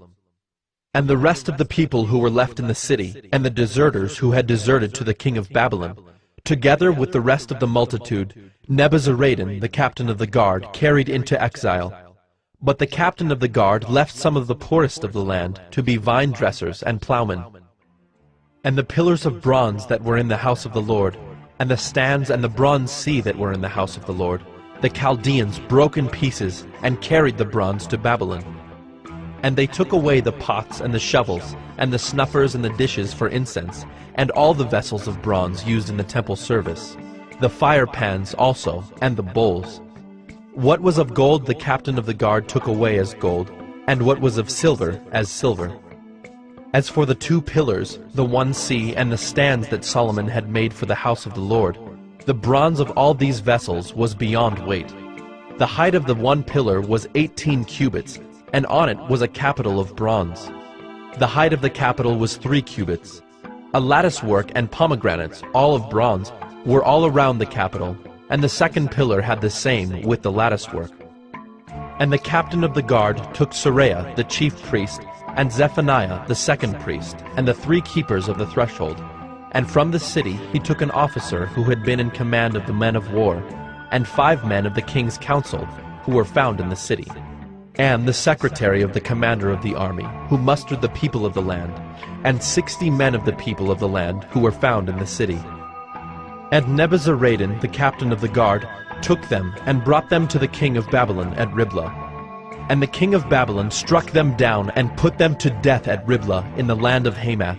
And the rest of the people who were left in the city, and the deserters who had deserted to the king of Babylon, together with the rest of the multitude, Nebuzaradan, the captain of the guard, carried into exile. But the captain of the guard left some of the poorest of the land to be vine dressers and plowmen. And the pillars of bronze that were in the house of the Lord, and the stands and the bronze sea that were in the house of the Lord, the Chaldeans broke in pieces and carried the bronze to Babylon. And they took away the pots and the shovels, and the snuffers and the dishes for incense, and all the vessels of bronze used in the temple service, the fire pans also, and the bowls. What was of gold the captain of the guard took away as gold, and what was of silver as silver. As for the 2 pillars, the one sea, and the stands that Solomon had made for the house of the Lord, the bronze of all these vessels was beyond weight. The height of the one pillar was 18 cubits, and on it was a capital of bronze. The height of the capital was 3 cubits. A lattice work and pomegranates, all of bronze, were all around the capital, and the second pillar had the same with the lattice work. And the captain of the guard took Seraiah the chief priest, and Zephaniah the second priest, and the 3 keepers of the threshold. And from the city he took an officer who had been in command of the men of war, and 5 men of the king's council, who were found in the city, and the secretary of the commander of the army, who mustered the people of the land, and 60 men of the people of the land, who were found in the city. And Nebuzaradan, the captain of the guard, took them, and brought them to the king of Babylon at Riblah. And the king of Babylon struck them down, and put them to death at Riblah in the land of Hamath.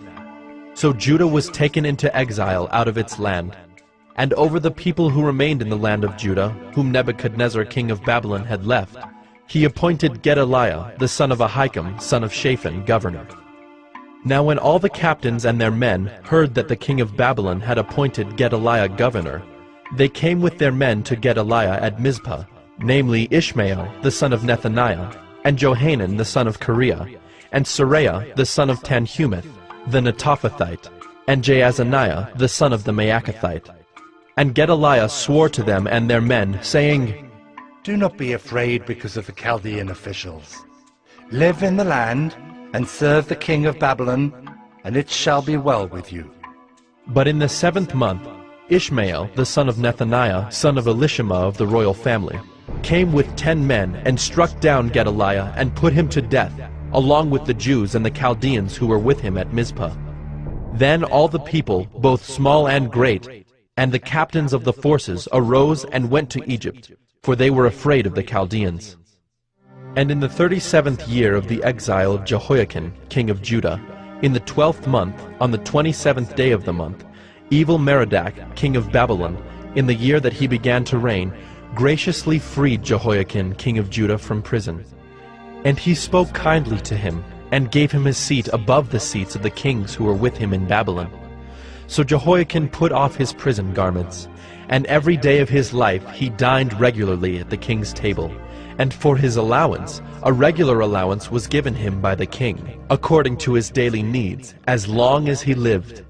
So Judah was taken into exile out of its land. And over the people who remained in the land of Judah, whom Nebuchadnezzar king of Babylon had left, he appointed Gedaliah, the son of Ahikam, son of Shaphan, governor. Now when all the captains and their men heard that the king of Babylon had appointed Gedaliah governor, they came with their men to Gedaliah at Mizpah, namely Ishmael the son of Nethaniah, and Johanan the son of Kareah, and Seraiah the son of Tanhumeth, the Netophathite, and Jaazaniah the son of the Maacathite. And Gedaliah swore to them and their men, saying, Do not be afraid because of the Chaldean officials. Live in the land, and serve the king of Babylon, and it shall be well with you. But in the 7th month, Ishmael the son of Nethaniah, son of Elishama of the royal family, came with 10 men, and struck down Gedaliah, and put him to death, along with the Jews and the Chaldeans who were with him at Mizpah. Then all the people, both small and great, and the captains of the forces arose and went to Egypt, for they were afraid of the Chaldeans. And in the 37th year of the exile of Jehoiakim, king of Judah, in the 12th month, on the 27th day of the month, Evil-Merodach, king of Babylon, in the year that he began to reign, graciously freed Jehoiakim, king of Judah, from prison. And he spoke kindly to him, and gave him his seat above the seats of the kings who were with him in Babylon. So Jehoiakim put off his prison garments, and every day of his life he dined regularly at the king's table. And for his allowance, a regular allowance was given him by the king, according to his daily needs, as long as he lived.